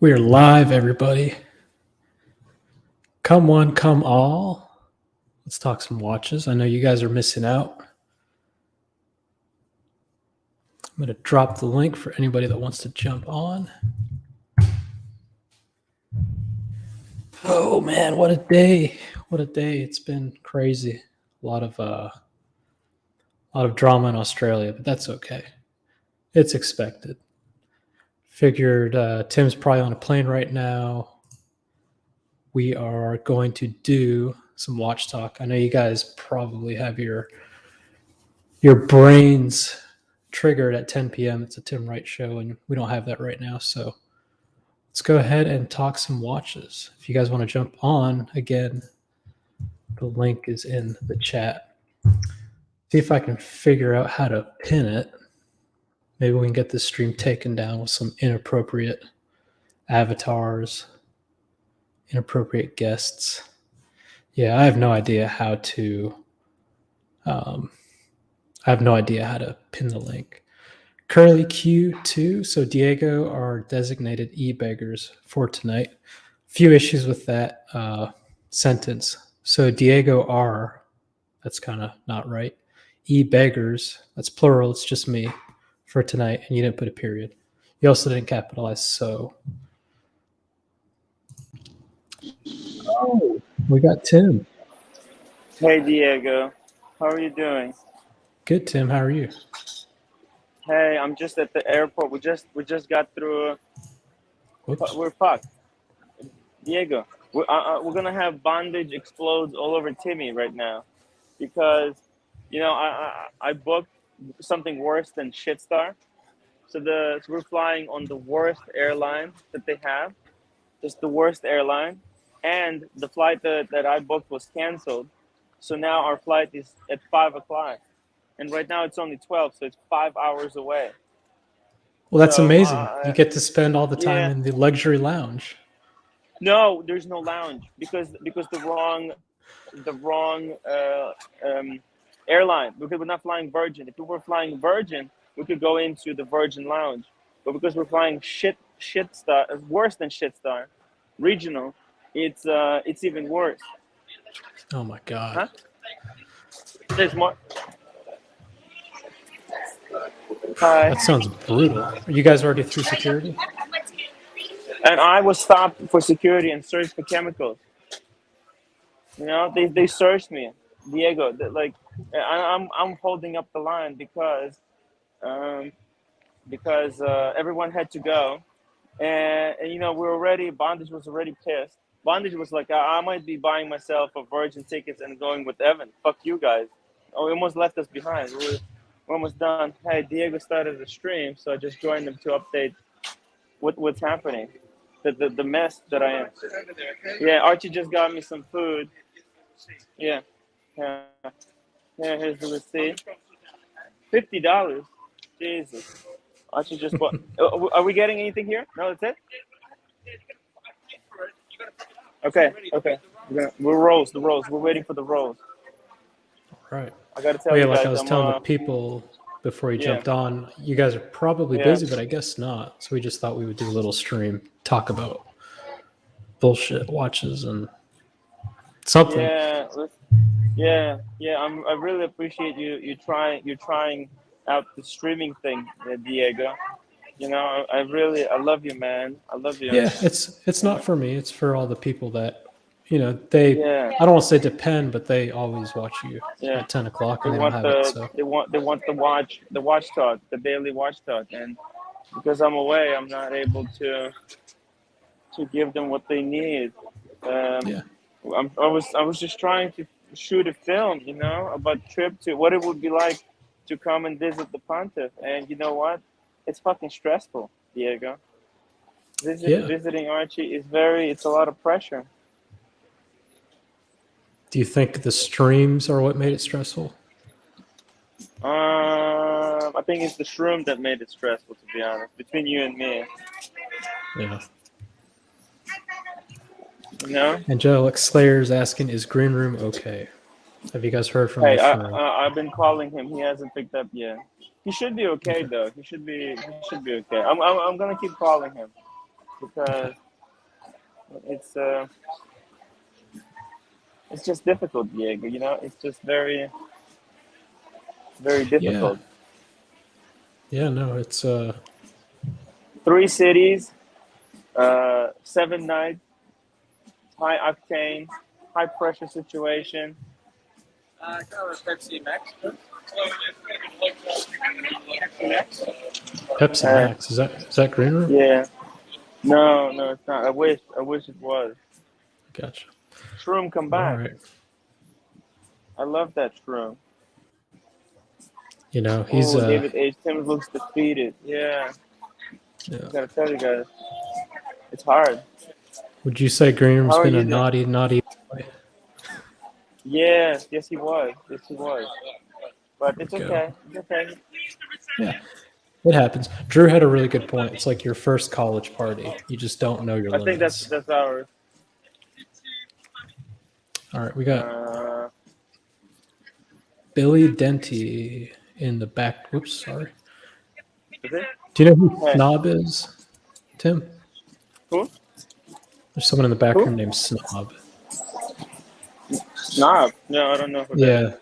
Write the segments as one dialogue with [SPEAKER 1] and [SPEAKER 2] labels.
[SPEAKER 1] We are live, everybody. Come one, come all. Let's talk some watches. I know you guys are missing out. I'm going to drop the link for anybody that wants to jump on. Oh man, what a day. What a day. It's been crazy. A lot of drama in Australia, but that's okay. It's expected. Figured Tim's probably on a plane right now. We are going to do some watch talk. I know you guys probably have your brains triggered at 10 p.m. It's a Tim Wright show, and we don't have that right now. So let's go ahead and talk some watches. If you guys want to jump on, again, the link is in the chat. See if I can figure out how to pin it. Maybe we can get this stream taken down with some inappropriate avatars, inappropriate guests. Yeah, I have no idea how to pin the link. Curly Q2. So Diego are designated e-beggars for tonight. Few issues with that sentence. So Diego R, that's kind of not right. E-beggars, that's plural, it's just me for tonight, and you didn't put a period. You also didn't capitalize so. Oh, we got Tim.
[SPEAKER 2] Hey Diego, how are you doing?
[SPEAKER 1] Good, Tim. How are you?
[SPEAKER 2] Hey, I'm just at the airport. We just got through. We're fucked. Diego, we're gonna have bondage explodes all over Timmy right now, because, you know, I booked something worse than Shitstar. So we're flying on the worst airline that they have, just the worst airline, and the flight that I booked was canceled. So now our flight is at 5 o'clock. And right now it's only 12, so it's 5 hours away.
[SPEAKER 1] Well, that's amazing. You get to spend all the time in the luxury lounge.
[SPEAKER 2] No, there's no lounge because the wrong airline. Because we're not flying Virgin. If we were flying Virgin, we could go into the Virgin Lounge. But because we're flying Shitstar, worse than Shitstar, regional, it's even worse.
[SPEAKER 1] Oh my god.
[SPEAKER 2] Huh? There's more. Hi.
[SPEAKER 1] That sounds brutal. Are you guys already through security?
[SPEAKER 2] And I was stopped for security and searched for chemicals. You know, they searched me, Diego. I'm holding up the line because everyone had to go, and you know Bondage was already pissed. Bondage was like, I might be buying myself a Virgin tickets and going with Evan. Fuck you guys. Oh, he almost left us behind. We're almost done. Hey, Diego started the stream, so I just joined them to update what's happening, the mess that I am. Yeah, Archie just got me some food. Yeah. Here's the receipt. $50. Jesus. Archie just bought. Are we getting anything here? No, that's it. Okay. We're rolls. The rolls. We're waiting for the rolls.
[SPEAKER 1] All right.
[SPEAKER 2] I gotta tell you guys.
[SPEAKER 1] Like I was telling the people before you jumped on, you guys are probably busy, but I guess not. So we just thought we would do a little stream, talk about bullshit watches and something.
[SPEAKER 2] Yeah. I really appreciate you trying out the streaming thing, Diego. You know, I love you, man. I love you.
[SPEAKER 1] Yeah, it's not for me. It's for all the people that, you know, I don't want to say depend, but they always watch you at 10 o'clock and they don't have it. So
[SPEAKER 2] they want the watch talk, the daily watch talk, and because I'm away, I'm not able to give them what they need. I was just trying to shoot a film, you know, about trip to what it would be like to come and visit the Pontiff, and you know what? It's fucking stressful, Diego. Visiting Archie is it's a lot of pressure.
[SPEAKER 1] Do you think the streams are what made it stressful?
[SPEAKER 2] I think it's the shroom that made it stressful, to be honest, between you and me.
[SPEAKER 1] Yeah.
[SPEAKER 2] No?
[SPEAKER 1] Angelic Slayer's asking, is Green Room okay? Have you guys heard from him?
[SPEAKER 2] I've been calling him. He hasn't picked up yet. He should be okay, though. He should be okay. I'm gonna keep calling him. because it's just difficult, Diego. You know, it's just very, very difficult.
[SPEAKER 1] Yeah, no, it's
[SPEAKER 2] 3 cities, 7 nights, high octane, high pressure situation.
[SPEAKER 3] Pepsi Max.
[SPEAKER 1] Pepsi Max. Is that Green Room?
[SPEAKER 2] Yeah. No, it's not. I wish it was.
[SPEAKER 1] Gotcha.
[SPEAKER 2] Shroom, come back.
[SPEAKER 1] All right.
[SPEAKER 2] I love that Shroom.
[SPEAKER 1] You know, he's
[SPEAKER 2] David H. Tim looks defeated. Yeah. I gotta tell you guys, it's hard.
[SPEAKER 1] Would you say Green Room's
[SPEAKER 2] How are
[SPEAKER 1] been
[SPEAKER 2] you
[SPEAKER 1] a
[SPEAKER 2] doing?
[SPEAKER 1] naughty boy?
[SPEAKER 2] Yes, he was. But it's okay. It's okay.
[SPEAKER 1] Yeah, it happens. Drew had a really good point. It's like your first college party. You just don't know your
[SPEAKER 2] I think
[SPEAKER 1] limits.
[SPEAKER 2] that's ours.
[SPEAKER 1] All right, we got Billy Denty in the back. Whoops, sorry.
[SPEAKER 2] Is it?
[SPEAKER 1] Do you know who Snob is, Tim?
[SPEAKER 2] Who?
[SPEAKER 1] There's someone in the back room named Snob.
[SPEAKER 2] Snob? No, I don't know who that is.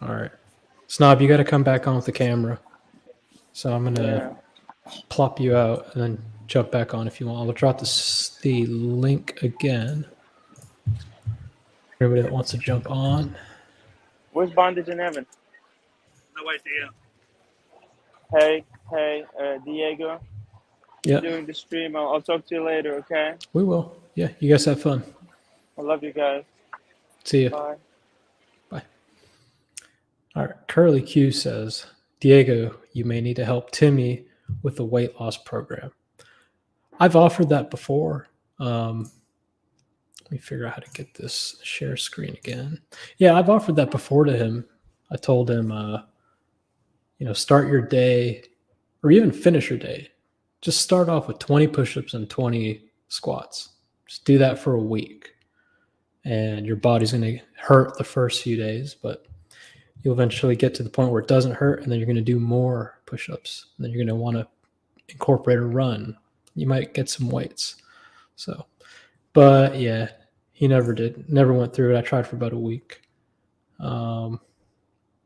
[SPEAKER 1] All right. Snob, you got to come back on with the camera. So I'm going to plop you out and then jump back on if you want. I'll drop the link again. Everybody that wants to jump on.
[SPEAKER 2] Where's Bondage in Heaven?
[SPEAKER 3] No idea.
[SPEAKER 2] Hey, Diego.
[SPEAKER 1] Yeah.
[SPEAKER 2] Doing the stream. I'll talk to you later, okay?
[SPEAKER 1] We will. Yeah, you guys have fun.
[SPEAKER 2] I love you guys.
[SPEAKER 1] See you.
[SPEAKER 2] Bye.
[SPEAKER 1] Bye. All right. Curly Q says, Diego, you may need to help Timmy with the weight loss program. I've offered that before. Let me figure out how to get this share screen again. Yeah, I've offered that before to him. I told him, start your day or even finish your day. Just start off with 20 push-ups and 20 squats. Just do that for a week. And your body's going to hurt the first few days, but you'll eventually get to the point where it doesn't hurt, and then you're going to do more push-ups. And then you're going to want to incorporate a run. You might get some weights. So, but yeah, he never went through it. I tried for about a week. But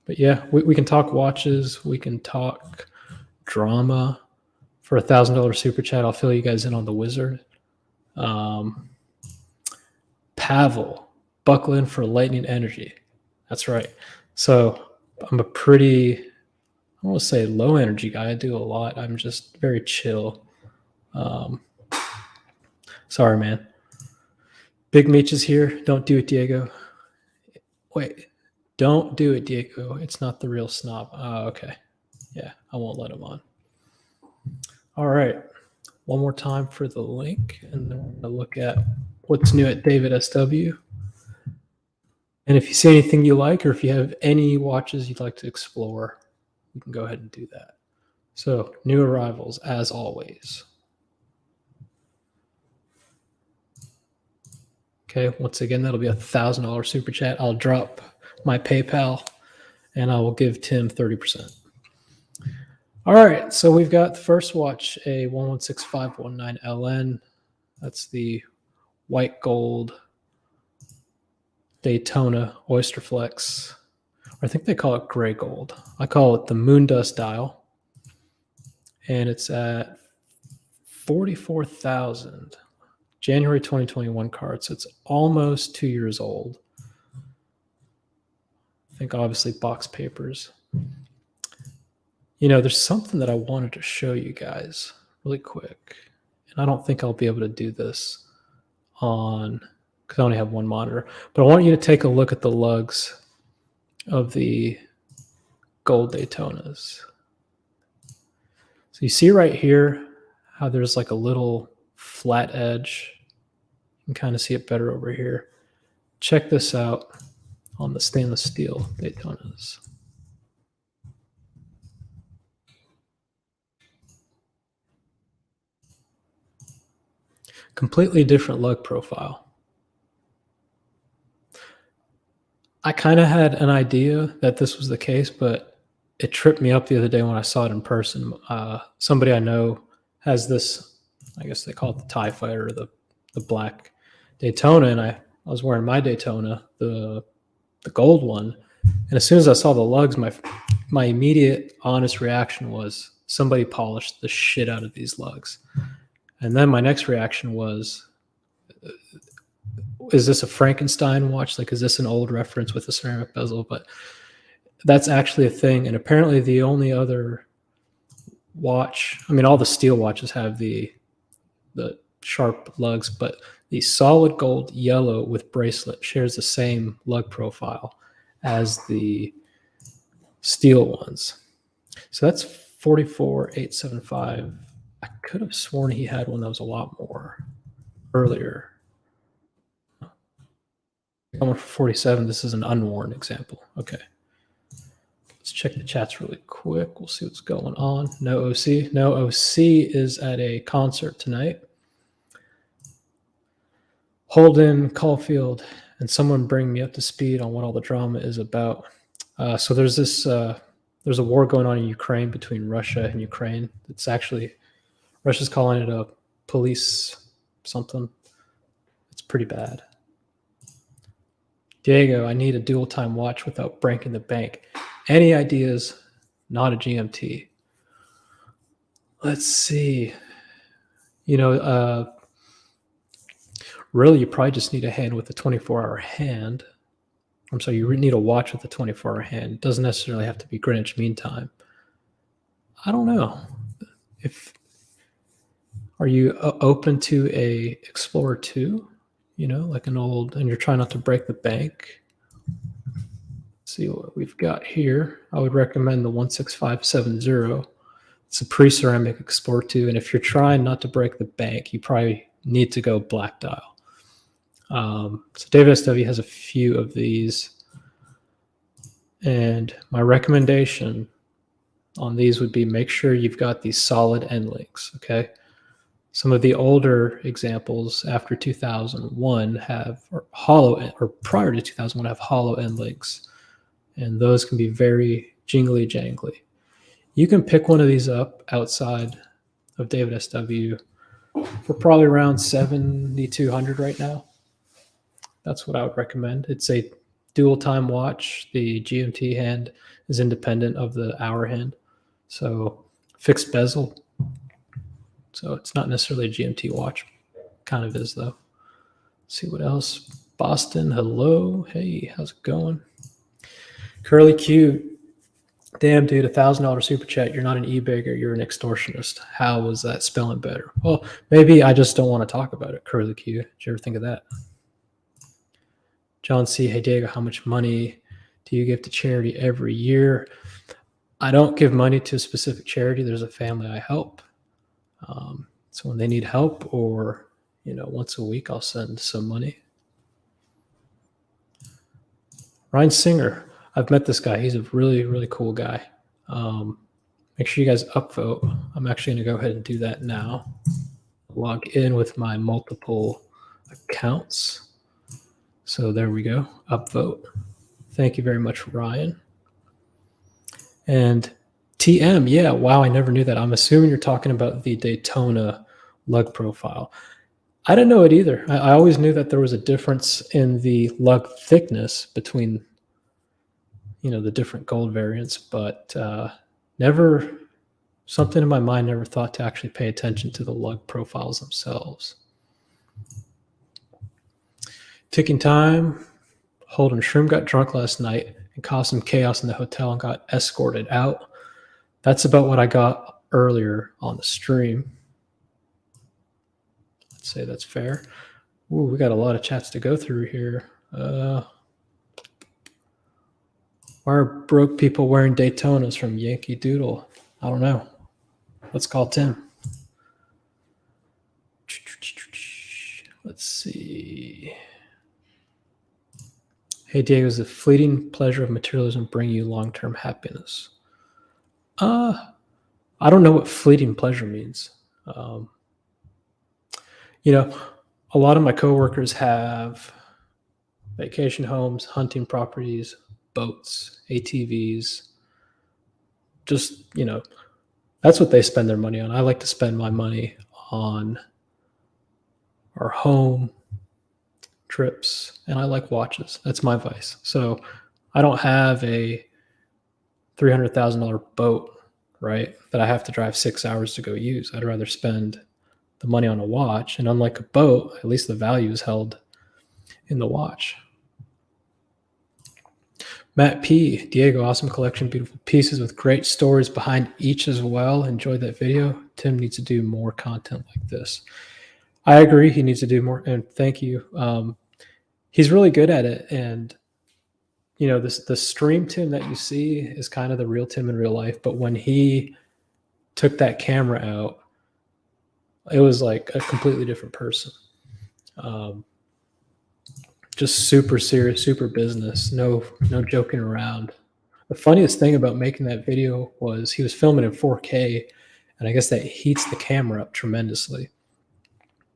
[SPEAKER 1] yeah, we can talk watches. We can talk drama. For $1,000 super chat, I'll fill you guys in on the wizard. Pavel, buckle in for lightning energy. That's right. So I'm a pretty, I don't want to say low energy guy. I do a lot. I'm just very chill. Sorry, man. Big Meech is here. Don't do it, Diego. Wait, don't do it, Diego. It's not the real Snob. Oh, okay. Yeah, I won't let him on. All right. One more time for the link, and then we're going to look at what's new at David SW. And if you see anything you like, or if you have any watches you'd like to explore, you can go ahead and do that. So, new arrivals, as always. Okay, once again, that'll be $1,000 super chat. I'll drop my PayPal, and I will give Tim 30%. All right, so we've got the first watch, a 116519 LN. That's the white gold Daytona Oyster Flex. Or I think they call it gray gold. I call it the Moondust dial. And it's at 44,000. January 2021 card, so it's almost 2 years old. I think obviously box papers. There's something that I wanted to show you guys really quick. And I don't think I'll be able to do this because I only have one monitor. But I want you to take a look at the lugs of the gold Daytonas. So you see right here how there's like a little flat edge. You can kind of see it better over here. Check this out on the stainless steel Daytonas. Completely different lug profile. I kind of had an idea that this was the case, but it tripped me up the other day when I saw it in person. Somebody I know has this I guess they call it the TIE Fighter, the black Daytona, and I was wearing my Daytona, the gold one, and as soon as I saw the lugs, my immediate honest reaction was somebody polished the shit out of these lugs. And then my next reaction was, is this a Frankenstein watch? Like, is this an old reference with a ceramic bezel? But that's actually a thing. And apparently the only other watch, I mean, all the steel watches have the sharp lugs, but the solid gold yellow with bracelet shares the same lug profile as the steel ones. So that's 44,875. I could have sworn he had one that was a lot more earlier. Going for 47. This is an unworn example. Okay. Let's check the chats really quick. We'll see what's going on. No OC. No OC is at a concert tonight. Holden, Caulfield, and someone bring me up to speed on what all the drama is about. So there's this, there's a war going on in Ukraine between Russia and Ukraine. It's actually, Russia's calling it a police something. It's pretty bad. Diego, I need a dual time watch without breaking the bank. Any ideas? Not a GMT. Let's see. Really, you probably just need a hand with a 24-hour hand. I'm sorry, you need a watch with a 24-hour hand. It doesn't necessarily have to be Greenwich Mean Time. I don't know. Are you open to a Explorer 2? Like an old, and you're trying not to break the bank. Let's see what we've got here. I would recommend the 16570. It's a pre-ceramic Explorer 2, and if you're trying not to break the bank, you probably need to go black dial. So David SW has a few of these, and my recommendation on these would be make sure you've got these solid end links, okay? Some of the older examples after 2001 have hollow, or prior to 2001 have hollow end links, and those can be very jingly jangly. You can pick one of these up outside of David SW for probably around 7,200 right now. That's what I would recommend. It's a dual time watch. The GMT hand is independent of the hour hand. So fixed bezel. So it's not necessarily a GMT watch. Kind of is though. Let's see what else. Boston, hello. Hey, how's it going? Curly Q. Damn, dude, $1,000 super chat. You're not an e-bagger. You're an extortionist. How was that spelling better? Well, maybe I just don't want to talk about it. Curly Q. Did you ever think of that? John C. Hey, Diego, how much money do you give to charity every year? I don't give money to a specific charity. There's a family I help. So when they need help, or once a week, I'll send some money. Ryan Singer. I've met this guy. He's a really, really cool guy. Make sure you guys upvote. I'm actually going to go ahead and do that now. Log in with my multiple accounts. So there we go. Upvote. Thank you very much, Ryan. And TM, yeah, wow, I never knew that. I'm assuming you're talking about the Daytona lug profile. I didn't know it either. I always knew that there was a difference in the lug thickness between the different gold variants, but something in my mind never thought to actually pay attention to the lug profiles themselves. Ticking time. Holden Shroom got drunk last night and caused some chaos in the hotel and got escorted out. That's about what I got earlier on the stream. Let's say that's fair. Ooh, we got a lot of chats to go through here. Why are broke people wearing Daytonas from Yankee Doodle? I don't know. Let's call Tim. Let's see. Hey, Diego, does the fleeting pleasure of materialism bring you long-term happiness? I don't know what fleeting pleasure means. A lot of my coworkers have vacation homes, hunting properties, boats, ATVs. Just, that's what they spend their money on. I like to spend my money on our home trips, and I like watches. That's my vice. So I don't have a $300,000 boat, right, that I have to drive 6 hours to go use. I'd rather spend the money on a watch, and unlike a boat, at least the value is held in the watch. Matt P. Diego, awesome collection, beautiful pieces with great stories behind each as well. Enjoyed that video. Tim needs to do more content like this. I agree. He needs to do more. And thank you. He's really good at it. And, you know, the stream Tim that you see is kind of the real Tim in real life. But when he took that camera out, it was like a completely different person. Just super serious, super business, no joking around. The funniest thing about making that video was he was filming in 4K, and I guess that heats the camera up tremendously.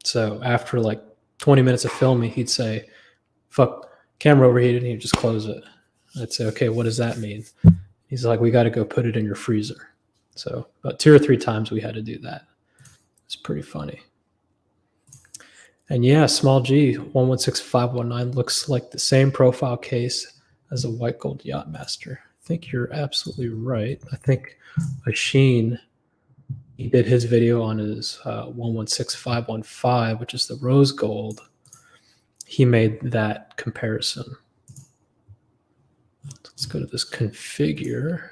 [SPEAKER 1] So after like 20 minutes of filming, he'd say, "Fuck, camera overheated," and he'd just close it. I'd say, "Okay, what does that mean?" He's like, "We got to go put it in your freezer." So about 2 or 3 times we had to do that. It's pretty funny. And yeah, small G 116519 looks like the same profile case as a white gold Yachtmaster. I think you're absolutely right. I think Asheen, he did his video on his 116515, which is the rose gold. He made that comparison. Let's go to this configure.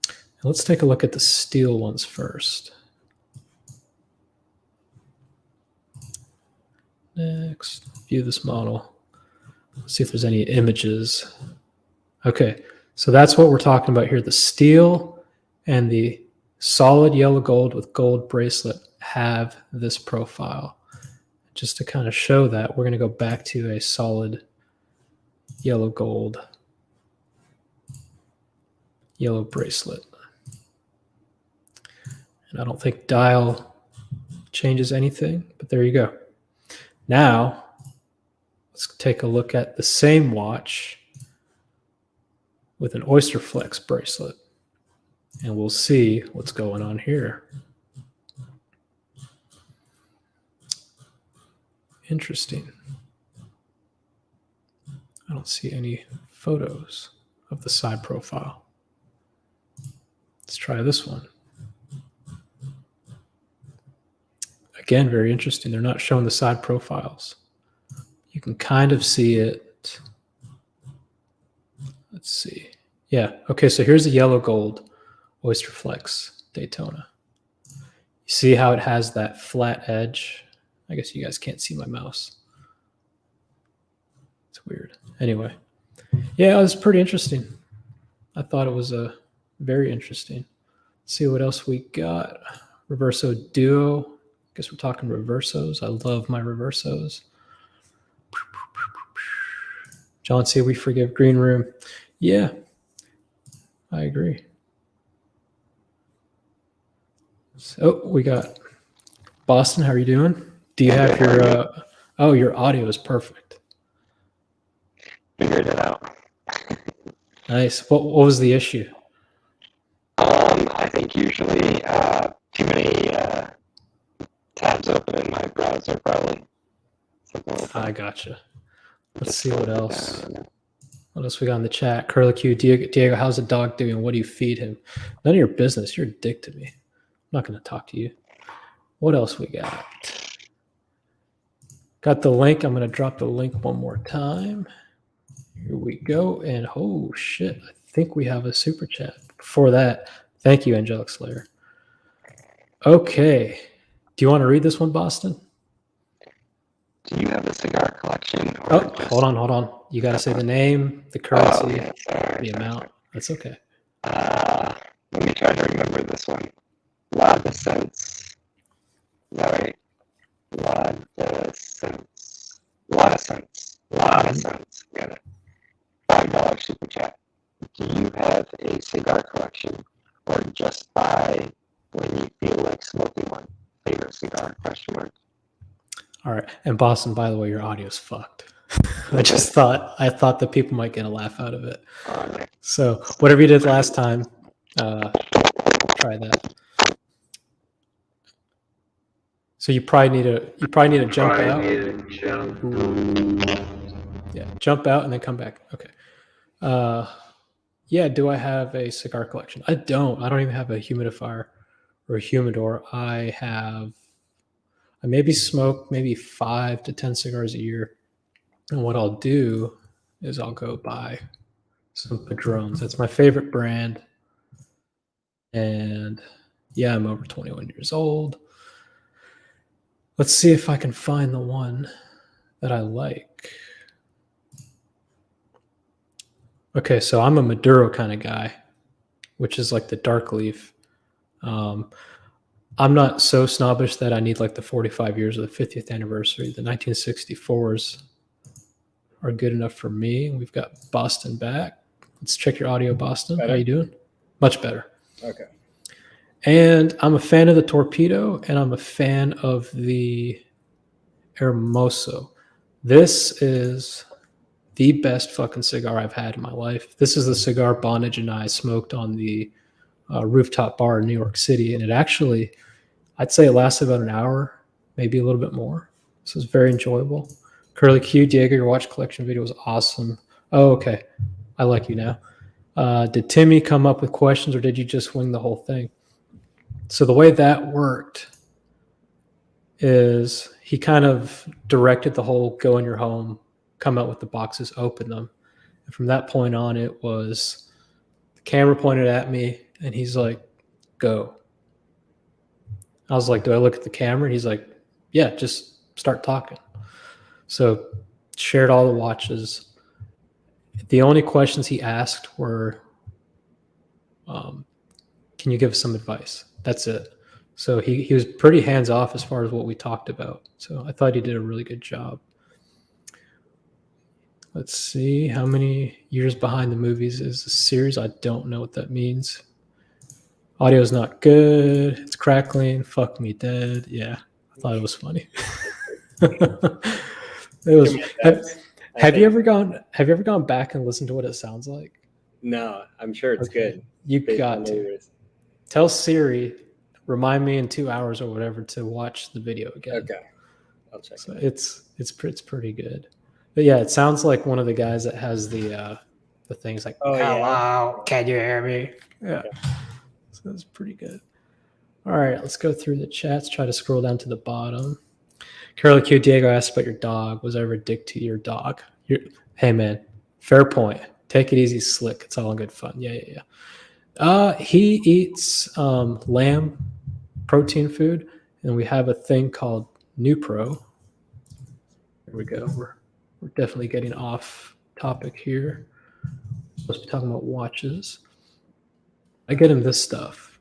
[SPEAKER 1] And let's take a look at the steel ones first. Next, view this model. Let's see if there's any images. Okay, so that's what we're talking about here. The steel and the solid yellow gold with gold bracelet have this profile. Just to kind of show that, we're going to go back to a solid yellow gold, yellow bracelet. And I don't think dial changes anything, but there you go. Now, let's take a look at the same watch with an Oyster Flex bracelet, and we'll see what's going on here. Interesting. I don't see any photos of the side profile. Let's try this one. Again, very interesting. They're not showing the side profiles. You can kind of see it. Let's see. Yeah. Okay, so here's the yellow gold Oyster Flex Daytona. You see how it has that flat edge? I guess you guys can't see my mouse. It's weird. Anyway. Yeah, it was pretty interesting. I thought it was very interesting. Let's see what else we got. Reverso Duo. I guess we're talking Reversos. I love my Reversos. John C., we forgive Green Room. Yeah, I agree. So we got Boston. How are you doing? Do you have your? Your audio is perfect.
[SPEAKER 4] Figured it out.
[SPEAKER 1] Nice. What was the issue?
[SPEAKER 4] I think usually too many tabs open in my browser, probably. Like
[SPEAKER 1] I gotcha. Let's see what else. What else we got in the chat? Curlicue, Diego, how's the dog doing? What do you feed him? None of your business. You're a dick to me. I'm not going to talk to you. What else we got? Got the link. I'm going to drop the link one more time. Here we go. And oh, shit. I think we have a super chat. Before that, thank you, Angelic Slayer. Okay. Do you want to read this one, Boston?
[SPEAKER 4] Do you have a cigar collection?
[SPEAKER 1] Or hold on. You got to say the name, the currency, the amount. That's okay.
[SPEAKER 4] Let me try to remember this one. Lodescents. Is that right? Lodescents. Got it. $5 super chat. Do you have a cigar collection, or just buy when you feel like smoking one? Favorite cigar? Question mark.
[SPEAKER 1] All right. And Boston, by the way, your audio's fucked. I thought that people might get a laugh out of it. So whatever you did last time, try that. So you probably need to jump out. Yeah, jump out and then come back. Okay. Yeah, do I have a cigar collection? I don't even have a humidifier or a humidor. I maybe smoke maybe 5 to 10 cigars a year. And what I'll do is I'll go buy some Padrones. That's my favorite brand. And yeah, I'm over 21 years old. Let's see if I can find the one that I like. Okay, so I'm a Maduro kind of guy, which is like the dark leaf. I'm not so snobbish that I need like the 45 years or the 50th anniversary. The 1964s are good enough for me. We've got Boston back. Let's check your audio, Boston.
[SPEAKER 5] Better?
[SPEAKER 1] How you doing? Much better.
[SPEAKER 5] Okay.
[SPEAKER 1] And I'm a fan of the Torpedo, and I'm a fan of the Hermoso. This is the best fucking cigar I've had in my life. This is the cigar Bondage and I smoked on the rooftop bar in New York City, and it actually, I'd say it lasted about an hour, maybe a little bit more. This was very enjoyable. Curly Q, Diego, your watch collection video was awesome. Oh, okay. I like you now. Did Timmy come up with questions, or did you just wing the whole thing? So the way that worked is he kind of directed the whole go in your home, come out with the boxes, open them. And from that point on, it was the camera pointed at me, and he's like, go. I was like, do I look at the camera? And he's like, yeah, just start talking. So shared all the watches. The only questions he asked were, can you give us some advice? That's it. So he was pretty hands-off as far as what we talked about. So I thought he did a really good job. Let's see. How many years behind the movies is the series? I don't know what that means. Audio's not good. It's crackling. Fuck me dead. Yeah, I thought it was funny. It was. Have you ever gone back and listened to what it sounds like?
[SPEAKER 5] No, I'm sure it's good.
[SPEAKER 1] You got to. Tell Siri, remind me in 2 hours or whatever to watch the video again.
[SPEAKER 5] Okay, I'll check.
[SPEAKER 1] So it's pretty good. But yeah, it sounds like one of the guys that has the things like,
[SPEAKER 5] oh,
[SPEAKER 1] hello, can you hear me? Yeah. So that's pretty good. All right, let's go through the chats. Try to scroll down to the bottom. Carol Q. Diego asked about your dog. Was I ever a dick to your dog? Hey, man, fair point. Take it easy, Slick. It's all in good fun. Yeah. He eats lamb protein food, and we have a thing called Nupro. Here we go. We're definitely getting off topic here. We're supposed to be talking about watches. I get him this stuff.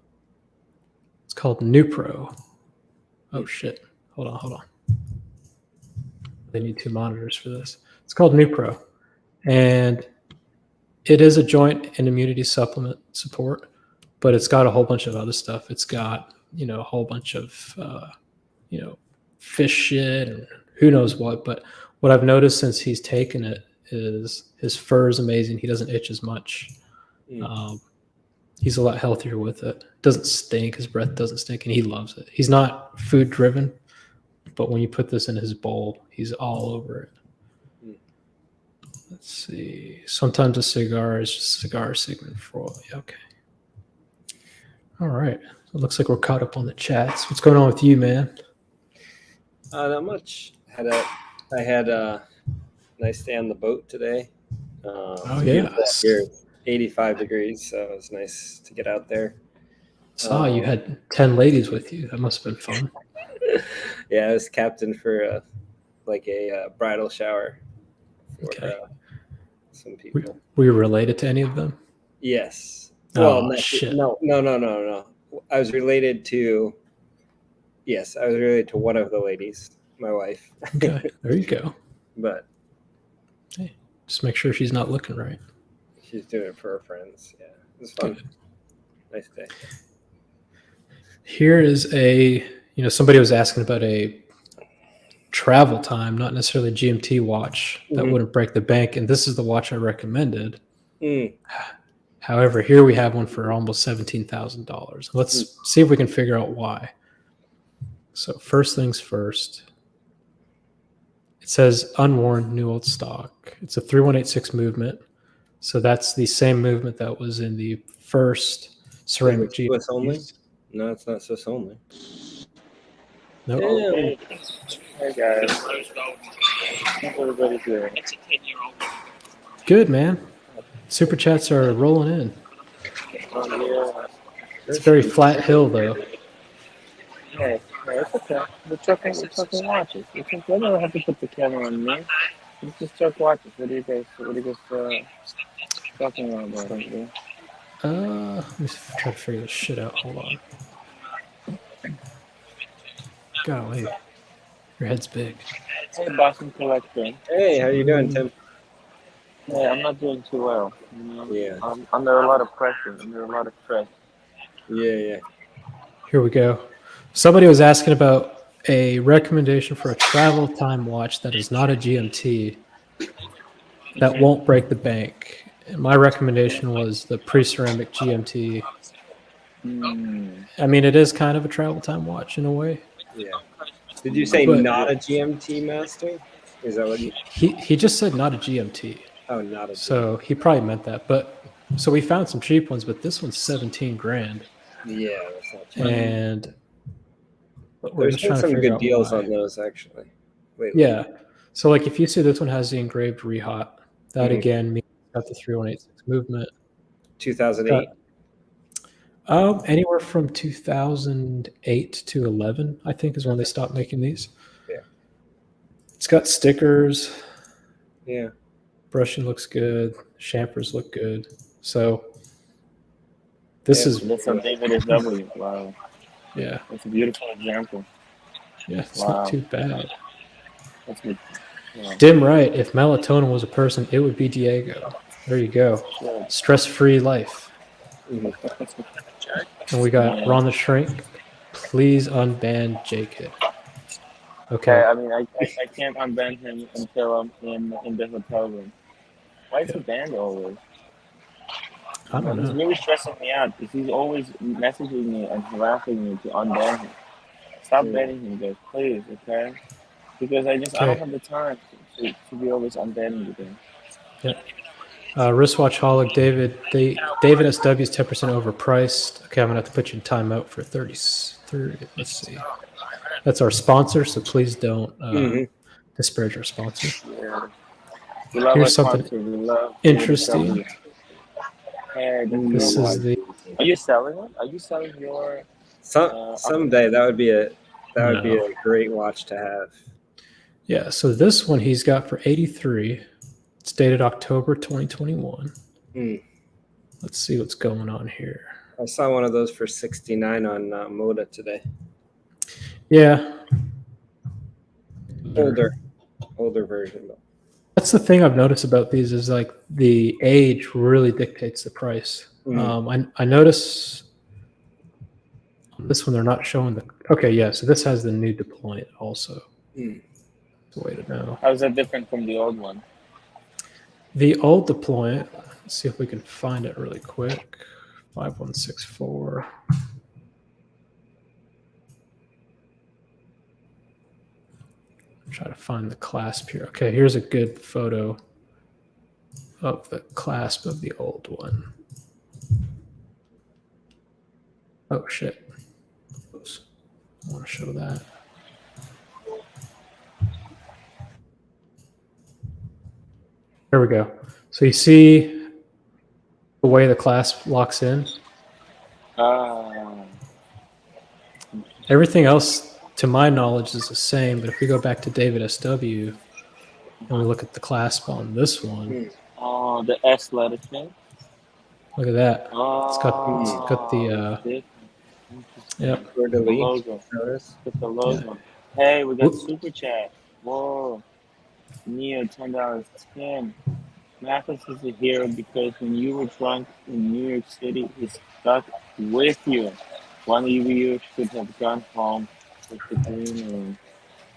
[SPEAKER 1] It's called Nupro. Oh shit! Hold on. They need 2 monitors for this. It's called Nupro, and it is a joint and immunity supplement support, but it's got a whole bunch of other stuff. It's got, a whole bunch of, fish shit and who knows what. But what I've noticed since he's taken it is his fur is amazing. He doesn't itch as much. He's a lot healthier with it. Doesn't stink. His breath doesn't stink, and he loves it. He's not food driven, but when you put this in his bowl, he's all over it. Let's see. Sometimes a cigar is just a cigar segment for all. Okay. All right. So it looks like we're caught up on the chats. What's going on with you, man?
[SPEAKER 5] Not much. I had a nice day on the boat today.
[SPEAKER 1] Yeah.
[SPEAKER 5] Here it's 85 degrees, so it was nice to get out there.
[SPEAKER 1] Saw you had 10 ladies with you. That must have been fun.
[SPEAKER 5] Yeah, I was captain for a bridal shower for some people.
[SPEAKER 1] Were you related to any of them?
[SPEAKER 5] Yes.
[SPEAKER 1] Oh, shit.
[SPEAKER 5] No. I was related to one of the ladies, my wife.
[SPEAKER 1] Okay, there you go.
[SPEAKER 5] But
[SPEAKER 1] hey, just make sure she's not looking right.
[SPEAKER 5] She's doing it for her friends. Yeah, it was fun. Good. Nice day.
[SPEAKER 1] Here is somebody was asking about a travel time, not necessarily a GMT watch that wouldn't break the bank, and this is the watch I recommended. However, here we have one for almost $17,000. Let's see if we can figure out why. So first things first. It says unworn, new old stock. It's a 3186 movement. So that's the same movement that was in the first ceramic
[SPEAKER 5] Is it Swiss only?
[SPEAKER 1] GMTs.
[SPEAKER 5] No, it's not Swiss only.
[SPEAKER 1] Nope.
[SPEAKER 5] Damn.
[SPEAKER 2] Hey guys. How's everybody doing?
[SPEAKER 1] Good, man. Super chats are rolling in.
[SPEAKER 2] Yeah.
[SPEAKER 1] It's a very flat hill, though.
[SPEAKER 2] Hey, it's okay. We're talking watches. I don't have to put the camera on me. Let's just talk watches. What are you guys talking about?
[SPEAKER 1] Let me try to figure this shit out. Hold on. Golly. Your head's big.
[SPEAKER 2] Hey, Boston Collector.
[SPEAKER 5] Hey, how you doing, Tim?
[SPEAKER 2] Hey, I'm not doing too well. You know?
[SPEAKER 5] Yeah.
[SPEAKER 2] I'm under a lot of pressure, under a lot of stress.
[SPEAKER 5] Yeah.
[SPEAKER 1] Here we go. Somebody was asking about a recommendation for a travel time watch that is not a GMT that won't break the bank. And my recommendation was the pre-ceramic GMT. I mean, it is kind of a travel time watch in a way.
[SPEAKER 5] Yeah. Did you say
[SPEAKER 1] But-
[SPEAKER 5] not a GMT master? Is that what you?
[SPEAKER 1] He just said not a GMT.
[SPEAKER 5] Oh, not a.
[SPEAKER 1] So he probably meant that. But so we found some cheap ones, but this one's 17 grand.
[SPEAKER 5] Yeah, that's not cheap.
[SPEAKER 1] And we're
[SPEAKER 5] There's
[SPEAKER 1] just
[SPEAKER 5] been
[SPEAKER 1] trying to
[SPEAKER 5] some
[SPEAKER 1] figure
[SPEAKER 5] good
[SPEAKER 1] out
[SPEAKER 5] deals
[SPEAKER 1] why.
[SPEAKER 5] on those actually. Wait.
[SPEAKER 1] Yeah. So like if you see this one has the engraved rehot, that
[SPEAKER 5] Mhm.
[SPEAKER 1] again means it's got the 3186 movement.
[SPEAKER 5] 2008.
[SPEAKER 1] Anywhere from 2008 to 11, I think, is when they stopped making these.
[SPEAKER 5] Yeah.
[SPEAKER 1] It's got stickers.
[SPEAKER 5] Yeah.
[SPEAKER 1] Brushing looks good. Champers look good. So this is
[SPEAKER 2] That's a David S.W. Wow.
[SPEAKER 1] yeah.
[SPEAKER 2] That's a beautiful example.
[SPEAKER 1] Yeah, it's
[SPEAKER 2] Wow.
[SPEAKER 1] not too bad.
[SPEAKER 2] That's good. Yeah.
[SPEAKER 1] Dim right. If melatonin was a person, it would be Diego. There you go.
[SPEAKER 2] Sure.
[SPEAKER 1] Stress-free life.
[SPEAKER 5] Mhm.
[SPEAKER 1] And we got Ron the Shrink. Please unban J-Kid. Okay.
[SPEAKER 2] I mean, I can't unban him until I'm in the hotel room. Why is he banned always?
[SPEAKER 1] I don't
[SPEAKER 2] He's
[SPEAKER 1] know.
[SPEAKER 2] really stressing me out because he's always messaging me and harassing me to unban him. Stop banning him, guys, please, okay? Because I don't
[SPEAKER 1] Okay.
[SPEAKER 2] have the time to be always unbanning the thing.
[SPEAKER 1] Wristwatch Holic, David SW is 10% overpriced. Okay, I'm going to have to put you in timeout for 30. Let's see. That's our sponsor, so please don't disparage our sponsor.
[SPEAKER 2] Yeah. We love
[SPEAKER 1] Here's
[SPEAKER 2] our
[SPEAKER 1] something
[SPEAKER 2] sponsor. We love
[SPEAKER 1] interesting.
[SPEAKER 2] Hey,
[SPEAKER 1] This is the
[SPEAKER 2] Are you selling it? Are you selling your?
[SPEAKER 5] Someday that would be a great watch to have.
[SPEAKER 1] yeah. So this one he's got for 83. It's dated October 2021. Let's see what's going on here.
[SPEAKER 5] I saw one of those for 69 on Moda today.
[SPEAKER 1] Yeah.
[SPEAKER 5] Older version though.
[SPEAKER 1] That's the thing I've noticed about these is like the age really dictates the price. I notice on this one they're not showing the. Okay, yeah. So this has the new deployment also. The way to know.
[SPEAKER 2] How is that different from the old one?
[SPEAKER 1] The old deployment. Let's see if we can find it really quick. 5164. Try to find the clasp here. Okay, here's a good photo of the clasp of the old one. Oh shit. Oops. I want to show that. There we go. So you see the way the clasp locks in? Everything else, to my knowledge, is the same. But if we go back to David SW and we look at the clasp on this one,
[SPEAKER 2] Oh, the S letter thing.
[SPEAKER 1] look at that.
[SPEAKER 2] Oh,
[SPEAKER 1] It's got the yep.
[SPEAKER 2] the logo.
[SPEAKER 5] Notice?
[SPEAKER 2] Got the logo. Hey, we got super chat. Whoa, Neo, $10. 10. Mathis is a hero because when you were drunk in New York City, he stuck with you. One of you should have gone home with the green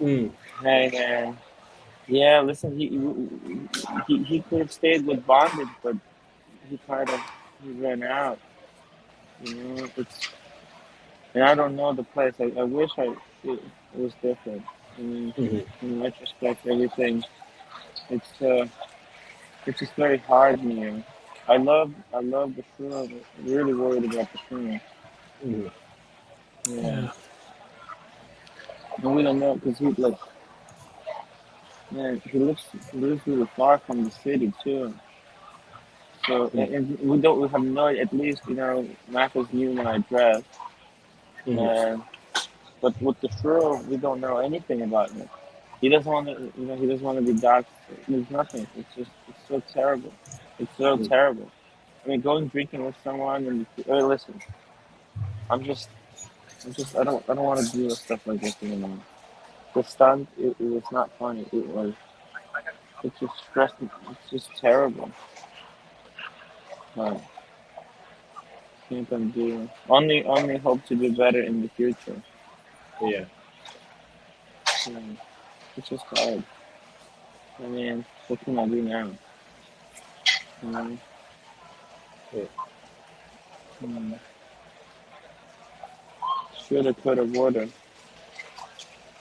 [SPEAKER 2] room. Hey man, yeah. Listen, he could have stayed with bondage, but he ran out. You know, and I don't know the place. I wish it was different. I mean,
[SPEAKER 5] Mhm.
[SPEAKER 2] in retrospect, everything it's just very hard here. I love the film. I'm really worried about the film.
[SPEAKER 5] Mhm.
[SPEAKER 2] Yeah,
[SPEAKER 1] Yeah.
[SPEAKER 2] and we don't know because man, he lives really far from the city too. So
[SPEAKER 5] Mhm.
[SPEAKER 2] and we have no, at least Marcus knew my address,
[SPEAKER 5] Mhm.
[SPEAKER 2] and but with the shrew we don't know anything about him. He doesn't want to, he doesn't want to be doxxed. There's nothing. It's so terrible. It's so
[SPEAKER 5] Mhm.
[SPEAKER 2] terrible. I mean, going drinking with someone and listen, I'm just, I don't want to do stuff like this anymore. The stunt, it was not funny. It's just stressing. It's just terrible. But can't undo. Only hope to do better in the future.
[SPEAKER 5] Yeah.
[SPEAKER 2] Yeah, it's just hard. I mean, what can I do now? Um,
[SPEAKER 5] Yeah.
[SPEAKER 2] shoulda, coulda, woulda.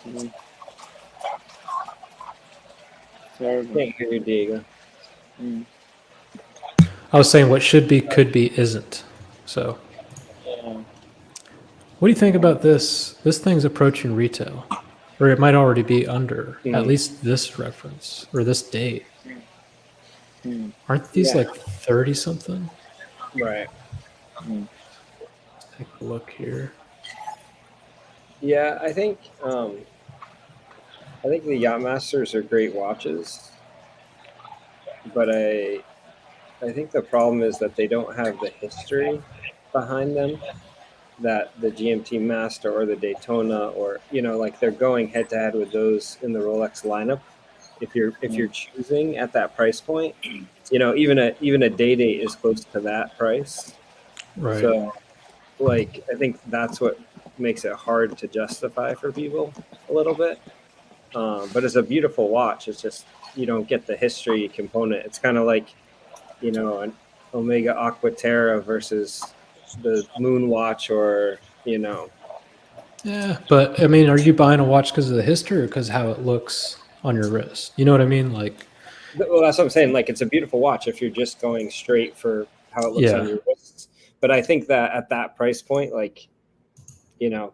[SPEAKER 2] Um, terrible.
[SPEAKER 5] Can't hear you, Diego.
[SPEAKER 2] Mm,
[SPEAKER 1] I was saying what should be, could be, isn't. So,
[SPEAKER 2] yeah.
[SPEAKER 1] what do you think about this? This thing's approaching retail, or it might already be under at
[SPEAKER 5] Mhm.
[SPEAKER 1] least this reference or this date.
[SPEAKER 2] Mm,
[SPEAKER 1] Aren't these
[SPEAKER 5] Yeah.
[SPEAKER 1] like 30 something?
[SPEAKER 5] Right.
[SPEAKER 2] mm,
[SPEAKER 1] Let's take a look here.
[SPEAKER 5] Yeah, I think the Yachtmasters are great watches, but I think the problem is that they don't have the history behind them that the GMT Master or the Daytona, or like they're going head to head with those in the Rolex lineup. If you're
[SPEAKER 2] mm,
[SPEAKER 5] choosing at that price point, even a day date is close to that price.
[SPEAKER 1] Right.
[SPEAKER 5] So
[SPEAKER 2] yeah.
[SPEAKER 5] like I think that's what makes it hard to justify for people a little bit. But it's a beautiful watch. It's just you don't get the history component. It's kind of like an Omega Aquaterra versus the Moon Watch, or
[SPEAKER 1] Yeah, but I mean, are you buying a watch because of the history or because how it looks on your wrist? You know what I mean? Like,
[SPEAKER 5] well, that's what I'm saying. Like it's a beautiful watch if you're just going straight for how it looks on
[SPEAKER 1] yeah,
[SPEAKER 5] your wrists. But I think that at that price point, like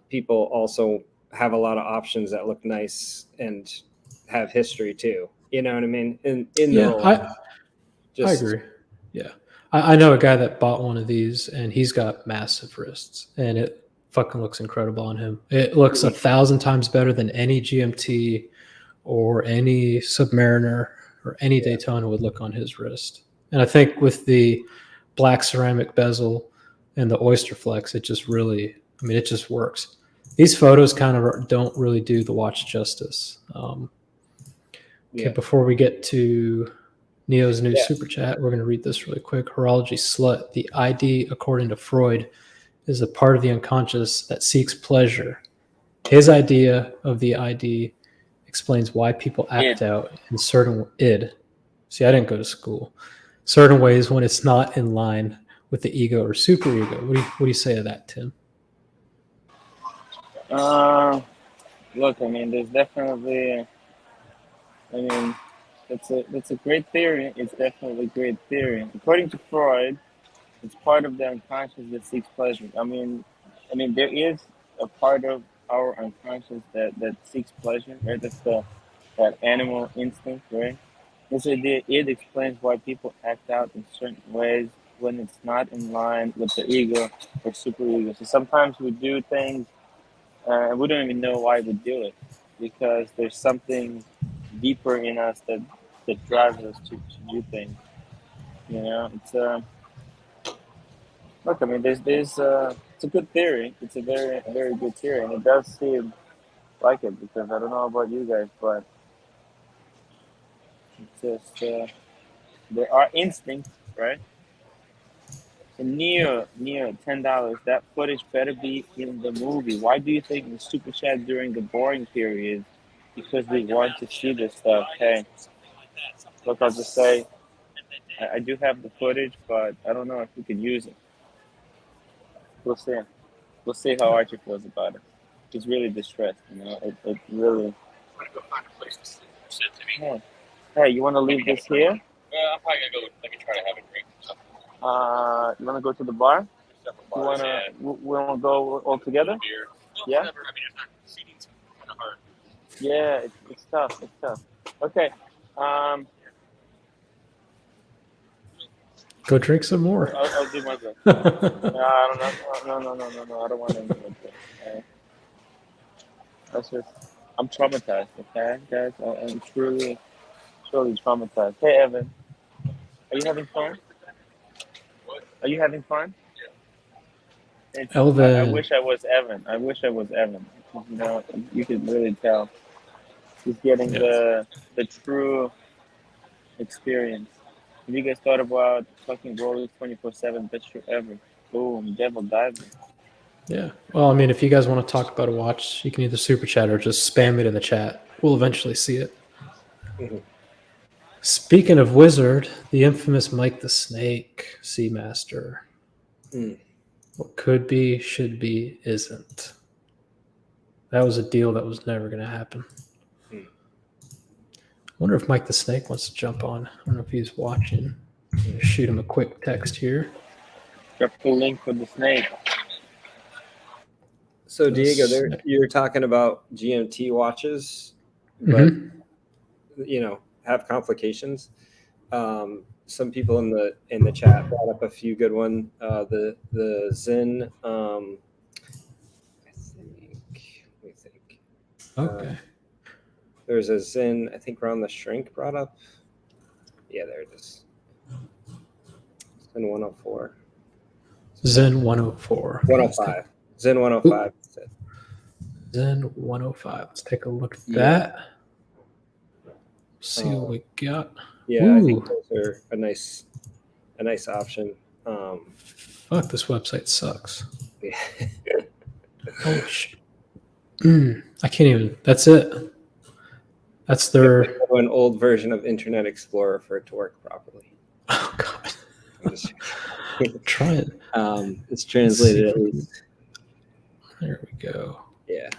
[SPEAKER 5] people also have a lot of options that look nice and have history too. You know what I mean? In the
[SPEAKER 1] yeah,
[SPEAKER 5] Rolex,
[SPEAKER 1] I
[SPEAKER 5] just
[SPEAKER 1] agree. Yeah, I know a guy that bought one of these, and he's got massive wrists, and it fucking looks incredible on him. It looks 1,000 times better than any GMT or any Submariner or any
[SPEAKER 5] yeah,
[SPEAKER 1] Daytona would look on his wrist. And I think with the black ceramic bezel and the oyster flex, it just really, I mean, it just works. These photos kind of don't really do the watch justice. Okay,
[SPEAKER 5] yeah,
[SPEAKER 1] before we get to Neo's new
[SPEAKER 5] yeah.
[SPEAKER 1] super chat, we're going to read this really quick. Horology slut. The ID, according to Freud, is a part of the unconscious that seeks pleasure. His idea of the ID explains why people
[SPEAKER 2] It.
[SPEAKER 1] act out in certain id. See, I didn't go to school. Certain ways when it's not in line with the ego or superego. What do you say to that, Tim?
[SPEAKER 2] Uh, look, I mean, there's definitely. I mean, that's a great theory. It's definitely a great theory. According to Freud, it's part of the unconscious that seeks pleasure. I mean, there is a part of our unconscious that seeks pleasure, right? That's that animal instinct, right? This idea, it explains why people act out in certain ways when it's not in line with the ego or superego. So sometimes we do things and we don't even know why we do it because there's something deeper in us that drives us to do things. It's look. I mean, there's it's a good theory. It's a very very good theory, and it does seem like it because I don't know about you guys, but it's just there are instincts, right? And Neo, $10. That footage better be in the movie. Why do you think the super chat during the boring period? Because we want to see this stuff. Hey, look, I'll just say I do have the footage, but I don't know if we could use it. We'll see. We'll see how Archie feels about it. He's really distressed, you know. It really.
[SPEAKER 3] I'm gonna go find a place to sit to me.
[SPEAKER 2] Hey, you want to leave this here?
[SPEAKER 3] I'm probably gonna go. Let me try to have a drink or something.
[SPEAKER 2] You want to go to the bar? You want to? We want to go all together?
[SPEAKER 3] Beer.
[SPEAKER 2] Yeah?
[SPEAKER 3] Whatever. I mean, it's not seating's kind of hard.
[SPEAKER 2] Yeah, it's tough. It's tough. Okay.
[SPEAKER 1] Go drink some more.
[SPEAKER 2] I'll do my best. No, I don't know. No. I don't want anything like that. That's just. I'm traumatized. Okay, guys. I'm truly traumatized. Hey, Evan. Are you having fun? Are you having fun?
[SPEAKER 1] Elvin.
[SPEAKER 2] I wish I was Evan. You know, you could really tell. He's getting the true experience. Have you guys thought about fucking Rolex 24/7 best shoe ever? Boom, devil diving.
[SPEAKER 1] Yeah. Well, I mean, if you guys want to talk about a watch, you can either super chat or just spam it in the chat. We'll eventually see it.
[SPEAKER 5] Mhm.
[SPEAKER 1] Speaking of Wizard, the infamous Mike the Snake Seamaster.
[SPEAKER 5] Mm.
[SPEAKER 1] What could be, should be, isn't. That was a deal that was never going to happen.
[SPEAKER 5] Mm.
[SPEAKER 1] I wonder if Mike the Snake wants to jump on. I don't know if he's watching. Shoot him a quick text here.
[SPEAKER 2] Drop the link for the snake.
[SPEAKER 5] So Diego, you were talking about GMT watches, but
[SPEAKER 1] Mm-hmm.
[SPEAKER 5] you know, have complications. Some people in the chat brought up a few good ones. The Sinn. I think.
[SPEAKER 1] Okay.
[SPEAKER 5] There's a Sinn. I think Ron the Shrink brought up. Yeah, there it is. Sinn 104.
[SPEAKER 1] Zen 104.
[SPEAKER 5] 105. Sinn 105.
[SPEAKER 1] Zen 105. Let's take a look at that. See what we got.
[SPEAKER 5] Yeah,
[SPEAKER 1] Ooh.
[SPEAKER 5] I think those are a nice option.
[SPEAKER 1] Fuck, this website sucks.
[SPEAKER 5] Yeah.
[SPEAKER 1] Oh shit. I can't even. That's it. That's their
[SPEAKER 5] An old version of Internet Explorer for it to work properly.
[SPEAKER 1] Oh god.
[SPEAKER 5] I'm just
[SPEAKER 1] Try it.
[SPEAKER 5] it's translated at least.
[SPEAKER 1] There we go.
[SPEAKER 5] Yeah.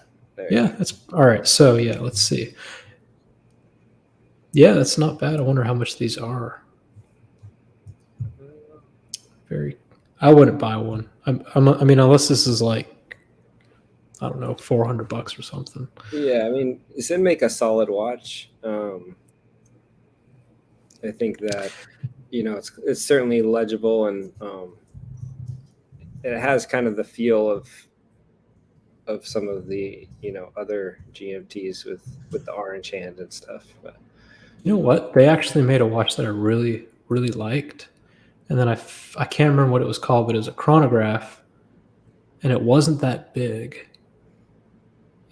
[SPEAKER 1] Yeah, that's all right. So yeah, let's see. Yeah, that's not bad. I wonder how much these are. I wouldn't buy one. I mean, unless this is like, I don't know, $400 or something.
[SPEAKER 5] Yeah, I mean, Sinn make a solid watch. I think that it's certainly legible, and it has kind of the feel of some of the other GMTs with the orange hand and stuff. But
[SPEAKER 1] you know what? They actually made a watch that I really, really liked. And then I can't remember what it was called, but it was a chronograph, and it wasn't that big.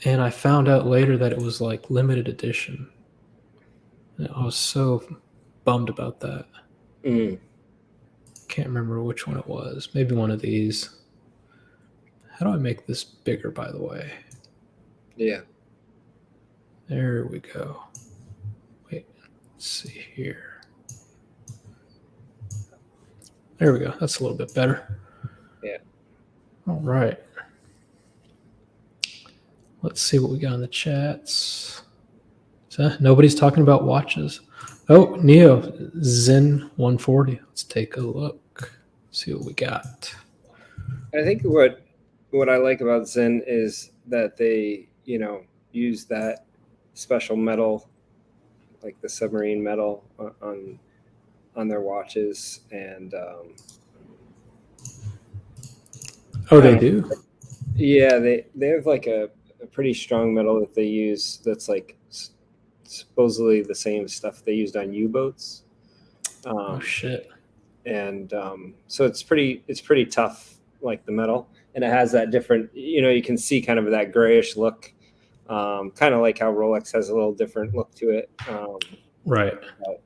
[SPEAKER 1] And I found out later that it was like limited edition. And I was so bummed about that. Can't remember which one it was. Maybe one of these. How do I make this bigger, by the way?
[SPEAKER 5] Yeah.
[SPEAKER 1] There we go. Wait, let's see here. There we go. That's a little bit better.
[SPEAKER 5] Yeah.
[SPEAKER 1] All right. Let's see what we got in the chats. So, nobody's talking about watches. Oh, Neo, Zen 140. Let's take a look. See what we got.
[SPEAKER 5] I think what I like about Sinn is that they, use that special metal, like the submarine metal, on their watches, and
[SPEAKER 1] they do?
[SPEAKER 5] Yeah, they have like a pretty strong metal that they use that's like supposedly the same stuff they used on U-boats.
[SPEAKER 1] Oh shit.
[SPEAKER 5] And so it's pretty tough, like the metal, and it has that different, you can see kind of that grayish look, kind of like how Rolex has a little different look to it.
[SPEAKER 1] Right.
[SPEAKER 5] But,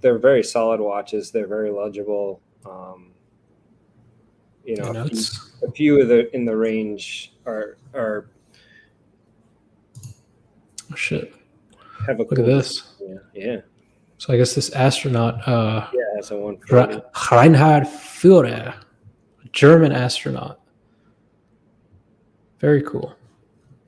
[SPEAKER 5] they're very solid watches. They're very legible. A few of the in the range are
[SPEAKER 1] oh shit.
[SPEAKER 5] Have a
[SPEAKER 1] look at this.
[SPEAKER 5] Yeah.
[SPEAKER 1] So I guess this astronaut,
[SPEAKER 5] it's a 140.
[SPEAKER 1] Reinhard Führer, a German astronaut. Very cool.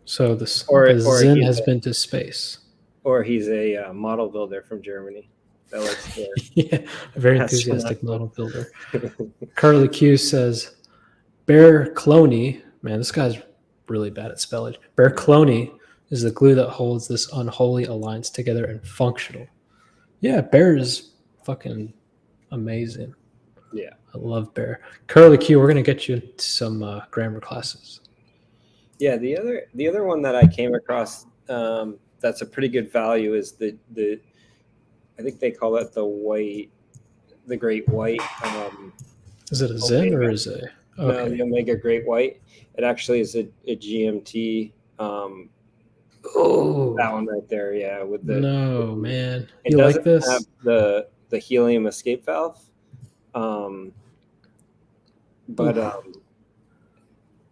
[SPEAKER 1] So the
[SPEAKER 5] Or
[SPEAKER 1] Sinn
[SPEAKER 5] he's
[SPEAKER 1] has
[SPEAKER 5] a-
[SPEAKER 1] been to space.
[SPEAKER 5] Or he's a model builder from Germany that likes to
[SPEAKER 1] Yeah, a very
[SPEAKER 5] astronaut.
[SPEAKER 1] enthusiastic model builder. Carly Q says, Bear Cloney, man, this guy's really bad at spelling. Bear Cloney is the glue that holds this unholy alliance together and functional. Yeah, Bear is fucking amazing.
[SPEAKER 5] Yeah.
[SPEAKER 1] I love Bear. Curly Q, we're gonna get you into some grammar classes.
[SPEAKER 5] Yeah, the other one that I came across that's a pretty good value is the I think they call it the Great White.
[SPEAKER 1] Is it a Zen
[SPEAKER 5] Omega.
[SPEAKER 1] or is it? Okay.
[SPEAKER 5] No, the Omega Great White. It actually is a GMT.
[SPEAKER 1] Oh,
[SPEAKER 5] That one right there, yeah. With the
[SPEAKER 1] no, man.
[SPEAKER 5] it
[SPEAKER 1] You
[SPEAKER 5] doesn't
[SPEAKER 1] like this?
[SPEAKER 5] have the helium escape valve, but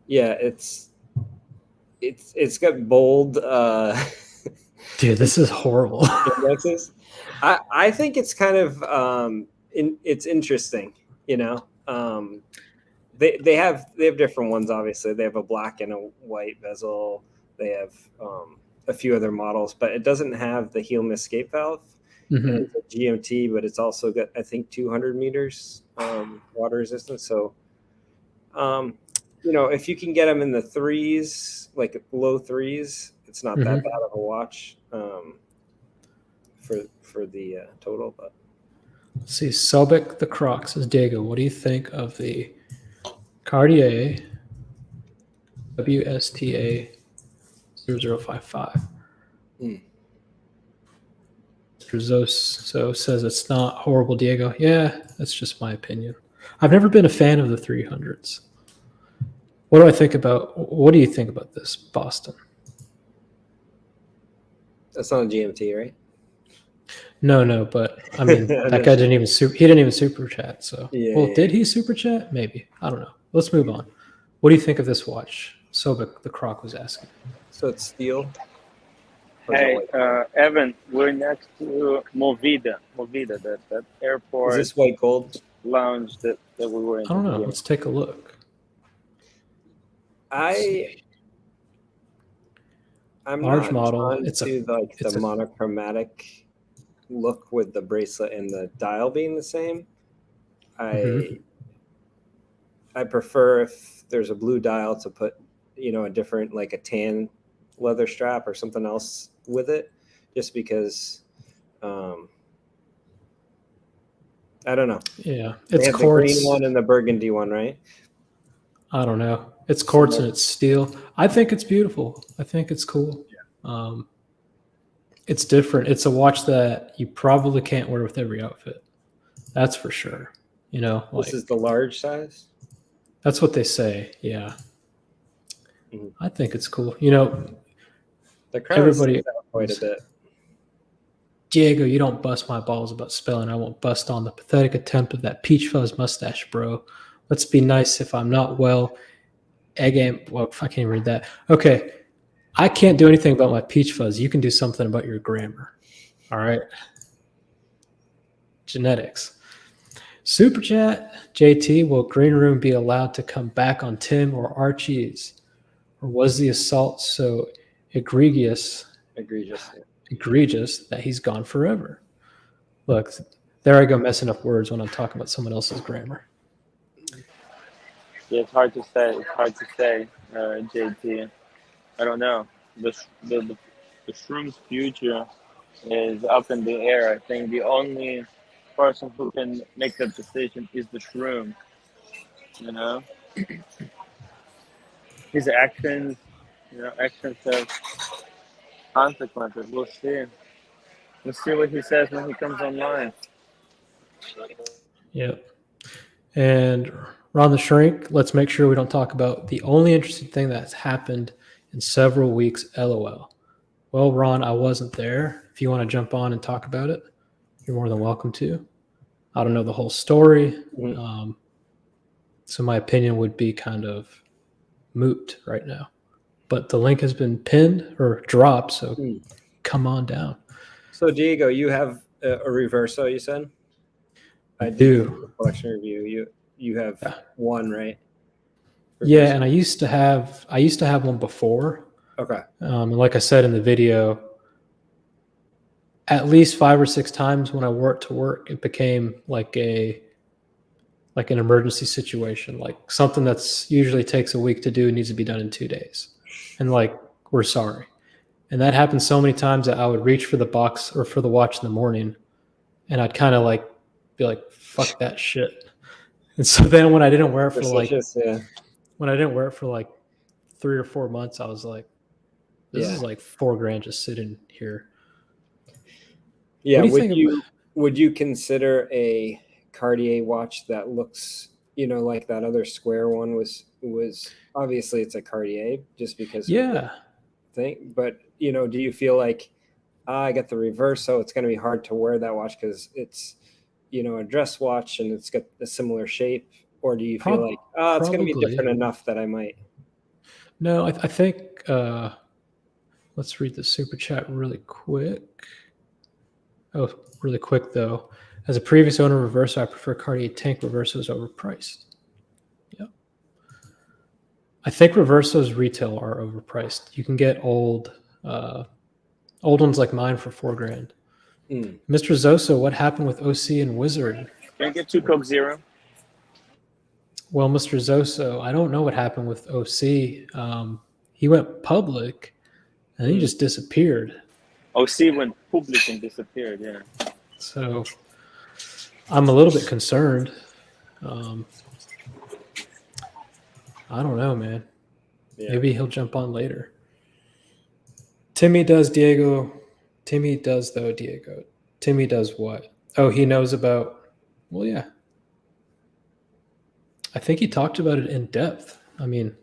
[SPEAKER 5] yeah, it's got bold
[SPEAKER 1] Dude, this is horrible.
[SPEAKER 5] indexes. I think it's kind of it's interesting, you know. They have different ones. Obviously, they have a black and a white bezel. They have a few other models, but it doesn't have the helium escape valve.
[SPEAKER 1] Mhm.
[SPEAKER 5] And it's a GMT, but it's also got, I think, 200 meters water resistance. So, if you can get them in the threes, like low threes, it's not that
[SPEAKER 1] Mhm.
[SPEAKER 5] bad of a watch for the total. But
[SPEAKER 1] Let's see, Sobek the Croc says, Diego, what do you think of the Cartier WSTA 0055? So says it's not horrible, Diego. Yeah, that's just my opinion. I've never been a fan of the 300s. What do you think about this, Boston?
[SPEAKER 5] that's not a GMT, right?
[SPEAKER 1] No, but I mean, that guy didn't even super chat. So,
[SPEAKER 5] Yeah.
[SPEAKER 1] Did he super chat? Maybe. I don't know. Let's move on. What do you think of this watch? Sobek the Croc was asking.
[SPEAKER 5] So it's steel. Or is it
[SPEAKER 2] Hey,
[SPEAKER 5] white?
[SPEAKER 2] Evan, we're next to Movida, that airport
[SPEAKER 5] Is this white gold?
[SPEAKER 2] lounge that we were in.
[SPEAKER 1] I don't know. Let's take a look.
[SPEAKER 5] I'm
[SPEAKER 1] Large
[SPEAKER 5] not
[SPEAKER 1] model.
[SPEAKER 5] drawn to the monochromatic look with the bracelet and the dial being the same. I prefer if there's a blue dial to put, a different, like a tan leather strap or something else with it, just because I don't know.
[SPEAKER 1] Yeah,
[SPEAKER 5] They
[SPEAKER 1] it's
[SPEAKER 5] have the
[SPEAKER 1] quartz.
[SPEAKER 5] green one and the burgundy one, right?
[SPEAKER 1] I don't know. It's quartz and it's steel. I think it's beautiful. I think it's cool. It's different. It's a watch that you probably can't wear with every outfit. That's for sure.
[SPEAKER 5] This is the large size.
[SPEAKER 1] That's what they say. Yeah.
[SPEAKER 5] Mhm.
[SPEAKER 1] I think it's cool.
[SPEAKER 5] The crown
[SPEAKER 1] Everybody
[SPEAKER 5] sticks out quite a bit.
[SPEAKER 1] Diego, you don't bust my balls about spelling. I won't bust on the pathetic attempt of that peach fuzz mustache, bro. Let's be nice if I'm not well. I can't even read that. Okay. I can't do anything about my peach fuzz. You can do something about your grammar. All right. Genetics. Super chat. JT, will Green Room be allowed to come back on Tim or Archie's? Or was the assault so egregious that he's gone forever? Look, there I go messing up words when I'm talking about someone else's grammar.
[SPEAKER 2] Yeah, it's hard to say. JT. I don't know. The shroom's future is up in the air. I think the only person who can make that decision is the shroom. His actions, actions have consequences. We'll see. We'll see what he says when he comes online.
[SPEAKER 1] Yep. And Ron the Shrink, let's make sure we don't talk about the only interesting thing that's happened in several weeks, LOL. Well, Ron, I wasn't there. If you want to jump on and talk about it, you're more than welcome to. I don't know the whole story. So my opinion would be kind of moot right now. But the link has been pinned or dropped, so come on down.
[SPEAKER 5] So, Diego, you have a Reverso, you said?
[SPEAKER 1] I do.
[SPEAKER 5] Collection review. You have one, right?
[SPEAKER 1] Yeah, and I used to have one before.
[SPEAKER 5] Okay.
[SPEAKER 1] And like I said in the video, at least 5 or 6 times when I wore it to work, it became like an emergency situation, like something that's usually takes a week to do needs to be done in 2 days, and like we're sorry. And that happened so many times that I would reach for the box or for the watch in the morning, and I'd kind of like be like, "Fuck that shit." And so then when I didn't wear it for like
[SPEAKER 5] Yeah.
[SPEAKER 1] when I didn't wear it for like 3 or 4 months, I was like, "This is like $4,000 just sitting here."
[SPEAKER 5] Yeah.
[SPEAKER 1] What do you think
[SPEAKER 5] Would you consider a Cartier watch that looks, like that other square one was obviously it's a Cartier just because of the thing, but do you feel like I got the Reverso, it's going to be hard to wear that watch because it's a dress watch and it's got a similar shape, or do you feel like it's going to be different enough that I might?
[SPEAKER 1] No, I think let's read the super chat really quick. Oh, really quick though. As a previous owner of Reverso, I prefer Cartier Tank. Reverso is overpriced. Yeah. I think Reverso's retail are overpriced. You can get old ones like mine for $4,000. Mr. Zoso, what happened with OC and Wizard?
[SPEAKER 2] Can I get 2 Coke Zero?
[SPEAKER 1] Well, Mr. Zoso, I don't know what happened with OC. He went public and then he just disappeared.
[SPEAKER 2] OC went public and disappeared, yeah.
[SPEAKER 1] So I'm a little bit concerned. I don't know, man. Yeah. Maybe he'll jump on later. Timmy does, Diego. Timmy does, though, Diego. Timmy does what? Oh, he knows about... Well, yeah. I think he talked about it in depth. I mean,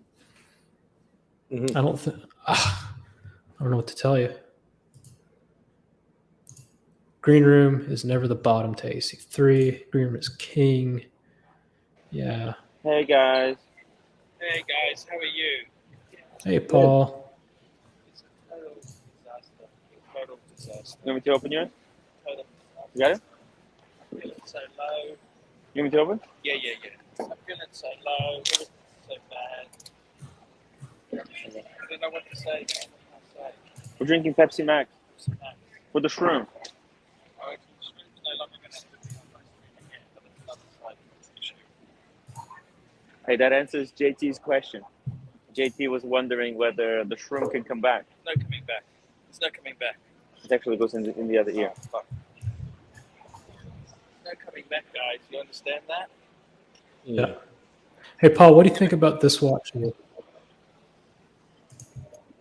[SPEAKER 1] I don't think... I don't know what to tell you. Green room is never the bottom to AC3. Green room is king. Yeah.
[SPEAKER 2] Hey, guys.
[SPEAKER 3] Hey guys, how are you?
[SPEAKER 1] Hey, Paul.
[SPEAKER 3] It's a total disaster. Total disaster.
[SPEAKER 2] You want me to open yours?
[SPEAKER 3] Total
[SPEAKER 2] You got it?
[SPEAKER 3] I'm feeling so low.
[SPEAKER 2] You want me to open?
[SPEAKER 3] Yeah. I'm feeling so low. Everything's so bad. I don't know what to say, man. What can I say?
[SPEAKER 2] We're drinking Pepsi Max
[SPEAKER 3] What's the matter?
[SPEAKER 2] with the shroom.
[SPEAKER 3] Oh, it's no longer going to have to be on my screen again, but it's another side issue.
[SPEAKER 2] Hey, that answers JT's question. JT was wondering whether the shroom can come back.
[SPEAKER 3] No coming back. It's no coming back.
[SPEAKER 2] It actually goes in the other ear.
[SPEAKER 3] Oh, fuck. No coming back, guys. You understand that?
[SPEAKER 1] Yeah. Hey, Paul, what do you think about this watch here?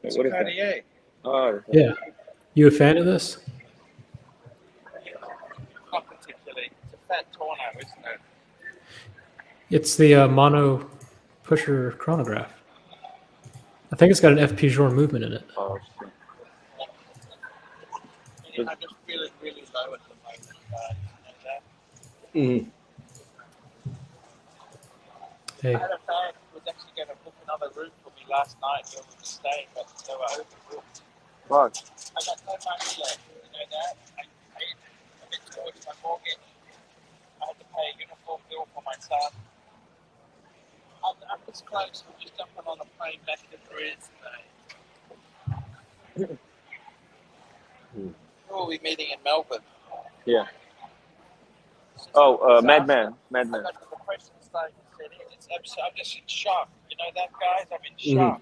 [SPEAKER 3] It's
[SPEAKER 2] What
[SPEAKER 3] a
[SPEAKER 2] is that?
[SPEAKER 3] Cartier.
[SPEAKER 2] Oh,
[SPEAKER 1] Yeah. You a fan of this?
[SPEAKER 3] Not particularly. It's a fat torno, isn't it?
[SPEAKER 1] It's the mono pusher chronograph. I think it's got an FP Jour movement in it.
[SPEAKER 2] oh shit.
[SPEAKER 3] I'm just feeling really low at the moment, you know that?
[SPEAKER 1] Hey.
[SPEAKER 3] I had a fan who was actually going to book another room for me last night where we were staying, but they were overbooked.
[SPEAKER 2] Fuck.
[SPEAKER 3] I got no money left, you know that? I paid a bit towards my mortgage. I had to pay a uniform bill for my son. I'm this close. I'm just jumping on a plane back to Brisbane. We'll be meeting in Melbourne.
[SPEAKER 2] Yeah.
[SPEAKER 3] It's just
[SPEAKER 2] Oh,
[SPEAKER 3] a disaster.
[SPEAKER 2] Madman.
[SPEAKER 3] I got the depression starting to set in. I'm just in shock. You know that, guys? I'm in shock.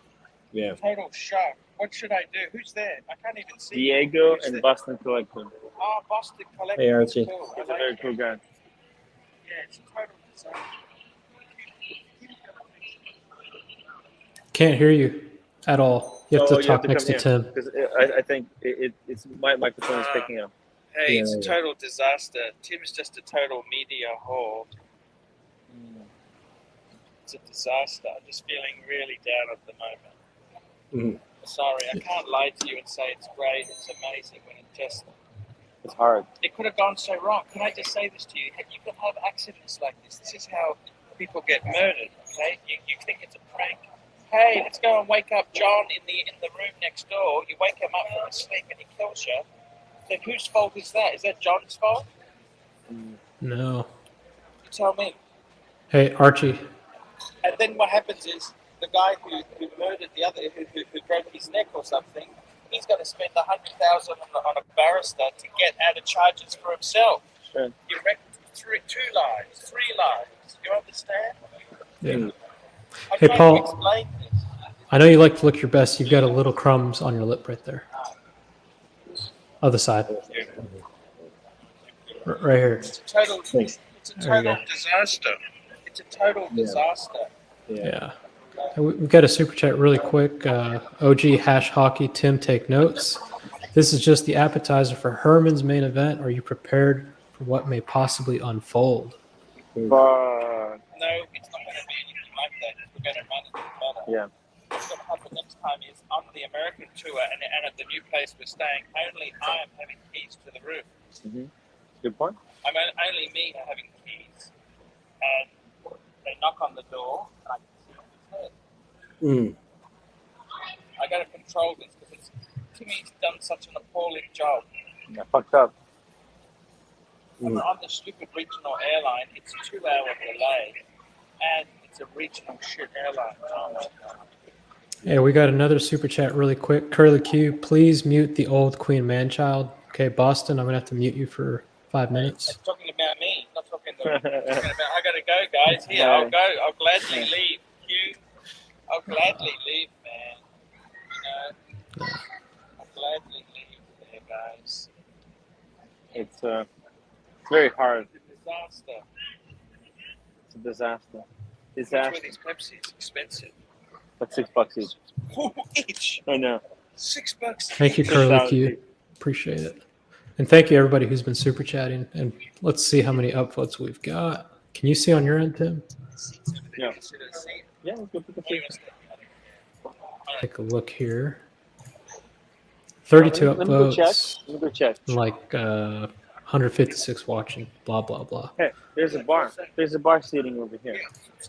[SPEAKER 5] Yeah.
[SPEAKER 3] Total shock. What should I do? Who's there? I can't even see.
[SPEAKER 2] Diego
[SPEAKER 3] Who's
[SPEAKER 2] and
[SPEAKER 3] there?
[SPEAKER 2] Boston Collector.
[SPEAKER 3] Oh, Boston Collector.
[SPEAKER 5] Hey, Archie.
[SPEAKER 3] Cool. I
[SPEAKER 2] He's a
[SPEAKER 3] like
[SPEAKER 2] very
[SPEAKER 3] it.
[SPEAKER 2] cool guy.
[SPEAKER 3] Yeah, it's a total disaster.
[SPEAKER 1] Can't hear you at all. You have to talk next to Tim.
[SPEAKER 2] Because I think it's my microphone is picking up.
[SPEAKER 3] Hey,
[SPEAKER 5] Yeah,
[SPEAKER 3] it's a
[SPEAKER 5] yeah.
[SPEAKER 3] total disaster. Tim's just a total media whore. It's a disaster. I'm just feeling really down at the moment. Sorry, I can't lie to you and say it's great, it's amazing when
[SPEAKER 2] It's hard.
[SPEAKER 3] it could have gone so wrong. Can I just say this to you? You can have accidents like this. This is how people get murdered, okay? You think it's a prank. Hey, let's go and wake up John in the room next door. You wake him up from his sleep and he kills you. Then whose fault is that? Is that John's fault?
[SPEAKER 1] No.
[SPEAKER 3] You tell me.
[SPEAKER 1] Hey, Archie.
[SPEAKER 3] And then what happens is the guy who murdered the other, who broke his neck or something, he's going to spend $100,000 on a barrister to get out of charges for himself.
[SPEAKER 2] Sure.
[SPEAKER 3] You wrecked 3 lives. You understand?
[SPEAKER 1] Yeah.
[SPEAKER 3] I'm
[SPEAKER 1] Hey,
[SPEAKER 3] trying
[SPEAKER 1] Paul.
[SPEAKER 3] to explain this.
[SPEAKER 1] I know you like to look your best. You've got a little crumbs on your lip right there. Other side. Right here.
[SPEAKER 3] It's a total
[SPEAKER 1] There you go.
[SPEAKER 3] disaster. It's a total disaster.
[SPEAKER 1] Yeah. We've got a super chat really quick. OG Hash Hockey, Tim, take notes. This is just the appetizer for Herman's main event. Are you prepared for what may possibly unfold?
[SPEAKER 2] But
[SPEAKER 3] No, it's not going to be anything like that. We're going to manage it better.
[SPEAKER 2] yeah,
[SPEAKER 3] What's going to happen next time is on the American tour and at the new place we're staying, only I am having keys to the room.
[SPEAKER 2] good point.
[SPEAKER 3] Only me are having keys. And they knock on the door and I can see his head. I got to control this because Timmy's done such an appalling job.
[SPEAKER 2] Yeah, fucked up.
[SPEAKER 3] On the stupid regional airline, it's a 2-hour delay, and it's a regional shit airline.
[SPEAKER 1] Hey, we got another super chat really quick. Curly Q, please mute the old Queen Man-child. Okay, Boston, I'm going to have to mute you for 5 minutes.
[SPEAKER 3] I'm talking about me, not talking about. I gotta go, guys. Here, I'll go. I'll gladly leave. Q, I'll gladly leave, man. You know, I'll gladly leave there, guys.
[SPEAKER 2] It's very hard.
[SPEAKER 3] It's a disaster.
[SPEAKER 2] It's a disaster.
[SPEAKER 3] Which one of these Pepsi is expensive?
[SPEAKER 2] Like $6 each.
[SPEAKER 3] Each.
[SPEAKER 2] I know.
[SPEAKER 3] $6.
[SPEAKER 1] Thank you, Curly Q. Appreciate it. And thank you, everybody who's been super chatting. And let's see how many upvotes we've got. Can you see on your end, Tim?
[SPEAKER 2] Yeah. Yeah, good.
[SPEAKER 1] Take a look here. 32
[SPEAKER 2] Let me go check.
[SPEAKER 1] upvotes.
[SPEAKER 2] Let me go check.
[SPEAKER 1] Like 156 watching. Blah, blah, blah.
[SPEAKER 2] Hey, there's a bar. There's a bar seating over here. Let's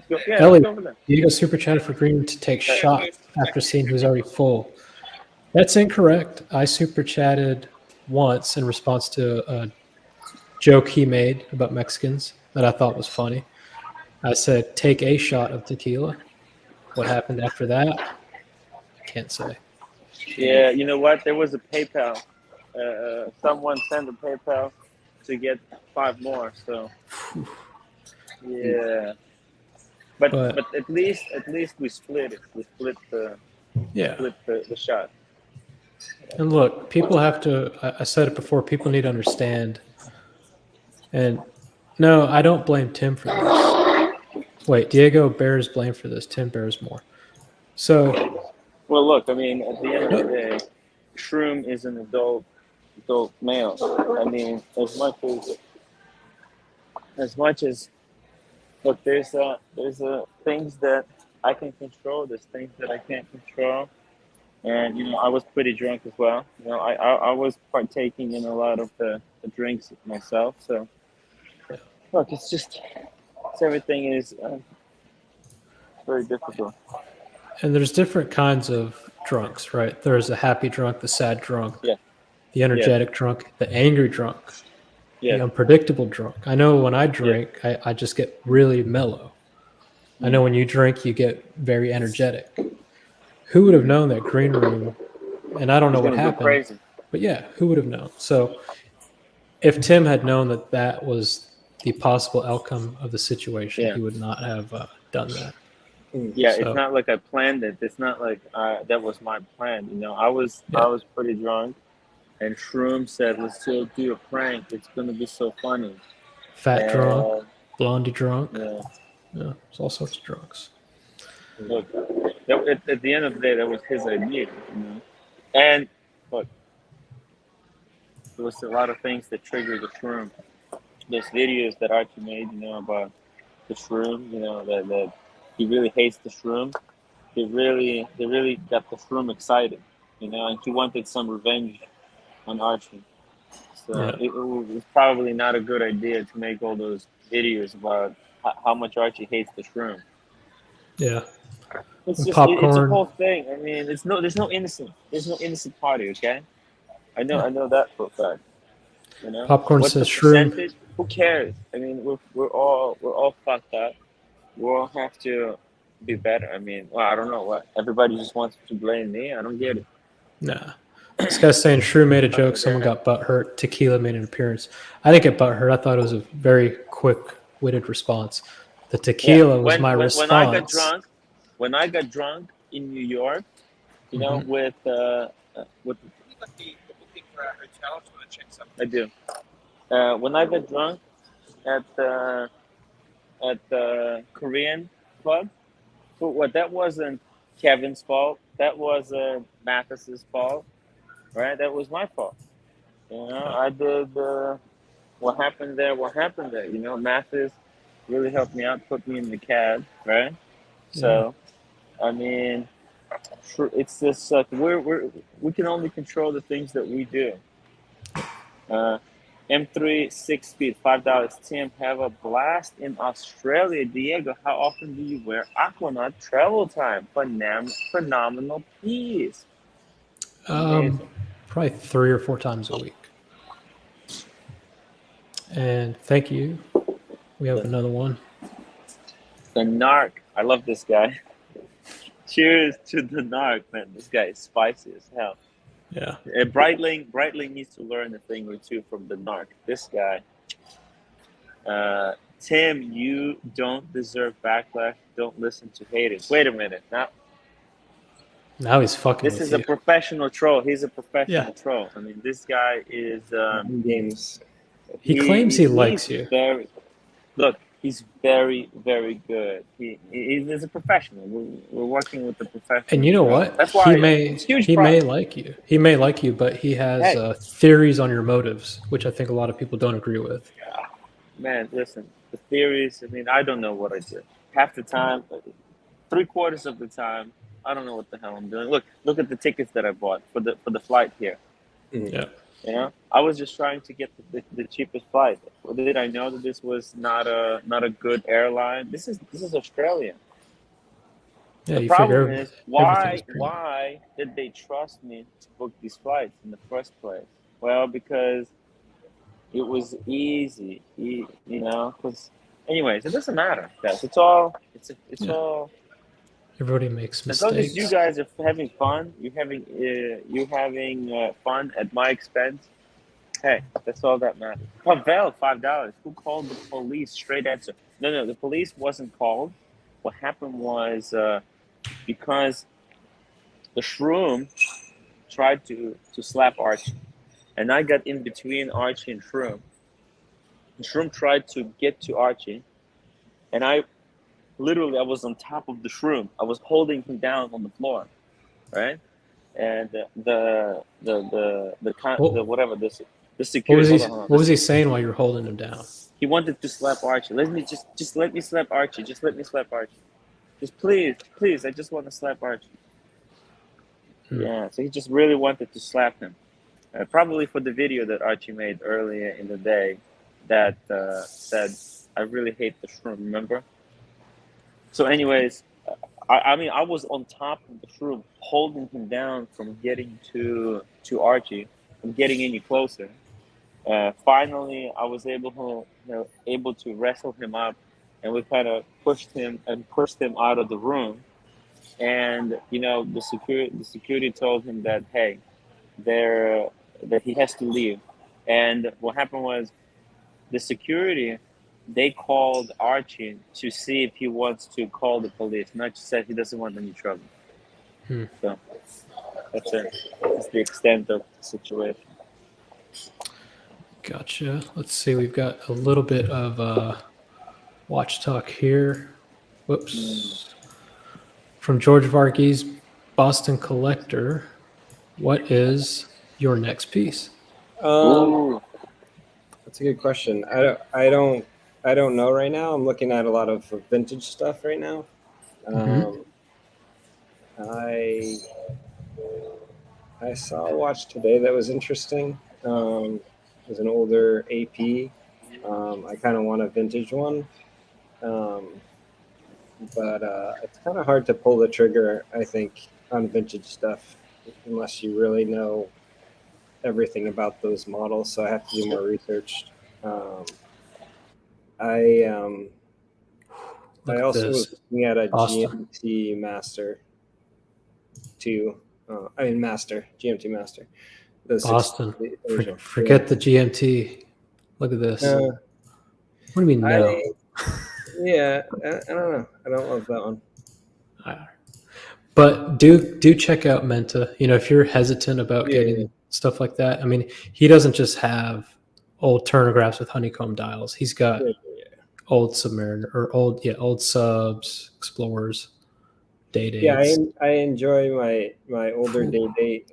[SPEAKER 2] go. Yeah,
[SPEAKER 1] Ellie,
[SPEAKER 2] let's go over there.
[SPEAKER 1] Diego super chatted for Green to take shots after seeing who's already full. That's incorrect. I super chatted once in response to a joke he made about Mexicans that I thought was funny. I said, take a shot of tequila. What happened after that? Can't say.
[SPEAKER 2] Yeah, you know what? There was a PayPal. Someone sent a PayPal to get 5 more. So yeah, but at least we split it. We split the shot.
[SPEAKER 1] And look, people have to. I said it before. People need to understand. And no, I don't blame Tim for this. Wait, Diego bears blame for this. Tim bears more. So,
[SPEAKER 2] well, look. I mean, at the end of the day, Shroom is an adult male. I mean, as much as look, there's things that I can control. There's things that I can't control. And you know, I was pretty drunk as well. You know, I was partaking in a lot of the drinks myself. So, look, everything is very difficult.
[SPEAKER 1] and there's different kinds of drunks, right? There's a happy drunk, the sad drunk, the energetic drunk, the angry drunk, the unpredictable drunk. I know when I drink, I just get really mellow. I know when you drink, you get very energetic. Who would have known that Green Room, and I don't know what happened, but yeah, who would have known? So if Tim had known that that was the possible outcome of the situation, he would not have done that.
[SPEAKER 2] Yeah, so, it's not like I planned it. It's not like that was my plan. You know, I was pretty drunk, and Shroom said, "Let's still do a prank. It's gonna be so funny."
[SPEAKER 1] Fat drunk, blondie drunk.
[SPEAKER 2] Yeah,
[SPEAKER 1] it's all sorts of drunks.
[SPEAKER 2] Look, at the end of the day, that was his idea, you know. And look, there was a lot of things that triggered the Shroom. There's videos that Archie made, you know, about the Shroom. You know that he really hates the Shroom. They really got the Shroom excited, you know, and he wanted some revenge on Archie. So it was probably not a good idea to make all those videos about how much Archie hates the Shroom.
[SPEAKER 1] Yeah.
[SPEAKER 2] It's just it's a whole thing. I mean, there's no innocent party, okay? I know that for a fact. You know,
[SPEAKER 1] Popcorn
[SPEAKER 2] what's
[SPEAKER 1] says
[SPEAKER 2] the
[SPEAKER 1] Shroom.
[SPEAKER 2] percentage? Who cares? I mean, we're all fucked up. We all have to be better. I mean, well, I don't know what everybody just wants to blame me. I don't get it.
[SPEAKER 1] Nah. This guy's saying Shrew made a joke. Someone got butthurt. Tequila made an appearance. I didn't get butthurt. I thought it was a very quick-witted response. The tequila was my response.
[SPEAKER 2] When I got drunk in New York, you know, with
[SPEAKER 3] The booking for our hotel. I want to check something.
[SPEAKER 2] I do. When I got drunk at the Korean club, what that wasn't Kevin's fault. That wasn't Mathis's fault, right? That was my fault. You know, I did what happened there. What happened there? You know, Mathis really helped me out, put me in the cab, right? So, I mean, it's just we can only control the things that we do. M3 6 speed $5. Tim, have a blast in Australia. Diego, how often do you wear Aquanaut travel time? Phenomenal piece.
[SPEAKER 1] Probably 3 or 4 times a week. And thank you. We have another one.
[SPEAKER 2] The Narc. I love this guy. Cheers to the Narc, man. This guy is spicy as hell.
[SPEAKER 1] Yeah.
[SPEAKER 2] Breitling needs to learn a thing or two from the Narc. This guy. Tim, you don't deserve backlash. Don't listen to haters. Wait a minute.
[SPEAKER 1] Now he's fucking
[SPEAKER 2] This
[SPEAKER 1] with
[SPEAKER 2] is
[SPEAKER 1] you.
[SPEAKER 2] a professional troll. He's a professional troll. I mean, this guy is...
[SPEAKER 5] games.
[SPEAKER 1] He claims he likes you.
[SPEAKER 2] He's very, very good. He's a professional. We're working with the professional.
[SPEAKER 1] And you know what?
[SPEAKER 2] That's why
[SPEAKER 1] he may like you. He may like you, but he has theories on your motives, which I think a lot of people don't agree with.
[SPEAKER 2] Man, listen, the theories. I mean, I don't know what I do. Half the time, 3/4 of the time, I don't know what the hell I'm doing. Look at the tickets that I bought for the flight here.
[SPEAKER 1] Yeah.
[SPEAKER 2] You know, I was just trying to get the cheapest flight. Did I know that this was not a good airline? This is Australia.
[SPEAKER 1] Yeah,
[SPEAKER 2] The problem is why did they trust me to book these flights in the first place? Well, because it was easy, you know. Because, anyways, it doesn't matter, guys. It's all.
[SPEAKER 1] Everybody makes mistakes.
[SPEAKER 2] As long as you guys are having fun, you're having fun at my expense. Hey, that's all that matters. Pavel, $5. Who called the police? Straight answer. No, the police wasn't called. What happened was because the shroom tried to slap Archie, and I got in between Archie and shroom. The shroom tried to get to Archie, and I was on top of the shroom. I was holding him down on the floor, right? And the security.
[SPEAKER 1] What was he saying while you were holding him down?
[SPEAKER 2] He wanted to slap Archie. Let me slap Archie. Just let me slap Archie. Just please. I just want to slap Archie. Yeah. So he just really wanted to slap him. Probably for the video that Archie made earlier in the day, that said, "I really hate the shroom." Remember? So, anyways, I mean, I was on top of the shroom, holding him down from getting to Archie, from getting any closer. Finally, I was able to wrestle him up, and we kind of pushed him out of the room. And the security told him that, hey, that he has to leave. And what happened was, the security, they called Archie to see if he wants to call the police. Not just said he doesn't want any trouble. So that's it. That's the extent of the situation.
[SPEAKER 1] Gotcha. Let's see. We've got a little bit of watch talk here. Whoops. From George Varghese, Boston Collector. What is your next piece?
[SPEAKER 5] That's a good question. I don't know right now. I'm looking at a lot of vintage stuff right now. I saw a watch today that was interesting. It was an older AP. I kind of want a vintage one. But it's kind of hard to pull the trigger, I think, on vintage stuff unless you really know everything about those models. So I have to do more research.
[SPEAKER 1] Look
[SPEAKER 5] I
[SPEAKER 1] at
[SPEAKER 5] also
[SPEAKER 1] this.
[SPEAKER 5] was looking at a
[SPEAKER 1] Austin.
[SPEAKER 5] GMT Master 2. GMT Master. The
[SPEAKER 1] Boston.
[SPEAKER 5] 68 original.
[SPEAKER 1] Forget the GMT. Look at this.
[SPEAKER 5] Yeah.
[SPEAKER 1] What do you mean no?
[SPEAKER 5] I don't know. I don't love that one.
[SPEAKER 1] But do check out Menta. You know, if you're hesitant about getting stuff like that, I mean, he doesn't just have old turnographs with honeycomb dials. He's got old Submariner or old Subs, Explorers, day dates.
[SPEAKER 5] Yeah, I enjoy my older day date.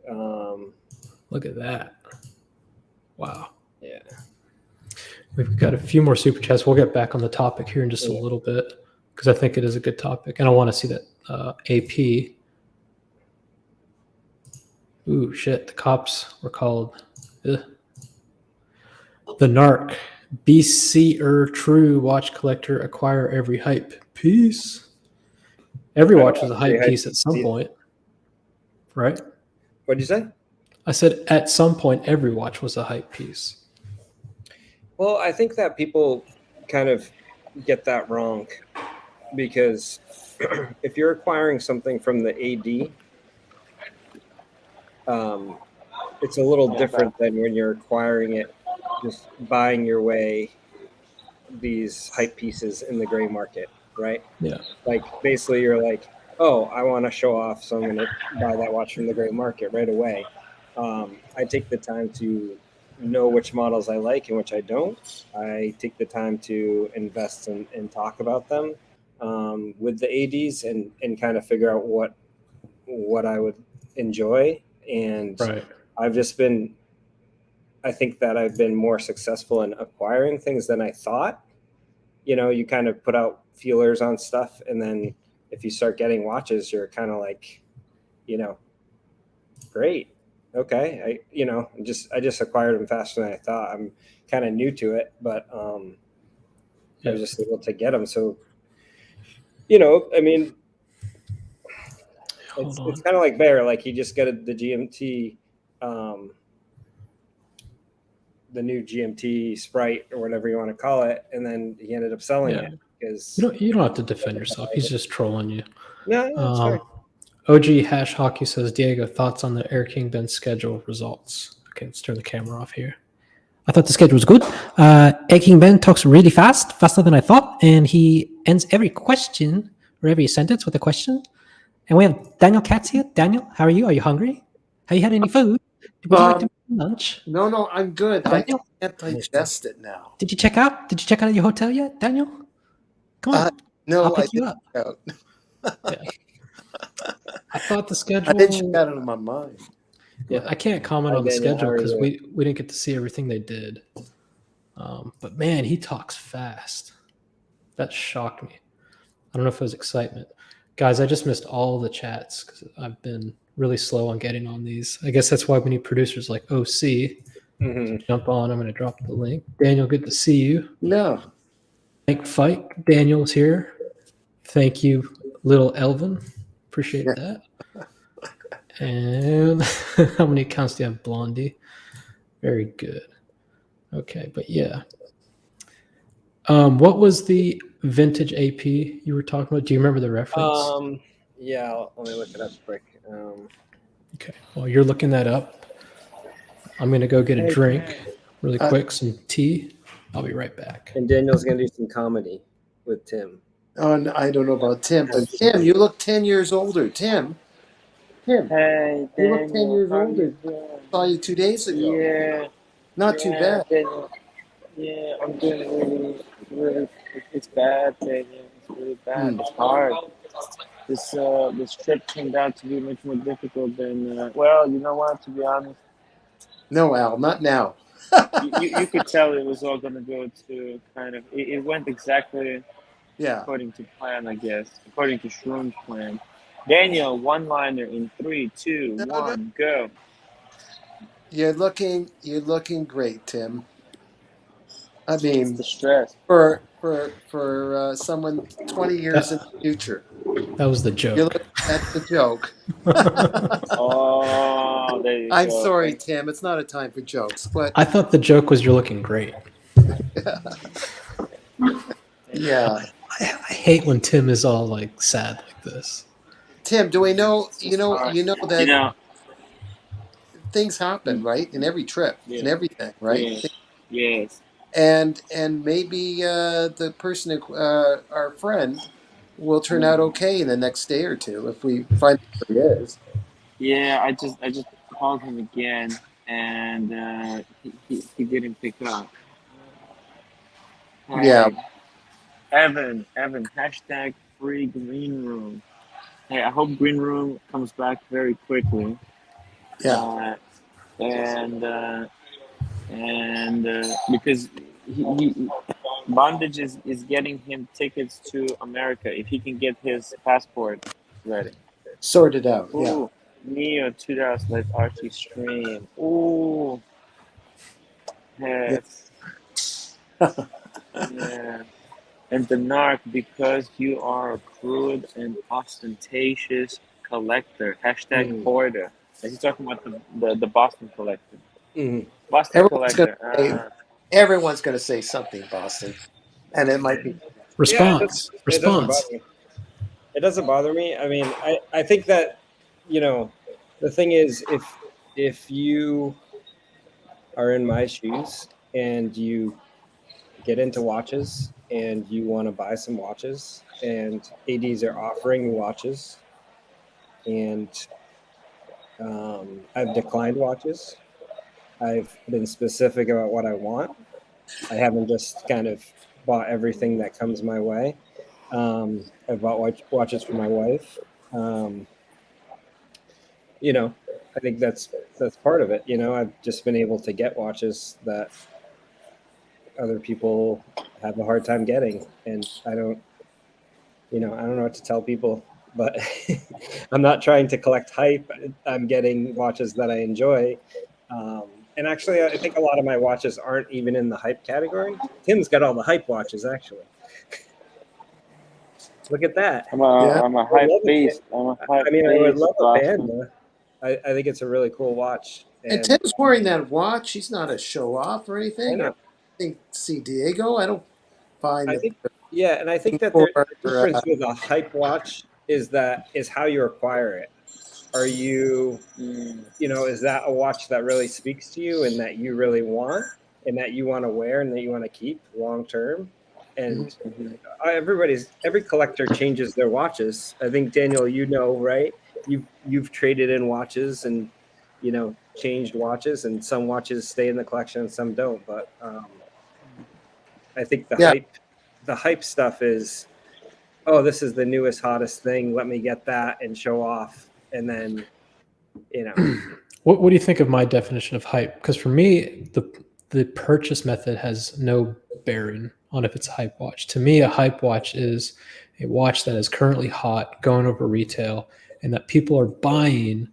[SPEAKER 1] Look at that! Wow.
[SPEAKER 5] Yeah.
[SPEAKER 1] We've got a few more super chats. We'll get back on the topic here in just a little bit because I think it is a good topic, and I want to see that AP. Ooh, shit! The cops were called. Ugh. The Narc. BC true watch collector acquire every hype piece. Every watch was a hype piece at some point, right?
[SPEAKER 5] What'd you say?
[SPEAKER 1] I said at some point every watch was a hype piece.
[SPEAKER 5] Well, I think that people kind of get that wrong because if you're acquiring something from the AD, it's a little different than when you're acquiring it, just buying your way these hype pieces in the gray market, right?
[SPEAKER 1] Yeah.
[SPEAKER 5] Like basically you're like, oh, I want to show off, so I'm going to buy that watch from the gray market right away. I take the time to know which models I like and which I don't. I take the time to invest and talk about them with the ADs and kind of figure out what I would enjoy. And I think that I've been more successful in acquiring things than I thought. You know, you kind of put out feelers on stuff, and then if you start getting watches, you're kind of like, you know, great. Okay. I just acquired them faster than I thought. I'm kind of new to it, but I was just able to get them. So, you know, I mean, it's kind of like Bear. Like he just got the GMT, the new GMT Sprite or whatever you want to call it, and then he ended up selling it because
[SPEAKER 1] you don't have to defend yourself. He's just trolling you.
[SPEAKER 5] No, that's fair.
[SPEAKER 1] OG Hash Hockey says, Diego, thoughts on the Air King Ben schedule results? Okay, let's turn the camera off here.
[SPEAKER 6] I thought the schedule was good. Air King Ben talks really fast, faster than I thought, and he ends every question or every sentence with a question. And we have Daniel Katz here. Daniel, how are you? Are you hungry? Have you had any food? Would you like to make lunch?
[SPEAKER 7] No, I'm good.
[SPEAKER 6] Daniel?
[SPEAKER 7] I can't digest it now.
[SPEAKER 6] Did you check out? Did you check out your hotel yet, Daniel? Come on.
[SPEAKER 7] No,
[SPEAKER 6] I'll pick you up.
[SPEAKER 1] I thought the schedule.
[SPEAKER 7] I didn't check out it in my mind.
[SPEAKER 1] Yeah, I can't comment on the schedule because we didn't get to see everything they did. But man, he talks fast. That shocked me. I don't know if it was excitement. Guys, I just missed all the chats because I've been really slow on getting on these. I guess that's why we need producers like OC to jump on. I'm going to drop the link. Daniel, good to see you.
[SPEAKER 7] No.
[SPEAKER 1] Thank Fight. Daniel's here. Thank you, Little Elvin. Appreciate that. And how many accounts do you have, Blondie? Very good. Okay, but yeah. What was the vintage AP you were talking about? Do you remember the reference?
[SPEAKER 5] Yeah, let me look it up quick.
[SPEAKER 1] Okay, while you're looking that up, I'm going to go get a drink really quick, some tea. I'll be right back.
[SPEAKER 5] And Daniel's going to do some comedy with Tim.
[SPEAKER 7] Oh, no, I don't know about Tim, but Tim, you look 10 years older. Tim.
[SPEAKER 2] Hey,
[SPEAKER 7] you look 10 years older. Saw you 2 days ago.
[SPEAKER 2] Yeah.
[SPEAKER 7] Not too bad.
[SPEAKER 2] Daniel. Yeah, I'm doing really. It's bad, Daniel. It's really bad. It's hard. This trip turned out to be much more difficult than. Well, you know what? To be honest.
[SPEAKER 7] No, Al, not now.
[SPEAKER 2] you could tell it was all going to go to kind of. It went exactly.
[SPEAKER 7] Yeah.
[SPEAKER 2] According to plan, I guess. According to Shroom's plan. Daniel, one-liner in 3, 2, 1, go.
[SPEAKER 7] You're looking great, Tim. I mean,
[SPEAKER 2] the stress
[SPEAKER 7] for someone 20 years in the future.
[SPEAKER 1] That was the joke.
[SPEAKER 7] That's the joke.
[SPEAKER 2] Oh, there you
[SPEAKER 7] I'm
[SPEAKER 2] go.
[SPEAKER 7] sorry, Tim. It's not a time for jokes, but
[SPEAKER 1] I thought the joke was you're looking great.
[SPEAKER 7] Yeah.
[SPEAKER 6] I
[SPEAKER 1] hate when Tim is all like sad like this.
[SPEAKER 7] Tim, do we know? You know that
[SPEAKER 2] You know,
[SPEAKER 7] things happen, right? In every trip, in
[SPEAKER 2] yeah,
[SPEAKER 7] everything, right?
[SPEAKER 2] yeah, yes.
[SPEAKER 7] And maybe the person, our friend, will turn out okay in the next day or two if we find out who he is.
[SPEAKER 2] Yeah, I just called him again, and he didn't pick up.
[SPEAKER 7] Yeah,
[SPEAKER 2] Hey, Evan, hashtag free green room. Hey, I hope green room comes back very quickly.
[SPEAKER 7] yeah.
[SPEAKER 2] Uh, and because he bondage is getting him tickets to America if he can get his passport ready.
[SPEAKER 7] Sorted out. Yeah.
[SPEAKER 2] Ooh, Neo 2000 let RT stream. Ooh,
[SPEAKER 7] Yeah.
[SPEAKER 2] yes, yeah. And the narc, because you are a crude and ostentatious collector. Hashtag
[SPEAKER 7] Mm.
[SPEAKER 2] hoarder. And he's talking about the Boston collector.
[SPEAKER 7] Mm.
[SPEAKER 2] Boston
[SPEAKER 7] Everyone's gonna
[SPEAKER 2] collector.
[SPEAKER 7] say everyone's gonna say something, Boston, and it might be.
[SPEAKER 5] Yeah,
[SPEAKER 1] Response.
[SPEAKER 5] it doesn't bother
[SPEAKER 1] Response.
[SPEAKER 5] me. It doesn't bother me. I mean, I think that, the thing is, if you are in my shoes and you get into watches and you want to buy some watches and ADs are offering watches and I've declined watches. I've been specific about what I want. I haven't just kind of bought everything that comes my way. I've bought watches for my wife. Um, I think that's part of it. I've just been able to get watches that other people have a hard time getting, and I don't know what to tell people, but I'm not trying to collect hype. I'm getting watches that I enjoy. And actually, I think a lot of my watches aren't even in the hype category. Tim's got all the hype watches, actually. Look at that.
[SPEAKER 7] Yeah.
[SPEAKER 2] I'm a hype beast. I'm a hype
[SPEAKER 5] I mean, I would
[SPEAKER 2] beast,
[SPEAKER 5] love a
[SPEAKER 2] Boston.
[SPEAKER 5] Panda. I think it's a really cool watch.
[SPEAKER 7] And
[SPEAKER 5] And
[SPEAKER 7] Tim's wearing that watch. He's not a show off or
[SPEAKER 5] I
[SPEAKER 7] anything. I
[SPEAKER 5] know.
[SPEAKER 7] think see Diego. I don't find
[SPEAKER 5] I
[SPEAKER 7] that
[SPEAKER 5] think, yeah, and I think that
[SPEAKER 7] for
[SPEAKER 5] the difference with a hype watch is how you acquire it. Are you, is that a watch that really speaks to you and that you really want and that you want to wear and that you want to keep long term? And every collector changes their watches. I think Daniel, right? You've traded in watches and changed watches, and some watches stay in the collection and some don't. But I think
[SPEAKER 7] yeah.
[SPEAKER 5] the hype stuff is, oh, this is the newest hottest thing. Let me get that and show off, and then
[SPEAKER 1] What do you think of my definition of hype? Because for me, the purchase method has no bearing on if it's a hype watch. To me, a hype watch is a watch that is currently hot, going over retail, and that people are buying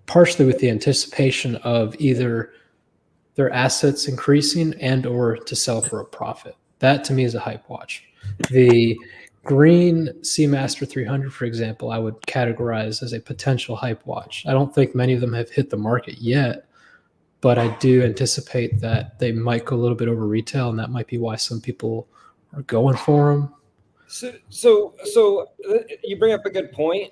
[SPEAKER 1] partially with the anticipation of either their assets increasing and or to sell for a profit. That to me is a hype watch. The green Seamaster 300, for example, I would categorize as a potential hype watch. I don't think many of them have hit the market yet, but I do anticipate that they might go a little bit over retail, and that might be why some people are going for them.
[SPEAKER 5] So you bring up a good point.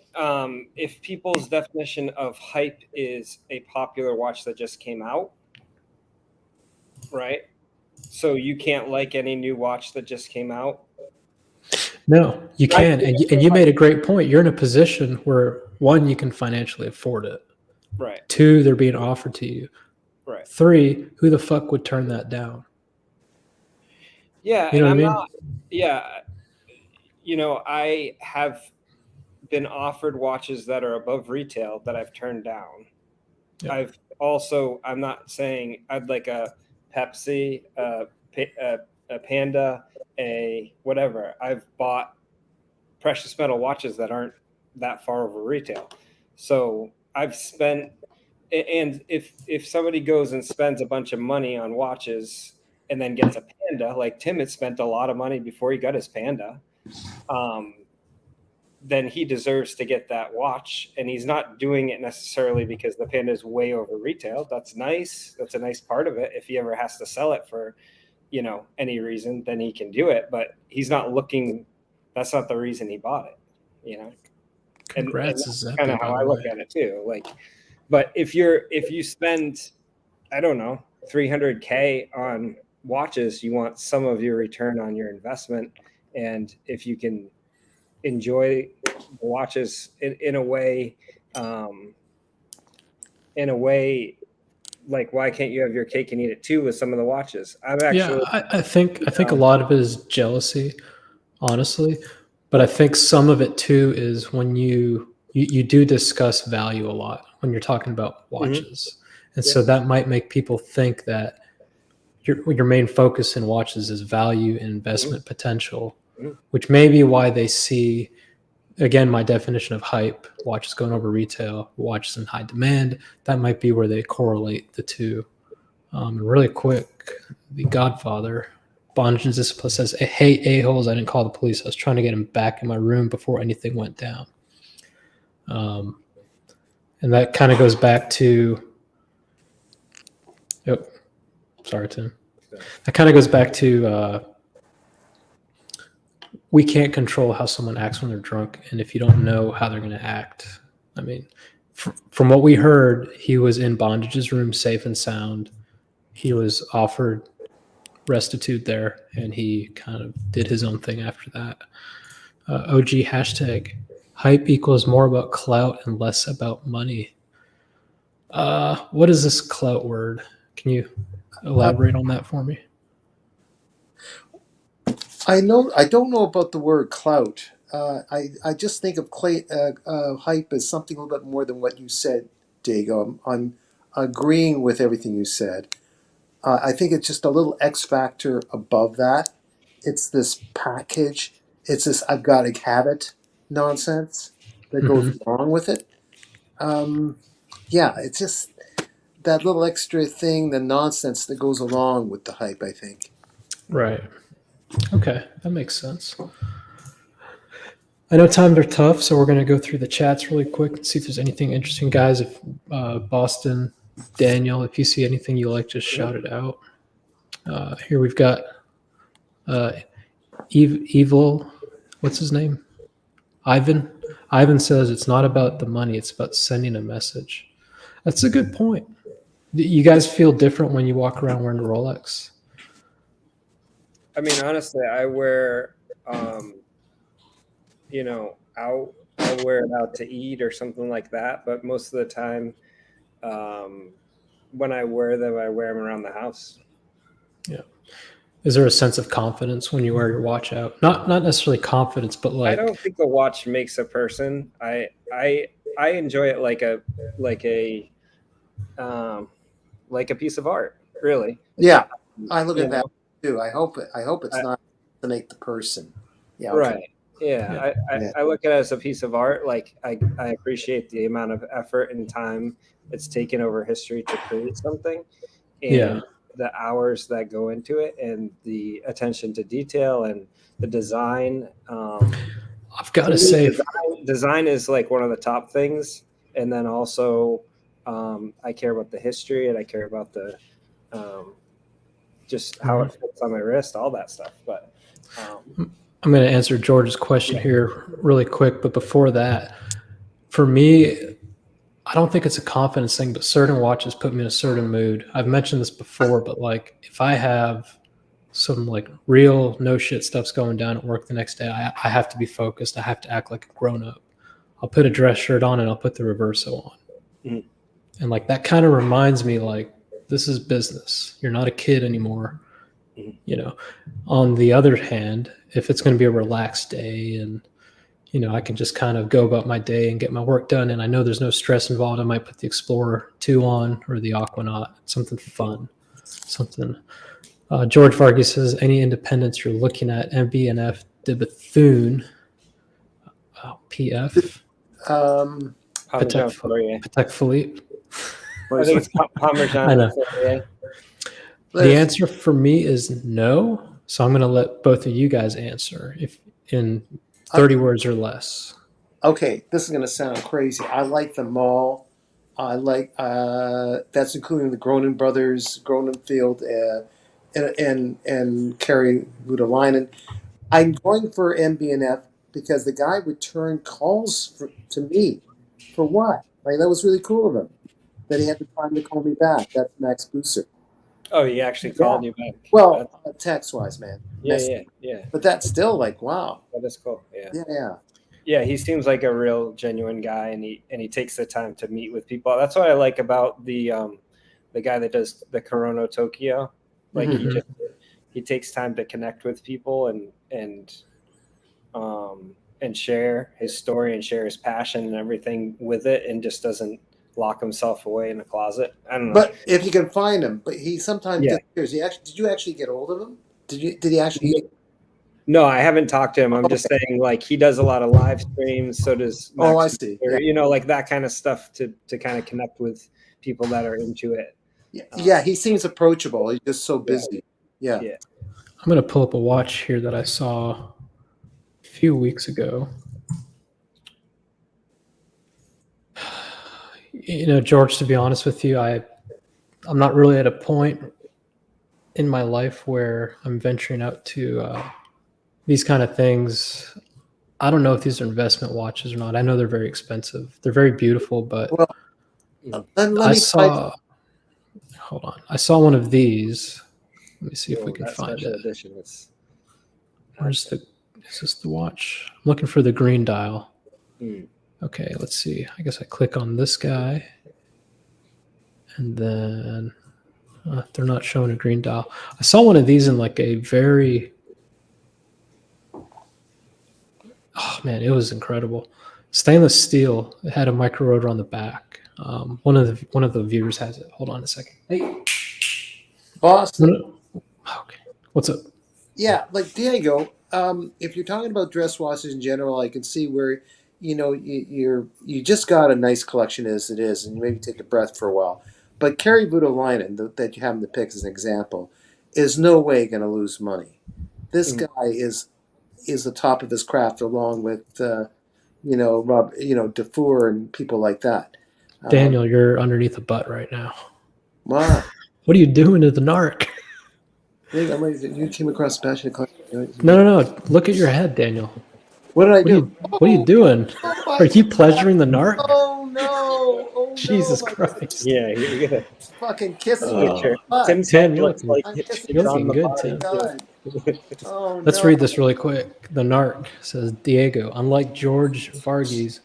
[SPEAKER 5] If people's definition of hype is a popular watch that just came out, right? So you can't like any new watch that just came out.
[SPEAKER 1] No, you can, and you made a great point. You're in a position where one, you can financially afford it.
[SPEAKER 5] Right.
[SPEAKER 1] Two, they're being offered to you.
[SPEAKER 5] Right.
[SPEAKER 1] Three, who the fuck would turn that down?
[SPEAKER 5] Yeah,
[SPEAKER 1] You know
[SPEAKER 5] and
[SPEAKER 1] what I
[SPEAKER 5] I'm
[SPEAKER 1] mean?
[SPEAKER 5] not. Yeah, I have been offered watches that are above retail that I've turned down. Yeah. I'm not saying I'd like a Pepsi, a Panda, a whatever. I've bought precious metal watches that aren't that far over retail. So I've spent, and if somebody goes and spends a bunch of money on watches and then gets a Panda, like Tim had spent a lot of money before he got his Panda, then he deserves to get that watch. And he's not doing it necessarily because the Panda is way over retail. That's nice. That's a nice part of it. If he ever has to sell it for, any reason, then he can do it. But he's not looking that's not the reason he bought it, you know.
[SPEAKER 1] Congrats,
[SPEAKER 5] and that's
[SPEAKER 1] Giuseppe,
[SPEAKER 5] kind of
[SPEAKER 1] by
[SPEAKER 5] how
[SPEAKER 1] the
[SPEAKER 5] I look
[SPEAKER 1] way.
[SPEAKER 5] at it too. Like, but if you spend, I don't know, $300K on watches, you want some of your return on your investment, and if you can enjoy the watches in a way, like, why can't you have your cake and eat it too with some of the watches? I'm actually,
[SPEAKER 1] I think a lot of it is jealousy, honestly, but I think some of it too is when you do discuss value a lot when you're talking about watches, and so that might make people think that your main focus in watches is value and investment potential, which may be why they see, again, my definition of hype, watches going over retail, watches in high demand. That might be where they correlate the two. Really quick, The Godfather, Bondage and Discipline says, "Hey, a-holes, I didn't call the police. I was trying to get him back in my room before anything went down." And that kind of goes back to, sorry, Tim. That kind of goes back to, we can't control how someone acts when they're drunk. And if you don't know how they're going to act, I mean, from what we heard, he was in Bondage's room safe and sound. He was offered restitute there, and he kind of did his own thing after that. OG hashtag, hype equals more about clout and less about money. What is this clout word? Can you elaborate on that for me?
[SPEAKER 7] I don't know about the word clout. I just think of hype as something a little bit more than what you said, Diego. I'm agreeing with everything you said. I think it's just a little X factor above that. It's this package. It's this "I've got to have it" nonsense that goes along with it. Yeah, it's just that little extra thing, the nonsense that goes along with the hype, I think.
[SPEAKER 1] Right. Okay, that makes sense. I know times are tough, so we're going to go through the chats really quick and see if there's anything interesting. Guys, if Boston, Daniel, if you see anything you like, just shout it out. Here we've got Evil, what's his name? Ivan. Ivan says it's not about the money, it's about sending a message. That's a good point. You guys feel different when you walk around wearing a Rolex?
[SPEAKER 5] I mean, honestly, I wear, I'll wear it out to eat or something like that. But most of the time, when I wear them around the house.
[SPEAKER 1] Yeah. Is there a sense of confidence when you wear your watch out? Not necessarily confidence, but like,
[SPEAKER 5] I don't think the watch makes a person. I enjoy it like a piece of art, really.
[SPEAKER 7] Yeah, I look at that too. I hope it's not to make the person. Yeah. Okay.
[SPEAKER 5] Right. Yeah. I look at it as a piece of art. Like I appreciate the amount of effort and time it's taken over history to create something, and the hours that go into it, and the attention to detail and the design.
[SPEAKER 1] I've got to say,
[SPEAKER 5] design is like one of the top things, and then also I care about the history, and I care about the just how it fits on my wrist, all that stuff. But
[SPEAKER 1] I'm going to answer George's question here really quick, but before that, for me, I don't think it's a confidence thing, but certain watches put me in a certain mood. I've mentioned this before, but like if I have some like real no shit stuff's going down at work the next day, I have to be focused. I have to act like a grown up. I'll put a dress shirt on and I'll put the Reverso on. And like that kind of reminds me like this is business. You're not a kid anymore. You know, on the other hand, if it's going to be a relaxed day and I can just kind of go about my day and get my work done, and I know there's no stress involved, I might put the Explorer 2 on or the Aquanaut, something fun, something. George Vargas says, any independence you're looking at, MB&F de Bethune, PF, Patek Philippe.
[SPEAKER 5] I think it's Parmesan.
[SPEAKER 1] I know. The answer for me is no, so I'm going to let both of you guys answer if in 30 words or less.
[SPEAKER 7] Okay, this is going to sound crazy. I like them all. I like that's including the Gronin brothers, Gronenfield, and Kerry Voutilainen. I'm going for MBNF because the guy returned calls to me. For what? Like, that was really cool of him. That he had the time to call me back. That's Max Booser.
[SPEAKER 5] Oh, he actually
[SPEAKER 7] Yeah.
[SPEAKER 5] called you back.
[SPEAKER 7] Well, text-wise, man.
[SPEAKER 5] Yeah.
[SPEAKER 7] But that's still like, wow.
[SPEAKER 5] That is cool. Yeah.
[SPEAKER 7] Yeah.
[SPEAKER 5] Yeah, he seems like a real genuine guy, and he takes the time to meet with people. That's what I like about the guy that does the Corona Tokyo. Like
[SPEAKER 1] Mhm.
[SPEAKER 5] he takes time to connect with people and share his story and share his passion and everything with it, and just doesn't lock himself away in a closet. I don't know.
[SPEAKER 7] But if you can find him, but he sometimes
[SPEAKER 5] Yeah.
[SPEAKER 7] disappears. Did you actually get hold of him? Did he actually?
[SPEAKER 5] No, I haven't talked to him. I'm just saying, like, he does a lot of live streams. So does Max.
[SPEAKER 7] Oh, I see.
[SPEAKER 5] Or,
[SPEAKER 7] Yeah.
[SPEAKER 5] like that kind of stuff to kind of connect with people that are into it.
[SPEAKER 7] Yeah, he seems approachable. He's just so busy. Yeah.
[SPEAKER 1] I'm going to pull up a watch here that I saw a few weeks ago. George, to be honest with you, I'm not really at a point in my life where I'm venturing out to these kind of things. I don't know if these are investment watches or not. I know they're very expensive. They're very beautiful, but
[SPEAKER 7] Well,
[SPEAKER 1] I saw one of these. Let me see if we can find it.
[SPEAKER 5] Edition.
[SPEAKER 1] Is this the watch? I'm looking for the green dial. Okay, let's see. I guess I click on this guy, and then they're not showing a green dial. I saw one of these in like a very, oh man, it was incredible. Stainless steel. It had a micro rotor on the back. One of the viewers has it. Hold on a second. Hey,
[SPEAKER 7] Boston.
[SPEAKER 1] Okay, what's up?
[SPEAKER 7] Yeah, like Diego. If you're talking about dress watches in general, I can see where you just got a nice collection as it is, and you maybe take a breath for a while. But Kerry Voutilainen, that you happen to pick as an example, is no way going to lose money. This guy is the top of his craft, along with Rob, Dufour and people like that.
[SPEAKER 1] Daniel, you're underneath a butt right now.
[SPEAKER 7] Wow.
[SPEAKER 1] What are you doing to the narc?
[SPEAKER 7] You came across passionate collection.
[SPEAKER 1] No. Look at your head, Daniel.
[SPEAKER 7] What did I do?
[SPEAKER 1] What are you doing? Are you pleasuring the narc?
[SPEAKER 7] Oh no! Oh no!
[SPEAKER 1] Jesus Christ!
[SPEAKER 5] Yeah, you're gonna
[SPEAKER 7] fucking kissing
[SPEAKER 5] Tim's
[SPEAKER 1] Tim,
[SPEAKER 5] head
[SPEAKER 1] you're
[SPEAKER 5] looks like
[SPEAKER 7] I'm
[SPEAKER 5] it's
[SPEAKER 7] kissing
[SPEAKER 1] looking
[SPEAKER 5] on the
[SPEAKER 1] good,
[SPEAKER 5] body.
[SPEAKER 1] Tim.
[SPEAKER 7] God. Oh,
[SPEAKER 1] Let's
[SPEAKER 7] no.
[SPEAKER 1] read this really quick. The narc says, Diego, unlike George Varghese,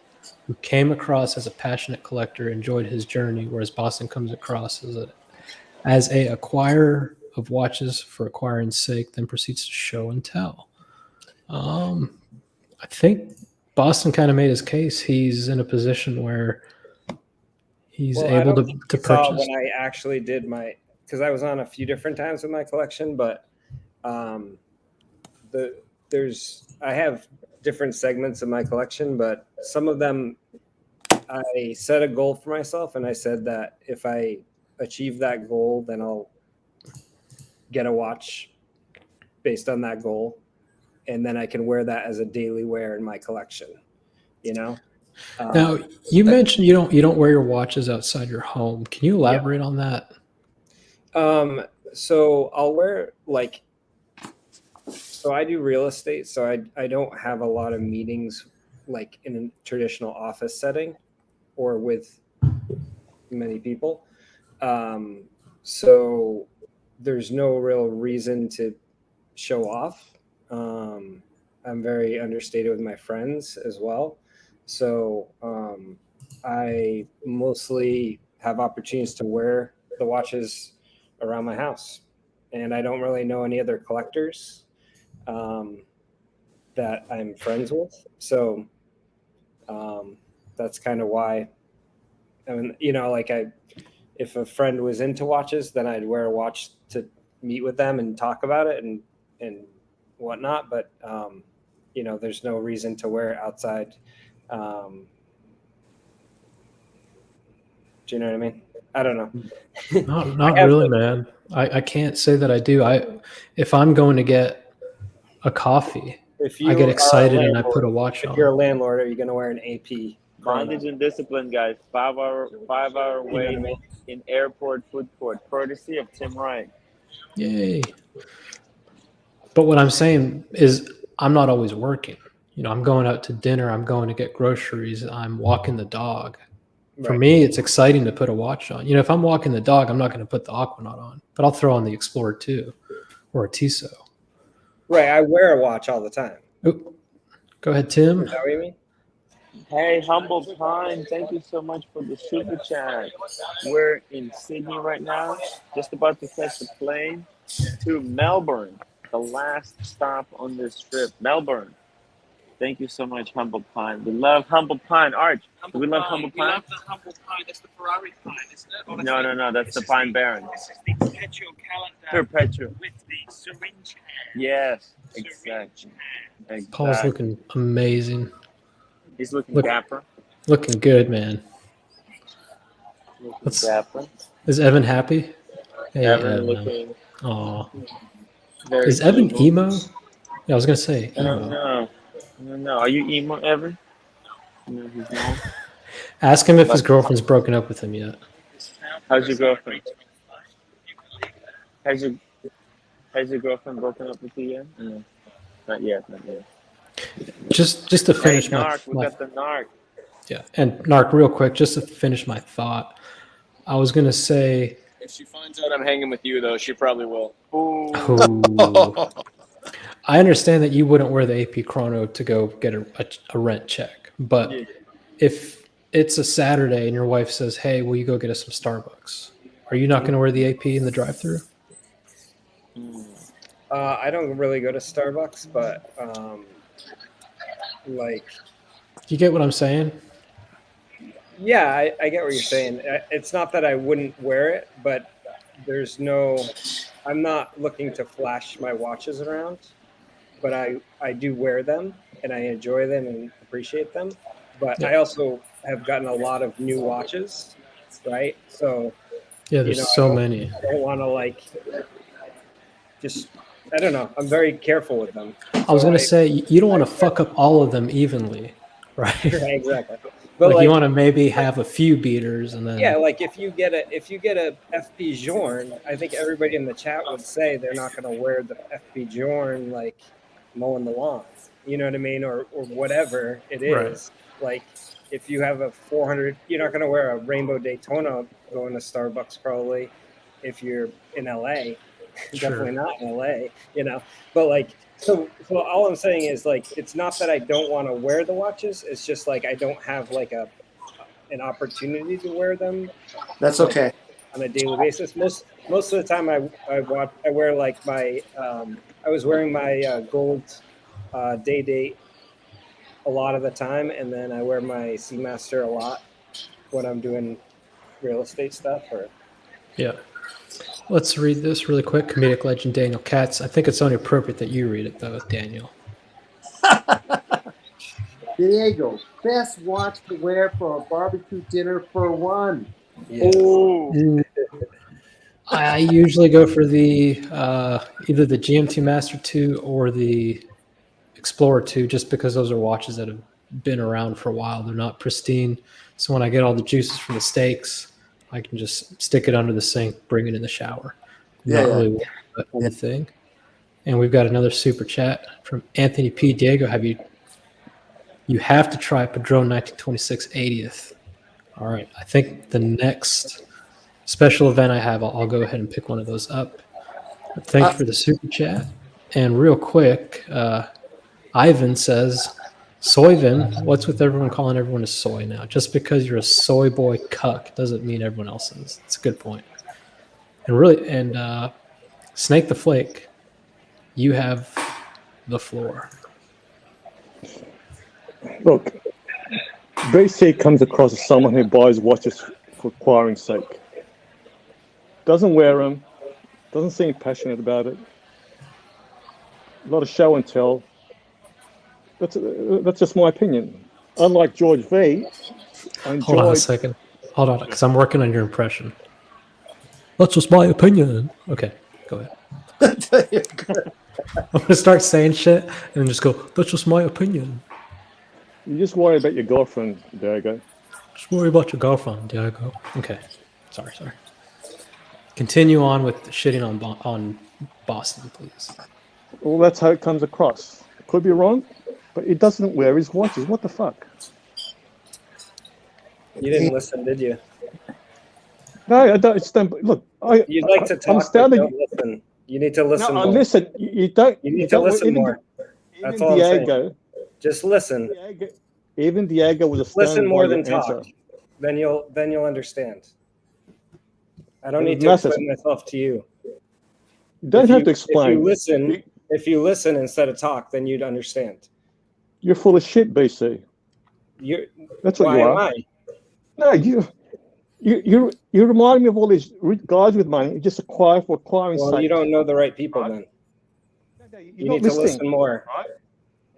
[SPEAKER 1] who came across as a passionate collector, enjoyed his journey, whereas Boston comes across as a acquirer of watches for acquiring's sake, then proceeds to show and tell. I think Boston kind of made his case. He's in a position where he's able to purchase.
[SPEAKER 5] When I actually did because I was on a few different times with my collection, but I have different segments of my collection, but some of them I set a goal for myself, and I said that if I achieve that goal, then I'll get a watch based on that goal, and then I can wear that as a daily wear in my collection.
[SPEAKER 1] Now, you mentioned you don't wear your watches outside your home. Can you elaborate on that?
[SPEAKER 5] So I'll wear so I do real estate, so I don't have a lot of meetings like in a traditional office setting or with many people. So there's no real reason to show off. I'm very understated with my friends as well. So I mostly have opportunities to wear the watches around my house. And I don't really know any other collectors that I'm friends with. So that's kind of why. I mean, if a friend was into watches, then I'd wear a watch to meet with them and talk about it and whatnot. But, there's no reason to wear it outside. Do you know what I mean? I don't know.
[SPEAKER 1] Not really, man. I can't say that I do. If I'm going to get a coffee, I get excited and I put a watch on.
[SPEAKER 5] If you're a landlord, are you going to wear an AP?
[SPEAKER 2] Bondage and discipline, guys. 5 hour wait in airport food court, courtesy of Tim Wright.
[SPEAKER 1] Yay. But what I'm saying is I'm not always working. I'm going out to dinner. I'm going to get groceries. I'm walking the dog. For me, it's exciting to put a watch on. If I'm walking the dog, I'm not going to put the Aquanaut on, but I'll throw on the Explorer 2 or a Tissot.
[SPEAKER 5] Right. I wear a watch all the time.
[SPEAKER 1] Oop. Go ahead, Tim.
[SPEAKER 5] Is that what you mean?
[SPEAKER 2] Hey, Humble Pine, thank you so much for the super chat. We're in Sydney right now, just about to catch the plane to Melbourne, the last stop on this trip. Melbourne. Thank you so much, Humble Pine. We love Humble Pine. Arch, do we love Humble Pine?
[SPEAKER 3] We love the Humble Pine. That's the Ferrari Pine, isn't it? Or
[SPEAKER 2] No, that's the Pine Barren.
[SPEAKER 3] This is the perpetual calendar
[SPEAKER 2] Perpetual.
[SPEAKER 3] with the syringe hand.
[SPEAKER 2] Yes,
[SPEAKER 3] Syringe
[SPEAKER 2] exactly.
[SPEAKER 1] Paul's looking amazing.
[SPEAKER 2] He's looking dapper.
[SPEAKER 1] Looking good, man.
[SPEAKER 2] Dapper.
[SPEAKER 1] Is Evan happy? Hey,
[SPEAKER 2] Evan looking.
[SPEAKER 1] Aw.
[SPEAKER 2] Very
[SPEAKER 1] Is Evan emo? Yeah, I was going to say.
[SPEAKER 2] I don't know. Are you emo, Evan? No, he's not.
[SPEAKER 1] Ask him if his girlfriend's broken up with him yet.
[SPEAKER 2] How's your girlfriend? Has your girlfriend broken up with you yet? No. Not yet.
[SPEAKER 1] Just to finish
[SPEAKER 2] Hey, Narc, we got the Narc.
[SPEAKER 1] Yeah, and Narc, real quick, just to finish my thought, I was going to say...
[SPEAKER 8] If she finds out I'm hanging with you, though, she probably will.
[SPEAKER 1] Oh. I understand that you wouldn't wear the AP Chrono to go get a rent check, but if it's a Saturday and your wife says, hey, will you go get us some Starbucks? Are you not going to wear the AP in the drive-thru?
[SPEAKER 5] I don't really go to Starbucks, but
[SPEAKER 1] you get what I'm saying?
[SPEAKER 5] Yeah, I get what you're saying. It's not that I wouldn't wear it, but I'm not looking to flash my watches around, but I do wear them and I enjoy them and appreciate them. But I also have gotten a lot of new watches, right? So
[SPEAKER 1] yeah, there's so many.
[SPEAKER 5] I don't want to I don't know. I'm very careful with them.
[SPEAKER 1] I was going to say, you don't want to fuck up all of them evenly, right?
[SPEAKER 5] Right, exactly. But
[SPEAKER 1] you want to maybe have a few beaters and then...
[SPEAKER 5] Yeah, if you get a FP Journe, I think everybody in the chat would say they're not going to wear the FP Journe mowing the lawn. You know what I mean? Or whatever it is. Right. If you have a 400, you're not going to wear a Rainbow Daytona going to Starbucks probably if you're in LA.
[SPEAKER 1] Sure.
[SPEAKER 5] Definitely not in LA, But so all I'm saying is it's not that I don't want to wear the watches. It's just I don't have an opportunity to wear them.
[SPEAKER 7] That's okay.
[SPEAKER 5] On a daily basis. Most of the time I wear my I was wearing my gold day date a lot of the time, and then I wear my Seamaster a lot when I'm doing real estate stuff
[SPEAKER 1] Yeah. Let's read this really quick. Comedic legend Daniel Katz. I think it's only appropriate that you read it, though, Daniel.
[SPEAKER 7] Diego, best watch to wear for a barbecue dinner for one.
[SPEAKER 5] Yes.
[SPEAKER 1] Ooh. I usually go for the either the GMT Master 2 or the Explorer 2, just because those are watches that have been around for a while. They're not pristine. So when I get all the juices from the steaks, I can just stick it under the sink, bring it in the shower. Not really worried about anything. And we've got another super chat from Anthony P. Diego. You have to try Padron 1926 80th. All right. I think the next special event I have, I'll go ahead and pick one of those up. But thank you for the super chat. And real quick, Ivan says, Soyvin, what's with everyone calling everyone a soy now? Just because you're a soy boy cuck doesn't mean everyone else is. It's a good point. And Snake the Flake, you have the floor.
[SPEAKER 9] Look, BC comes across as someone who buys watches for acquiring's sake. Doesn't wear them, doesn't seem passionate about it. A lot of show and tell. That's just my opinion. Unlike George V, I enjoyed...
[SPEAKER 1] Hold on a second. Hold on, because I'm working on your impression. That's just my opinion. Okay, go ahead. I'm going to start saying shit and then just go, that's just my opinion.
[SPEAKER 9] You just worry about your girlfriend, Diego.
[SPEAKER 1] Just worry about your girlfriend, Diego. Okay, sorry. Continue on with shitting on Boston, please.
[SPEAKER 9] Well, that's how it comes across. Could be wrong, but he doesn't wear his watches. What the fuck?
[SPEAKER 5] You didn't listen, did you?
[SPEAKER 9] No, I don't. It's look,
[SPEAKER 5] You'd like to
[SPEAKER 9] I'm
[SPEAKER 5] talk, but
[SPEAKER 9] standing.
[SPEAKER 5] don't listen. You need to listen
[SPEAKER 9] No,
[SPEAKER 5] more.
[SPEAKER 9] listen. You don't.
[SPEAKER 5] You need to
[SPEAKER 9] don't,
[SPEAKER 5] listen
[SPEAKER 9] even,
[SPEAKER 5] more.
[SPEAKER 9] Even
[SPEAKER 5] That's all I'm saying.
[SPEAKER 9] Diego.
[SPEAKER 5] Just listen.
[SPEAKER 9] Even Diego was a
[SPEAKER 5] Listen
[SPEAKER 9] standing
[SPEAKER 5] more
[SPEAKER 9] by
[SPEAKER 5] than
[SPEAKER 9] your answer.
[SPEAKER 5] talk. Then you'll understand. I don't
[SPEAKER 9] It
[SPEAKER 5] need to
[SPEAKER 9] matters.
[SPEAKER 5] explain myself to you.
[SPEAKER 9] You don't have to explain.
[SPEAKER 5] If you listen instead of talk, then you'd understand.
[SPEAKER 9] You're full of shit, BC. That's what
[SPEAKER 5] why
[SPEAKER 9] you
[SPEAKER 5] am
[SPEAKER 9] are.
[SPEAKER 5] I?
[SPEAKER 9] No, you remind me of all these guys with money who just acquire for acquiring sake.
[SPEAKER 5] Well, you don't know the right people then. You need to listen more.
[SPEAKER 9] Right?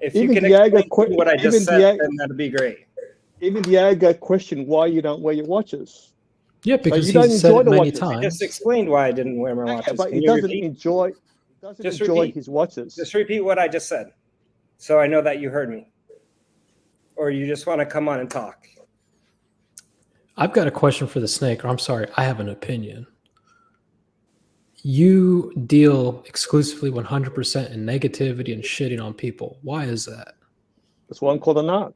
[SPEAKER 5] If
[SPEAKER 9] Even
[SPEAKER 5] you can
[SPEAKER 9] Diego,
[SPEAKER 5] explain what I just said, then that'd be great.
[SPEAKER 9] Even Diego questioned why you don't wear your watches.
[SPEAKER 1] Yeah, because
[SPEAKER 9] you don't
[SPEAKER 1] he's said
[SPEAKER 9] enjoy
[SPEAKER 1] it
[SPEAKER 9] the
[SPEAKER 1] many
[SPEAKER 9] watches.
[SPEAKER 1] times.
[SPEAKER 5] I just explained why I didn't wear my watches.
[SPEAKER 9] But
[SPEAKER 5] Can
[SPEAKER 9] he
[SPEAKER 5] you
[SPEAKER 9] doesn't
[SPEAKER 5] repeat?
[SPEAKER 9] enjoy. His watches.
[SPEAKER 5] Just repeat what I just said, so I know that you heard me. Or you just want to come on and talk.
[SPEAKER 1] I've got a question for the snake, or I'm sorry, I have an opinion. You deal exclusively 100% in negativity and shitting on people. Why is that?
[SPEAKER 9] That's why I'm called a narc.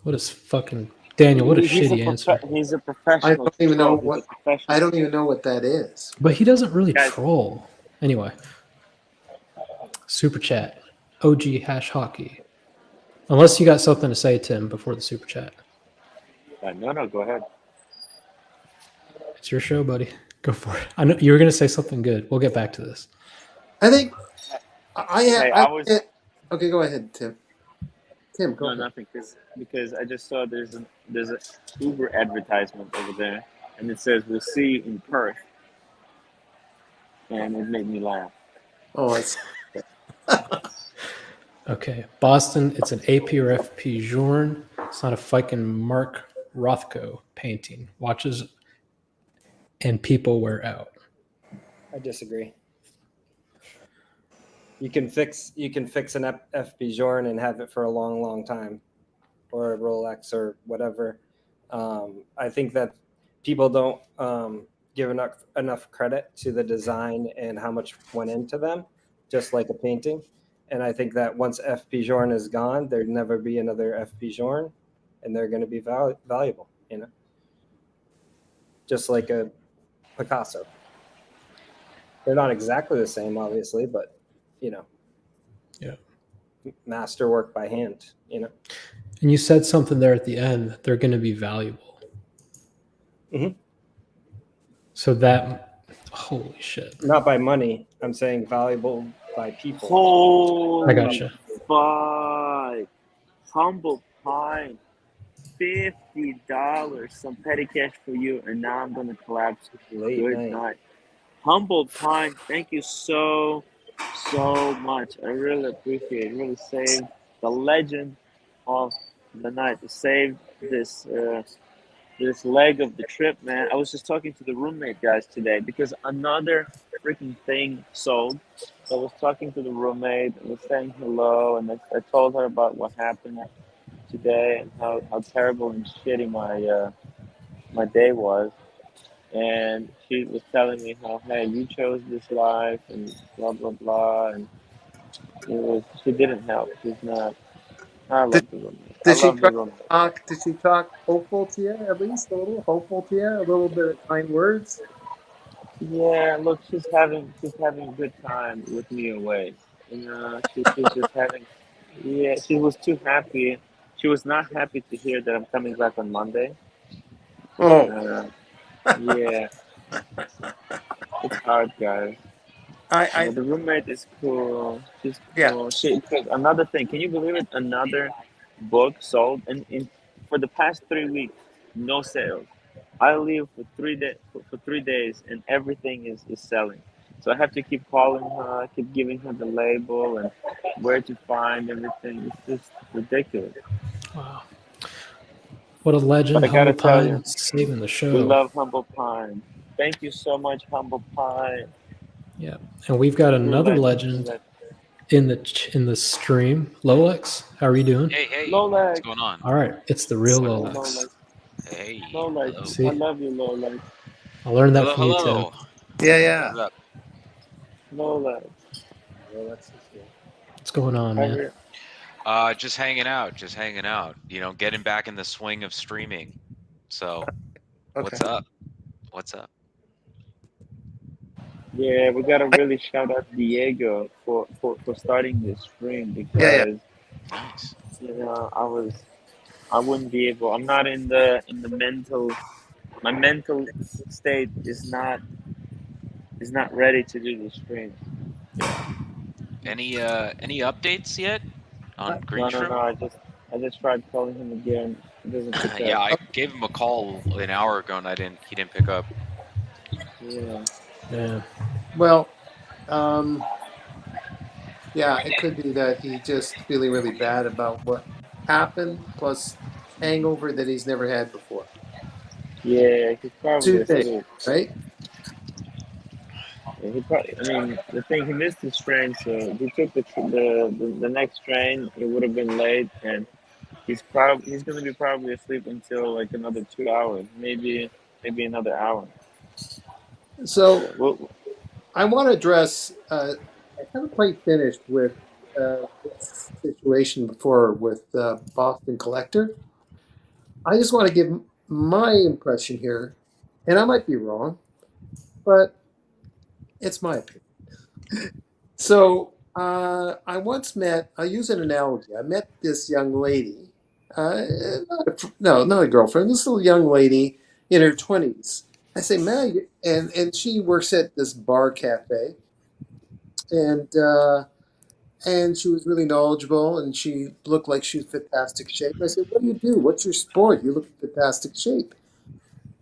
[SPEAKER 1] What is fucking Daniel? What a shitty answer.
[SPEAKER 2] He's a professional.
[SPEAKER 7] I don't even know what that is.
[SPEAKER 1] But he doesn't really troll. Anyway, super chat, OG hash hockey. Unless you got something to say, Tim, before the super chat.
[SPEAKER 3] No, go ahead.
[SPEAKER 1] It's your show, buddy. Go for it. I know you were going to say something good. We'll get back to this.
[SPEAKER 7] I think okay, go ahead, Tim. Tim, go ahead.
[SPEAKER 2] Nothing, because I just saw there's an Uber advertisement over there, and it says we'll see you in Perth, and it made me laugh.
[SPEAKER 7] Oh, it's
[SPEAKER 1] okay. Boston, it's an AP or FP Journe. It's not a fucking Mark Rothko painting. Watches and people wear out.
[SPEAKER 5] I disagree. You can fix an FP Journe and have it for a long, long time, or a Rolex or whatever. I think that people don't give enough credit to the design and how much went into them, just like a painting. And I think that once FP Journe is gone, there'd never be another FP Journe, and they're going to be valuable, just like a Picasso. They're not exactly the same, obviously, but
[SPEAKER 1] yeah,
[SPEAKER 5] masterwork by hand,
[SPEAKER 1] And you said something there at the end. They're going to be valuable.
[SPEAKER 5] Mm-hmm.
[SPEAKER 1] So that, holy shit.
[SPEAKER 5] Not by money. I'm saying valuable by people.
[SPEAKER 2] Holy
[SPEAKER 1] I gotcha.
[SPEAKER 2] fuck. Humble Pine. $50. Some petty cash for you, and now I'm going to collapse. Good night. Humble Pine, thank you so much. I really appreciate it. It really saved the legend of the night. It saved this leg of the trip, man. I was just talking to the roommate guys today because another freaking thing sold. So I was talking to the roommate and was saying hello, and I told her about what happened today and how terrible and shitty my day was. And she was telling me how, hey, you chose this life and blah, blah, blah. And she didn't help. She's not. I love the roommate.
[SPEAKER 7] Did she talk hopeful to you, at least a little hopeful to you? A little bit of kind words?
[SPEAKER 2] Yeah, look, she's having a good time with me away. She's just having, she was too happy. She was not happy to hear that I'm coming back on Monday.
[SPEAKER 7] Oh.
[SPEAKER 2] Yeah. It's hard, guys. The roommate is cool. She's cool. Another thing, can you believe it? Another book sold, and for the past 3 weeks, no sales. I leave for 3 days, and everything is selling. So I have to keep calling her, keep giving her the label and where to find everything. It's just ridiculous.
[SPEAKER 1] Wow. What a legend.
[SPEAKER 2] But I gotta
[SPEAKER 1] Humble
[SPEAKER 2] tell you,
[SPEAKER 1] Pine saving the show.
[SPEAKER 2] we love Humble Pine. Thank you so much, Humble Pine.
[SPEAKER 1] Yeah, and we've got another legend in the stream. Lolex, how are you doing?
[SPEAKER 10] Hey,
[SPEAKER 2] Lolex.
[SPEAKER 10] what's going on?
[SPEAKER 1] All right, it's the real Lolex.
[SPEAKER 10] Hey,
[SPEAKER 2] Lolex,
[SPEAKER 1] See?
[SPEAKER 2] I love you, Lolex.
[SPEAKER 1] I learned that from you, Tim.
[SPEAKER 7] Yeah.
[SPEAKER 2] Lolex.
[SPEAKER 7] Rolex is here.
[SPEAKER 1] What's going on, man?
[SPEAKER 10] Just hanging out. You know, getting back in the swing of streaming. So, what's
[SPEAKER 7] Okay.
[SPEAKER 10] up? What's up?
[SPEAKER 2] Yeah, we gotta really shout out Diego for starting this stream because
[SPEAKER 7] Yeah.
[SPEAKER 10] Nice.
[SPEAKER 2] you know I wouldn't be able. I'm not in the mental. My mental state is not ready to do the stream.
[SPEAKER 10] Any updates yet on
[SPEAKER 2] No,
[SPEAKER 10] Greenstrom?
[SPEAKER 2] I just tried calling him again. He doesn't pick
[SPEAKER 10] Yeah,
[SPEAKER 2] up.
[SPEAKER 10] I gave him a call an hour ago and he didn't pick up.
[SPEAKER 2] Yeah.
[SPEAKER 7] Well, yeah, it could be that he just feeling really bad about what happened, plus hangover that he's never had before.
[SPEAKER 2] Yeah, he's probably
[SPEAKER 7] 2 things,
[SPEAKER 2] asleep.
[SPEAKER 7] right?
[SPEAKER 2] Yeah, he probably. I mean, the thing he missed his train, so if he took the next train, it would have been late, and he's gonna be probably asleep until like another 2 hours, maybe another hour.
[SPEAKER 7] So
[SPEAKER 2] Well,
[SPEAKER 7] I want to address. I haven't quite finished with this situation before with Boston Collector. I just want to give my impression here, and I might be wrong, but it's my opinion. So I once met. I use an analogy. I met this young lady. Not a girlfriend. This little young lady in her 20s. I say, Meg, and she works at this bar cafe, and she was really knowledgeable, and she looked like she was in fantastic shape. I said, what do you do? What's your sport? You look in fantastic shape.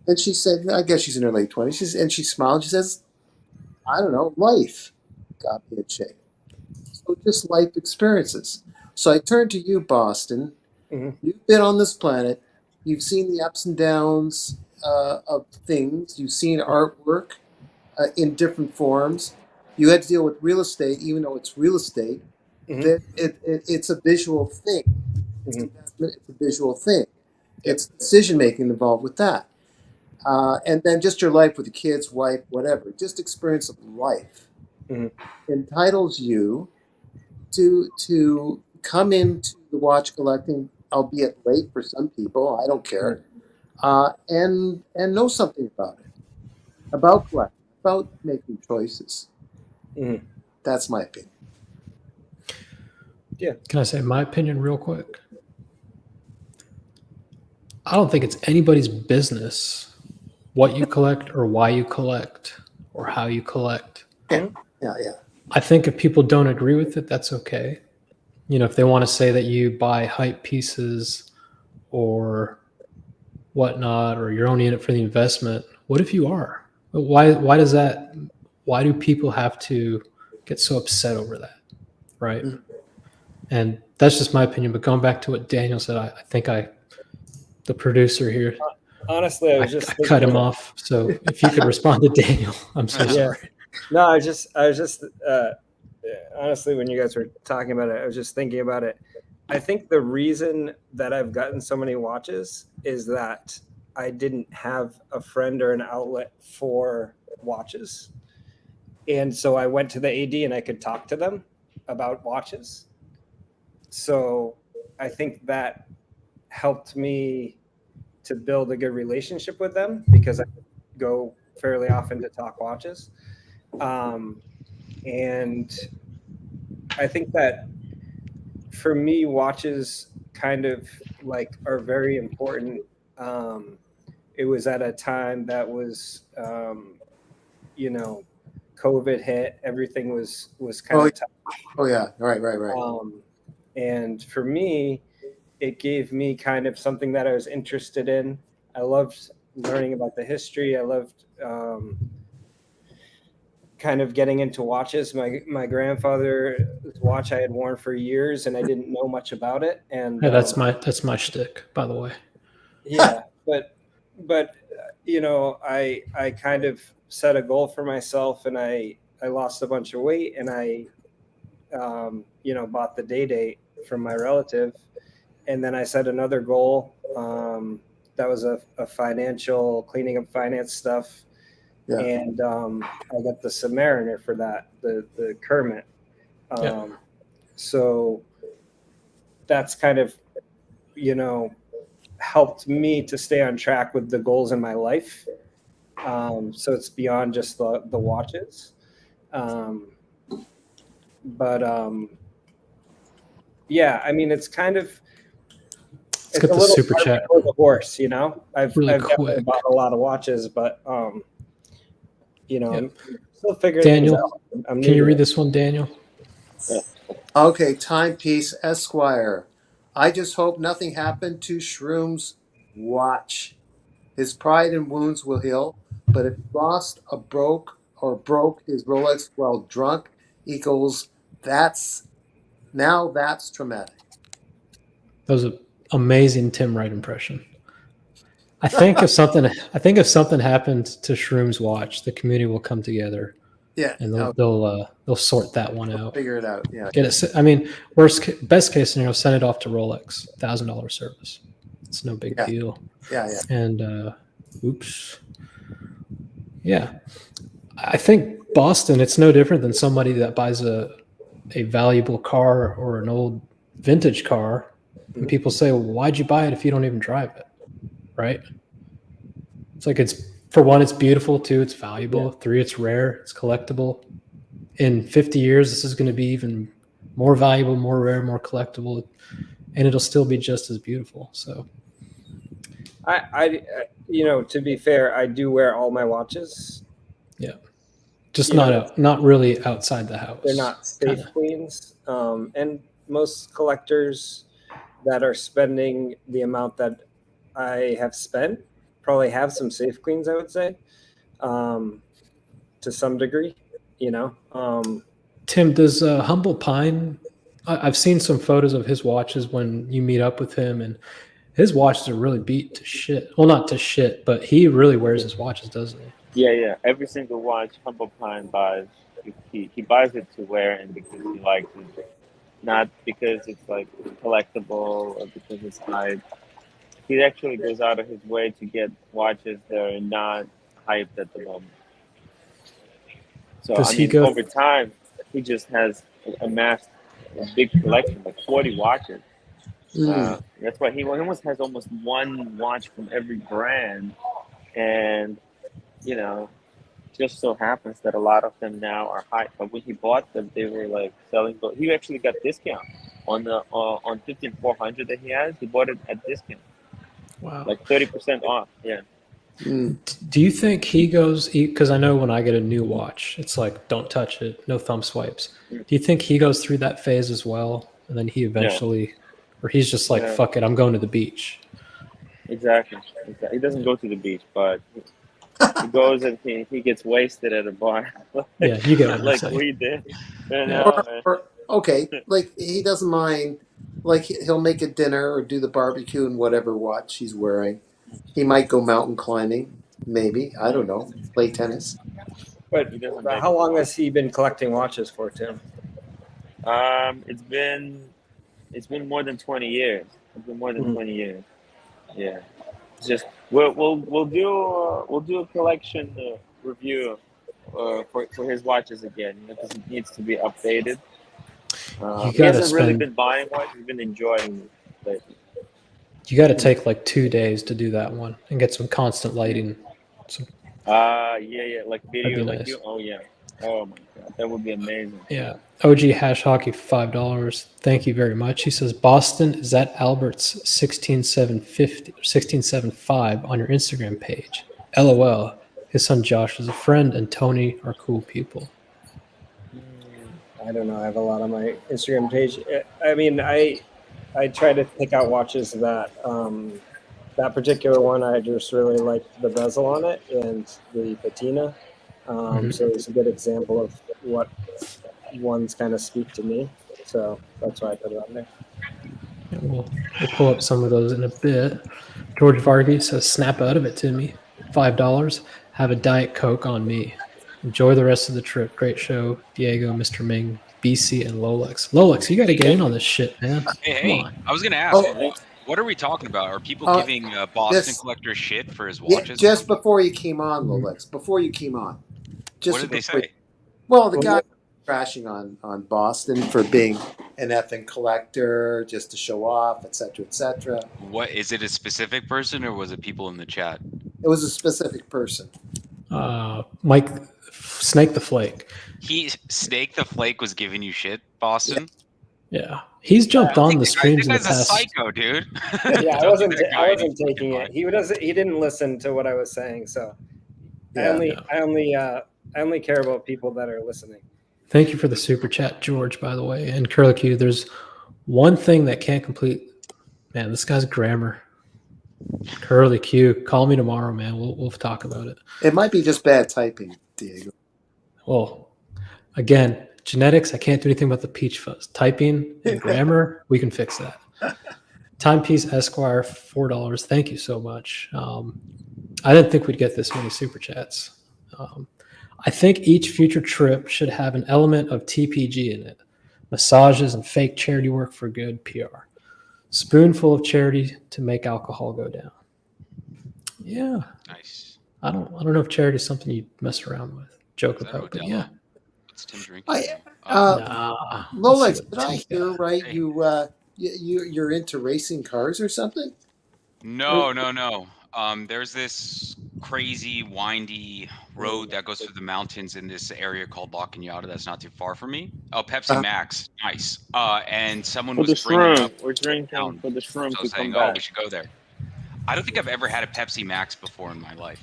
[SPEAKER 7] And she said, I guess she's in her late 20s. And she smiled. She says, I don't know, life got me in shape. So just life experiences. So I turn to you, Boston.
[SPEAKER 5] Mhm.
[SPEAKER 7] You've been on this planet. You've seen the ups and downs of things. You've seen artwork in different forms. You had to deal with real estate, even though it's real estate.
[SPEAKER 5] Mhm.
[SPEAKER 7] It's a visual thing. It's
[SPEAKER 5] Mhm.
[SPEAKER 7] investment. It's a visual thing.
[SPEAKER 5] Yep.
[SPEAKER 7] It's decision making involved with that. And then just your life with the kids, wife, whatever. Just experience of life
[SPEAKER 5] Mhm.
[SPEAKER 7] entitles you to come into the watch collecting, albeit late for some people. I don't care, and know something about it, about collecting, about making choices.
[SPEAKER 5] Mhm.
[SPEAKER 7] That's my opinion.
[SPEAKER 1] Can I say my opinion real quick? I don't think it's anybody's business what you collect or why you collect or how you collect.
[SPEAKER 7] Yeah.
[SPEAKER 1] I think if people don't agree with it, that's okay. You know, if they want to say that you buy hype pieces or whatnot, or you're only in it for the investment, what if you are? Why do people have to get so upset over that? Right.
[SPEAKER 7] Mhm.
[SPEAKER 1] And that's just my opinion. But going back to what Daniel said, I think the producer here,
[SPEAKER 5] Honestly, I
[SPEAKER 1] I
[SPEAKER 5] was just
[SPEAKER 1] cut him
[SPEAKER 5] thinking-
[SPEAKER 1] off. So if you could respond to Daniel, I'm so
[SPEAKER 5] Yeah.
[SPEAKER 1] sorry.
[SPEAKER 5] No, I was just honestly, when you guys were talking about it, I was just thinking about it. I think the reason that I've gotten so many watches is that I didn't have a friend or an outlet for watches. And so I went to the AD and I could talk to them about watches. So I think that helped me to build a good relationship with them because I go fairly often to talk watches. And I think that for me, watches kind of like are very important. It was at a time that was, COVID hit. Everything was kind of tough.
[SPEAKER 7] Oh yeah. Right.
[SPEAKER 5] And for me, it gave me kind of something that I was interested in. I loved learning about the history. I loved kind of getting into watches. My grandfather's watch I had worn for years, and I didn't know much about it. And
[SPEAKER 1] Yeah, that's my shtick, by the way.
[SPEAKER 5] yeah, but I kind of set a goal for myself, and I lost a bunch of weight, and I bought the date from my relative, and then I set another goal. That was a financial cleaning up finance stuff.
[SPEAKER 7] Yeah.
[SPEAKER 5] And I got the Submariner for that, the Kermit.
[SPEAKER 1] Yeah.
[SPEAKER 5] So that's kind of, helped me to stay on track with the goals in my life. So it's beyond just the watches. Yeah, I mean, it's kind of,
[SPEAKER 1] Let's get
[SPEAKER 5] a
[SPEAKER 1] the
[SPEAKER 5] little
[SPEAKER 1] super
[SPEAKER 5] cart
[SPEAKER 1] chat.
[SPEAKER 5] before the horse, I've
[SPEAKER 1] Really
[SPEAKER 5] definitely
[SPEAKER 1] quick.
[SPEAKER 5] bought a lot of watches, but
[SPEAKER 1] Yeah.
[SPEAKER 5] I'm still figuring things
[SPEAKER 1] Daniel,
[SPEAKER 5] out. I'm
[SPEAKER 1] can
[SPEAKER 5] new
[SPEAKER 1] you
[SPEAKER 5] to
[SPEAKER 1] read
[SPEAKER 5] it.
[SPEAKER 1] this one, Daniel?
[SPEAKER 7] Okay, Timepiece Esquire. I just hope nothing happened to Shroom's watch. His pride and wounds will heal, but if he lost a broke his Rolex while drunk equals that's traumatic.
[SPEAKER 1] That was an amazing Tim Wright impression. I think if something happened to Shroom's watch, the community will come together
[SPEAKER 7] Yeah,
[SPEAKER 1] and
[SPEAKER 7] no,
[SPEAKER 1] they'll sort that one out.
[SPEAKER 7] figure it out. Yeah,
[SPEAKER 1] Get it. I mean, best case scenario, send it off to Rolex, $1,000 service. It's no big deal.
[SPEAKER 7] yeah.
[SPEAKER 1] And oops, yeah. I think Boston. It's no different than somebody that buys a valuable car or an old vintage car, and people say, well, "Why'd you buy it if you don't even drive it?" Right? It's like for one, it's beautiful. Two, it's valuable.
[SPEAKER 5] Yeah.
[SPEAKER 1] Three, it's rare. It's collectible. In 50 years, this is going to be even more valuable, more rare, more collectible, and it'll still be just as beautiful. So,
[SPEAKER 5] I to be fair, I do wear all my watches.
[SPEAKER 1] yeah, just not really outside the house.
[SPEAKER 5] They're not safe queens, and most collectors that are spending the amount that I have spent probably have some safe queens, I would say, to some degree.
[SPEAKER 1] Tim, does Humble Pine? I've seen some photos of his watches when you meet up with him, and his watches are really beat to shit. Well, not to shit, but he really wears his watches, doesn't he?
[SPEAKER 2] Yeah. Every single watch Humble Pine buys, he buys it to wear and because he likes it, not because it's like collectible or because it's hype. He actually goes out of his way to get watches that are not hyped at the moment. So over time, he just has amassed a big collection, like 40 watches. That's why he almost has almost one watch from every brand, and just so happens that a lot of them now are hyped. But when he bought them, they were like selling. But he actually got discount on the on 15400 that he has. He bought it at discount.
[SPEAKER 1] Wow,
[SPEAKER 2] like 30% off. Yeah.
[SPEAKER 1] Do you think he goes? Because I know when I get a new watch, it's like don't touch it, no thumb swipes. Do you think he goes through that phase as well, and then he eventually, or he's just like fuck it, I'm going to the beach?
[SPEAKER 2] Exactly. He doesn't go to the beach, but he goes and he gets wasted at a bar.
[SPEAKER 1] Yeah, you get what I'm
[SPEAKER 2] like
[SPEAKER 1] saying.
[SPEAKER 2] we did.
[SPEAKER 7] Okay, like he doesn't mind. Like he'll make a dinner or do the barbecue in whatever watch he's wearing. He might go mountain climbing, maybe. I don't know. Play tennis.
[SPEAKER 5] But how long has he been collecting watches for, Tim?
[SPEAKER 2] It's been more than 20 years. It's been more than 20 years. Yeah. It's just we'll do a collection review for his watches again, because it needs to be updated. He hasn't really been buying watches. He's been enjoying it lately.
[SPEAKER 1] You got to take like 2 days to do that one and get some constant lighting.
[SPEAKER 2] Yeah, like video, like
[SPEAKER 1] nice.
[SPEAKER 2] oh yeah, oh my god, that would be amazing.
[SPEAKER 1] Yeah, OG Hash Hockey $5. Thank you very much. He says Boston is at Albert's 16750 on your Instagram page. LOL. His son Josh is a friend, and Tony are cool people.
[SPEAKER 5] I don't know. I have a lot on my Instagram page. I mean, I try to pick out watches that that particular one, I just really liked the bezel on it and the patina. So it's a good example of what ones kind of speak to me. So that's why I put it on there.
[SPEAKER 1] Yeah, we'll pull up some of those in a bit. George Vargas says, snap out of it, Timmy. $5. Have a Diet Coke on me. Enjoy the rest of the trip. Great show. Diego, Mr. Ming, BC, and Lolex. Lolex, you got to get in on this shit, man.
[SPEAKER 10] Hey, I was going to ask, what are we talking about? Are people giving Boston collectors shit for his watches?
[SPEAKER 7] Yeah, just before you came on, Lolex. Before you came on.
[SPEAKER 10] What did they say?
[SPEAKER 7] Well, the guy, crashing on Boston for being an effing collector, just to show off, etc., etc.
[SPEAKER 10] What is it? A specific person, or was it people in the chat?
[SPEAKER 7] It was a specific person.
[SPEAKER 1] Mike Snake the Flake.
[SPEAKER 10] Snake the Flake was giving you shit, Boston.
[SPEAKER 1] Yeah, he's jumped on the streams in the
[SPEAKER 10] That guy's
[SPEAKER 1] past.
[SPEAKER 10] a psycho, dude.
[SPEAKER 11] Yeah, I wasn't taking it. He didn't listen to what I was saying, so I only care about people that are listening.
[SPEAKER 1] Thank you for the super chat, George, by the way. And Curly Q, there's one thing that can't complete. Man, this guy's grammar. Curly Q, call me tomorrow, man. We'll talk about it.
[SPEAKER 7] It might be just bad typing, Diego.
[SPEAKER 1] Well, again, genetics, I can't do anything about the peach fuzz. Typing and grammar, we can fix that. Timepiece Esquire, $4. Thank you so much. I didn't think we'd get this many super chats. I think each future trip should have an element of TPG in it. Massages and fake charity work for good PR. Spoonful of charity to make alcohol go down. Yeah.
[SPEAKER 10] Nice.
[SPEAKER 1] I don't know if charity is something you mess around with, joke about, but yeah.
[SPEAKER 10] What's Tim drinking?
[SPEAKER 7] Rolex, did I hear right? You're into racing cars or something?
[SPEAKER 10] No. There's this crazy windy road that goes through the mountains in this area called La Cañada that's not too far from me. Oh, Pepsi Max, nice. And someone was bringing up.
[SPEAKER 2] We're drinking for the shroom
[SPEAKER 10] So
[SPEAKER 2] to
[SPEAKER 10] saying,
[SPEAKER 2] come back.
[SPEAKER 10] we should go there. I don't think I've ever had a Pepsi Max before in my life.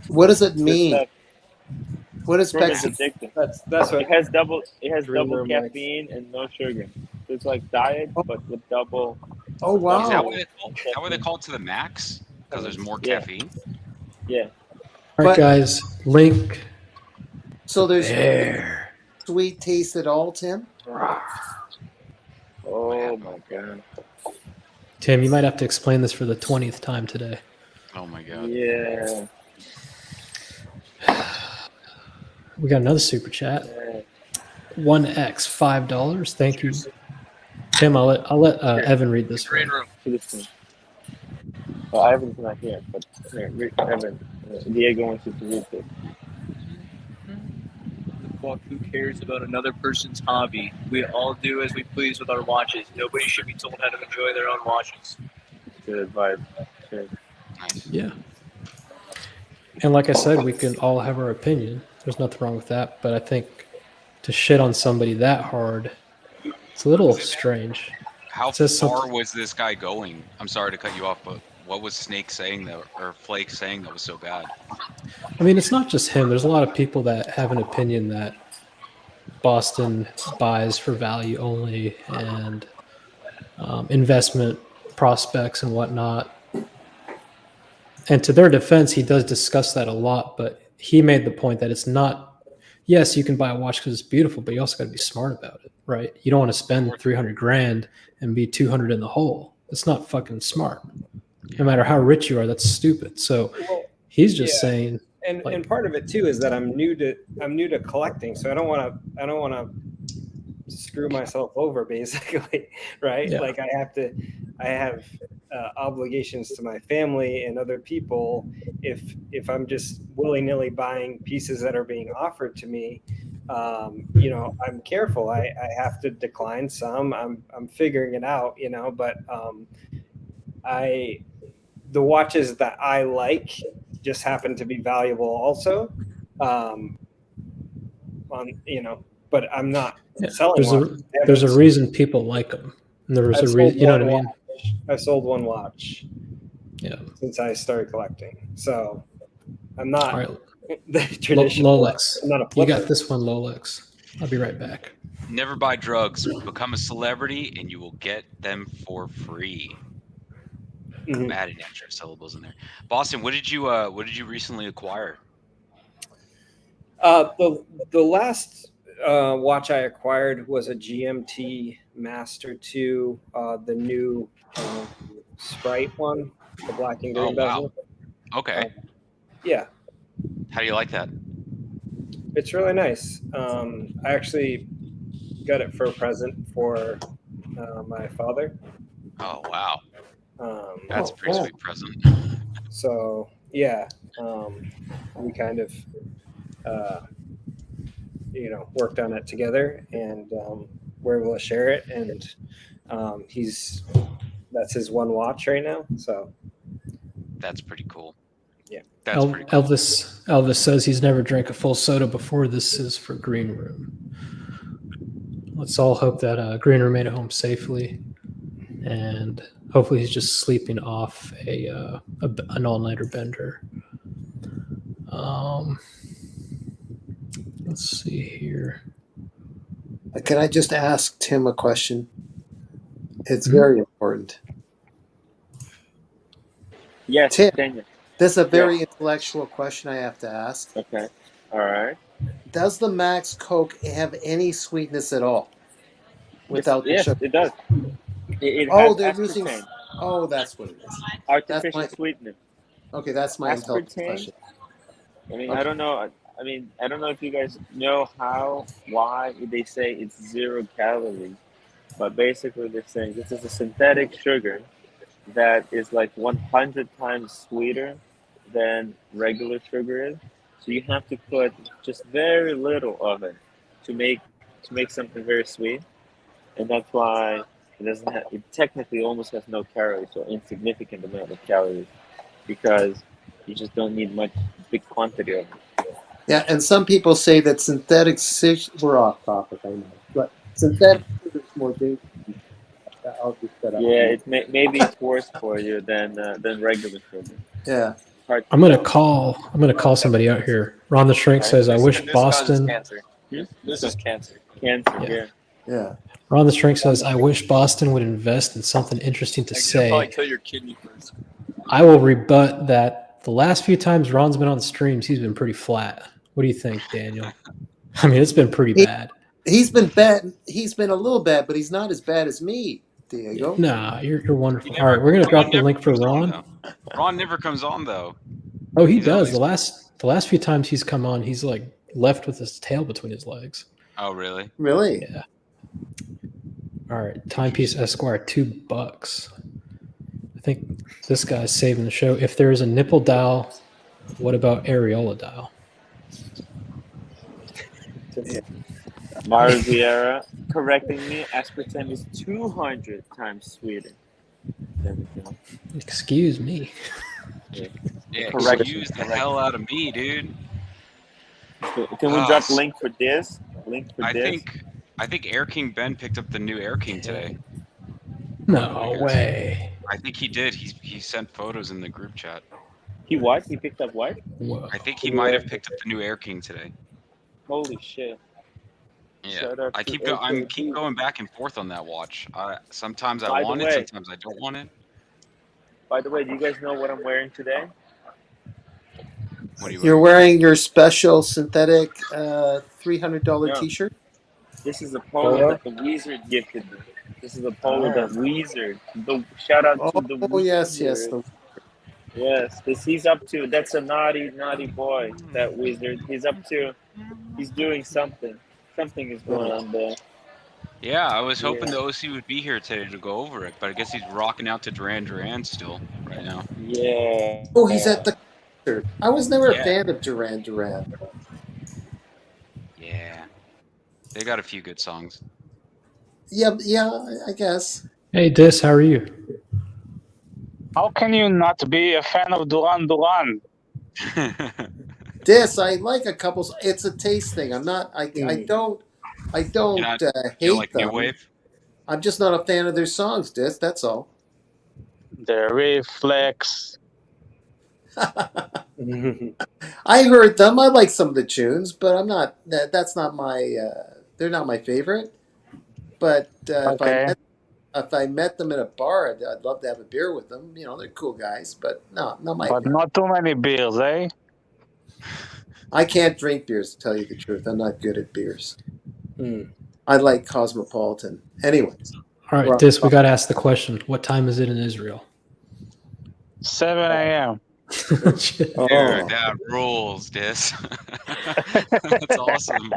[SPEAKER 7] What does it mean? What is
[SPEAKER 2] Shroom is
[SPEAKER 7] Pepsi?
[SPEAKER 2] addictive.
[SPEAKER 11] That's what
[SPEAKER 2] It has double
[SPEAKER 11] room,
[SPEAKER 2] caffeine and no sugar. So it's like diet, but with double.
[SPEAKER 7] Oh wow!
[SPEAKER 10] Is that what they call it to the max? Because there's more caffeine.
[SPEAKER 2] Yeah.
[SPEAKER 1] All right, guys. Link.
[SPEAKER 7] So there's
[SPEAKER 1] there.
[SPEAKER 7] Sweet taste at all, Tim?
[SPEAKER 2] Oh my god.
[SPEAKER 1] Tim, you might have to explain this for the 20th time today.
[SPEAKER 10] Oh my god.
[SPEAKER 2] Yeah.
[SPEAKER 1] We got another super chat. 1X, $5. Thank you, Tim. I'll let Evan read this one.
[SPEAKER 2] Well, Ivan's not here, but here, Evan. Diego wants you to read it.
[SPEAKER 12] Fuck, who cares about another person's hobby? We all do as we please with our watches. Nobody should be told how to enjoy their own watches.
[SPEAKER 2] Good vibe. Good.
[SPEAKER 10] Nice.
[SPEAKER 1] Yeah. And like I said, we can all have our opinion. There's nothing wrong with that. But I think to shit on somebody that hard, it's a little strange.
[SPEAKER 10] How far was this guy going? I'm sorry to cut you off, but what was Snake saying that, or Flake saying that was so bad?
[SPEAKER 1] I mean, it's not just him. There's a lot of people that have an opinion that Boston buys for value only and investment prospects and whatnot. And to their defense, he does discuss that a lot, but he made the point that it's not, yes, you can buy a watch because it's beautiful, but you also got to be smart about it, right? You don't want to spend 300 grand and be 200 in the hole. It's not fucking smart. No matter how rich you are, that's stupid. So he's just saying,
[SPEAKER 11] and part of it too is that I'm new to collecting, so I don't want to screw myself over, basically, right?
[SPEAKER 1] Yeah.
[SPEAKER 11] Like I have obligations to my family and other people. If I'm just willy-nilly buying pieces that are being offered to me, I'm careful. I have to decline some. I'm figuring it out, but the watches that I like just happen to be valuable also. But I'm not selling.
[SPEAKER 1] There's a reason people like them. And there was a reason, you know what I mean?
[SPEAKER 11] I sold one watch.
[SPEAKER 1] Yeah.
[SPEAKER 11] Since I started collecting, so I'm not
[SPEAKER 1] All right.
[SPEAKER 11] the traditional.
[SPEAKER 1] Lolex.
[SPEAKER 11] I'm not a
[SPEAKER 1] You
[SPEAKER 11] flipper.
[SPEAKER 1] got this one, Lolex. I'll be right back.
[SPEAKER 10] Never buy drugs. Become a celebrity, and you will get them for free. I'm adding extra syllables in there. Boston, what did you recently acquire?
[SPEAKER 11] The last watch I acquired was a GMT Master 2, the new Sprite one, the black and green bezel.
[SPEAKER 10] Okay.
[SPEAKER 11] Yeah.
[SPEAKER 10] How do you like that?
[SPEAKER 11] It's really nice. I actually got it for a present for my father.
[SPEAKER 10] Oh wow. That's a pretty sweet present.
[SPEAKER 11] So yeah, we kind of worked on it together, and we're able to share it. And that's his one watch right now. So
[SPEAKER 10] That's pretty cool.
[SPEAKER 11] Yeah.
[SPEAKER 10] That's pretty cool.
[SPEAKER 1] Elvis says he's never drank a full soda before. This is for Green Room. Let's all hope that Green Room made it home safely, and hopefully he's just sleeping off an all-nighter bender. Let's see here.
[SPEAKER 7] Can I just ask Tim a question? It's very important.
[SPEAKER 2] Yes,
[SPEAKER 7] Tim,
[SPEAKER 2] Daniel.
[SPEAKER 7] this is a very intellectual question I have to ask.
[SPEAKER 2] Okay. All right.
[SPEAKER 7] Does the Max Coke have any sweetness at all? Without the
[SPEAKER 2] yes,
[SPEAKER 7] sugar?
[SPEAKER 2] it does. It has
[SPEAKER 7] they're
[SPEAKER 2] aspartame.
[SPEAKER 7] using. Oh, that's what it is.
[SPEAKER 2] Artificial sweetener.
[SPEAKER 7] Okay, that's my intelligent
[SPEAKER 2] Aspartame.
[SPEAKER 7] question.
[SPEAKER 2] I mean,
[SPEAKER 7] Okay.
[SPEAKER 2] I don't know. I mean, I don't know if you guys know why they say it's 0 calories, but basically they're saying this is a synthetic sugar that is like 100 times sweeter than regular sugar is. So you have to put just very little of it to make something very sweet, and that's why it doesn't have. It technically almost has no calories, or insignificant amount of calories, because you just don't need big quantity of it.
[SPEAKER 7] Yeah, and some people say that synthetic we're off topic, I know, but synthetic sugar is more dangerous. I'll just set up.
[SPEAKER 2] Yeah, maybe it's worse for you than regular sugar.
[SPEAKER 7] Yeah.
[SPEAKER 1] I'm gonna call somebody out here. Ron the Shrink says, "I wish Boston."
[SPEAKER 12] Cancer. This is cancer.
[SPEAKER 2] Cancer.
[SPEAKER 7] Yeah.
[SPEAKER 1] Ron the Shrink says, "I wish Boston would invest in something interesting to
[SPEAKER 12] You'll
[SPEAKER 1] say."
[SPEAKER 12] probably kill your kidney first.
[SPEAKER 1] I will rebut that. The last few times Ron's been on streams, he's been pretty flat. What do you think, Daniel? I mean, it's been pretty bad.
[SPEAKER 7] He's been bad. He's been a little bad, but he's not as bad as me, Diego.
[SPEAKER 1] Nah, you're wonderful. All right, we're gonna drop the link for Ron.
[SPEAKER 10] Ron never comes on though.
[SPEAKER 1] Oh, he does. The last few times he's come on, he's like left with his tail between his legs.
[SPEAKER 10] Oh, really?
[SPEAKER 7] Really?
[SPEAKER 1] Yeah. All right, Timepiece Esquire, $2. I think this guy's saving the show. If there is a nipple dial, what about areola dial?
[SPEAKER 2] Mario Vieira correcting me. Aspartame is 200 times sweeter.
[SPEAKER 1] Excuse me.
[SPEAKER 10] Yeah, excuse the hell out of me, dude.
[SPEAKER 2] Can we drop link for this?
[SPEAKER 10] I think Air King Ben picked up the new Air King today.
[SPEAKER 1] No way.
[SPEAKER 10] I think he did. He sent photos in the group chat.
[SPEAKER 2] He what? He picked up what?
[SPEAKER 1] Whoa.
[SPEAKER 10] I think he might have picked up the new Air King today.
[SPEAKER 2] Holy shit.
[SPEAKER 10] Yeah, I keep going back and forth on that watch. Sometimes I
[SPEAKER 2] By the
[SPEAKER 10] want
[SPEAKER 2] way-
[SPEAKER 10] it, sometimes I don't want it.
[SPEAKER 2] By the way, do you guys know what I'm wearing today?
[SPEAKER 10] What are you
[SPEAKER 7] You're wearing your special synthetic $300
[SPEAKER 2] No.
[SPEAKER 7] T-shirt.
[SPEAKER 2] This is a polo that the Wizard gifted me. This is a polo that Wizard. Shout out to the Wizard.
[SPEAKER 7] Yes.
[SPEAKER 2] Yes, this he's up to. That's a naughty boy, that Wizard. He's doing something. Something is going on there.
[SPEAKER 10] Yeah, I was hoping the OC would be here today to go over it, but I guess he's rocking out to Duran still right now.
[SPEAKER 2] Yeah.
[SPEAKER 7] Oh, he's at the concert. I was never a fan of Duran Duran.
[SPEAKER 10] Yeah. They got a few good songs.
[SPEAKER 7] Yeah, I guess.
[SPEAKER 1] Hey, Dis, how are you?
[SPEAKER 13] How can you not be a fan of Duran Duran?
[SPEAKER 7] This I like a couple. It's a taste thing. I'm not. I don't hate
[SPEAKER 10] like
[SPEAKER 7] them.
[SPEAKER 10] New Wave?
[SPEAKER 7] I'm just not a fan of their songs. That's all.
[SPEAKER 13] The Reflex.
[SPEAKER 7] I heard them. I like some of the tunes, but I'm not. That's not my. They're not my favorite. But if I met them at a bar, I'd love to have a beer with them. You know, they're cool guys, but not my.
[SPEAKER 13] But not too many beers, eh?
[SPEAKER 7] I can't drink beers, to tell you the truth. I'm not good at beers. I like Cosmopolitan. Anyways.
[SPEAKER 1] All right, Dis, we got to ask the question. What time is it in Israel?
[SPEAKER 13] 7 a.m.
[SPEAKER 10] Dude, that rules, Dis. That's awesome.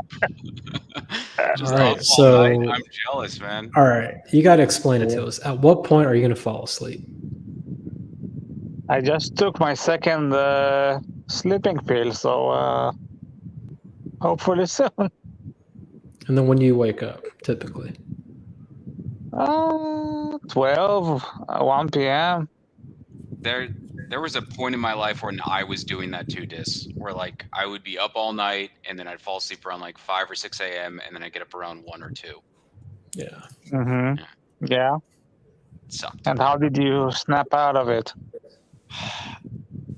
[SPEAKER 10] Just
[SPEAKER 1] All right,
[SPEAKER 10] up
[SPEAKER 1] so
[SPEAKER 10] all night. I'm jealous, man.
[SPEAKER 1] All right, you got to explain it to us. At what point are you going to fall asleep?
[SPEAKER 13] I just took my second sleeping pill, so hopefully soon.
[SPEAKER 1] And then when do you wake up, typically?
[SPEAKER 13] 12, 1 p.m.
[SPEAKER 10] There was a point in my life when I was doing that too, Dis, where like I would be up all night and then I'd fall asleep around like 5 or 6 a.m. and then I'd get up around 1 or 2.
[SPEAKER 1] Yeah.
[SPEAKER 13] Mm-hmm. Yeah.
[SPEAKER 10] It sucked.
[SPEAKER 13] And how did you snap out of it?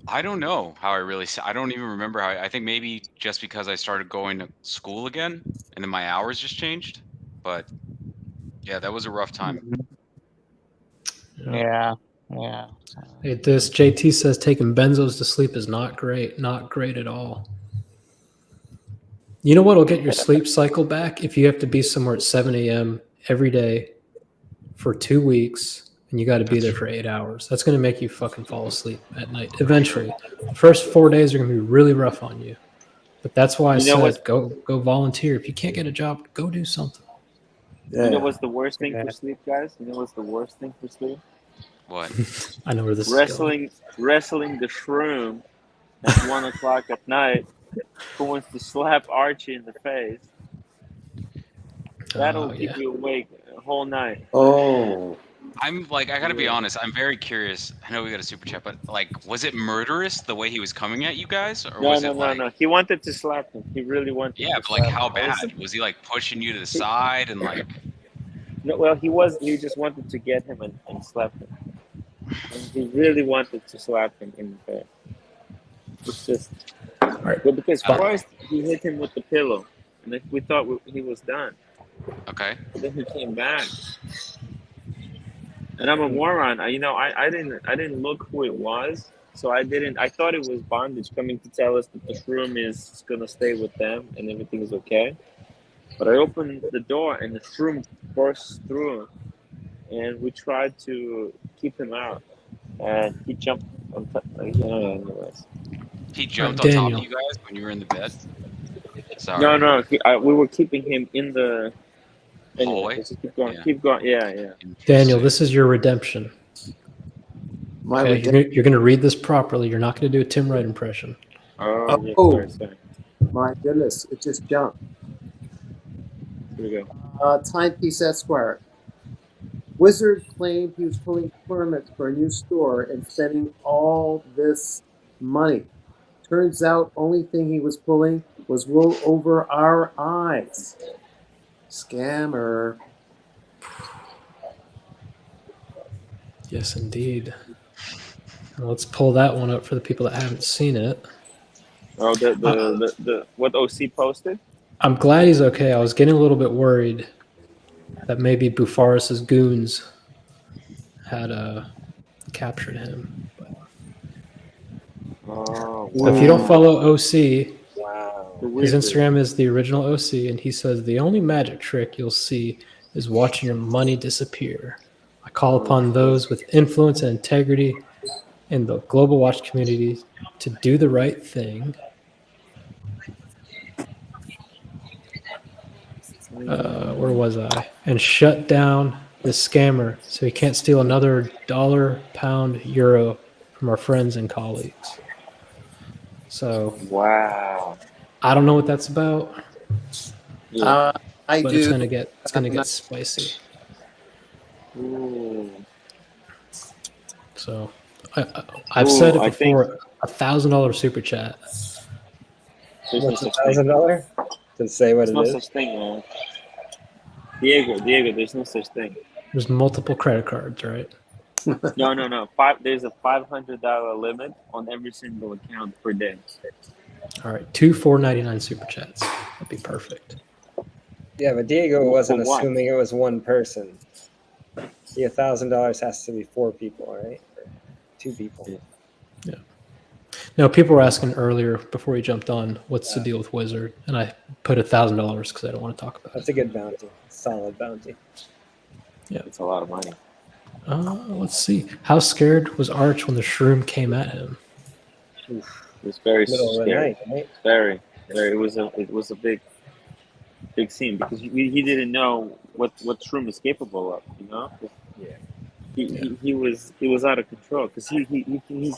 [SPEAKER 10] I don't know how I don't even remember how. I think maybe just because I started going to school again and then my hours just changed. But yeah, that was a rough time.
[SPEAKER 13] Yeah. Yeah.
[SPEAKER 1] Hey, this JT says taking benzos to sleep is not great. Not great at all. You know what will get your sleep cycle back? If you have to be somewhere at 7 a.m. every day for 2 weeks and you got to be there for 8 hours. That's going to make you fucking fall asleep at night eventually. The first 4 days are going to be really rough on you. But that's why I said go volunteer. If you can't get a job, go do something.
[SPEAKER 2] You know what's the worst thing for sleep, guys? You know what's the worst thing for sleep?
[SPEAKER 10] What?
[SPEAKER 1] I know where this is going.
[SPEAKER 2] Wrestling the shroom at 1 o'clock at night. Who wants to slap Archie in the face? That'll keep you awake a whole night.
[SPEAKER 7] Oh.
[SPEAKER 10] I'm like, I gotta be honest. I'm very curious. I know we got a super chat, but like, was it murderous the way he was coming at you guys, or was it like?
[SPEAKER 2] No. He wanted to slap him. He really wanted.
[SPEAKER 10] Yeah, but like, how bad was he? Like pushing you to the side and like?
[SPEAKER 2] No, well, he was. He just wanted to get him and slap him. And he really wanted to slap him in the face. It's just.
[SPEAKER 1] Right.
[SPEAKER 2] But because first he hit him with the pillow, and then we thought he was done.
[SPEAKER 10] Okay.
[SPEAKER 2] But then he came back. And I'm a moron. I didn't look who it was, so I thought it was bondage coming to tell us that the shroom is gonna stay with them and everything is okay. But I opened the door and the shroom burst through, and we tried to keep him out, and he jumped on top. Anyways.
[SPEAKER 10] He jumped on top of you guys when you were in the bed. Sorry.
[SPEAKER 2] No. We were keeping him in the.
[SPEAKER 10] Hallway?
[SPEAKER 2] Keep going. Yeah.
[SPEAKER 1] Daniel, this is your redemption. You're going to read this properly. You're not going to do a Tim Wright impression.
[SPEAKER 2] Oh.
[SPEAKER 7] My goodness, it just jumped.
[SPEAKER 2] Here we go.
[SPEAKER 7] Timepiece Esquire. Wizard claimed he was pulling permits for a new store and spending all this money. Turns out, only thing he was pulling was wool over our eyes. Scammer.
[SPEAKER 1] Yes, indeed. Well, let's pull that one up for the people that haven't seen it.
[SPEAKER 2] Oh, the what OC posted?
[SPEAKER 1] I'm glad he's okay. I was getting a little bit worried that maybe Bufaris's goons had captured him. If you don't follow OC, his Instagram is the original OC, and he says the only magic trick you'll see is watching your money disappear. I call upon those with influence and integrity in the global watch community to do the right thing. Where was I? And shut down the scammer so he can't steal another dollar, pound, euro from our friends and colleagues. So,
[SPEAKER 2] wow.
[SPEAKER 1] I don't know what that's about.
[SPEAKER 7] I
[SPEAKER 1] but
[SPEAKER 7] do.
[SPEAKER 1] It's gonna get spicy.
[SPEAKER 2] Ooh.
[SPEAKER 1] So, I've said it before. $1,000 super chat.
[SPEAKER 11] What's $1,000? To say what
[SPEAKER 2] there's
[SPEAKER 11] it
[SPEAKER 2] no
[SPEAKER 11] is.
[SPEAKER 2] Such thing, man. Diego, there's no such thing.
[SPEAKER 1] There's multiple credit cards, right?
[SPEAKER 2] No. There's a $500 limit on every single account per day.
[SPEAKER 1] All right, 2 $4.99 super chats. That'd be perfect.
[SPEAKER 11] Yeah, but Diego wasn't
[SPEAKER 2] For what?
[SPEAKER 11] assuming it was one person. The $1,000 has to be 4 people, right? Or 2 people.
[SPEAKER 1] Yeah. No, people were asking earlier before he jumped on, what's the deal with Wizard? And I put $1,000 because I don't want to talk about
[SPEAKER 11] That's a good bounty. Solid bounty.
[SPEAKER 1] Yeah,
[SPEAKER 2] it's a lot of money.
[SPEAKER 1] Let's see. How scared was Arch when the shroom came at him?
[SPEAKER 2] It was very
[SPEAKER 11] Middle of the
[SPEAKER 2] scary.
[SPEAKER 11] night, right?
[SPEAKER 2] Very. It was a big scene because he didn't know what shroom is capable of. You know.
[SPEAKER 11] Yeah.
[SPEAKER 2] He was out of control because he's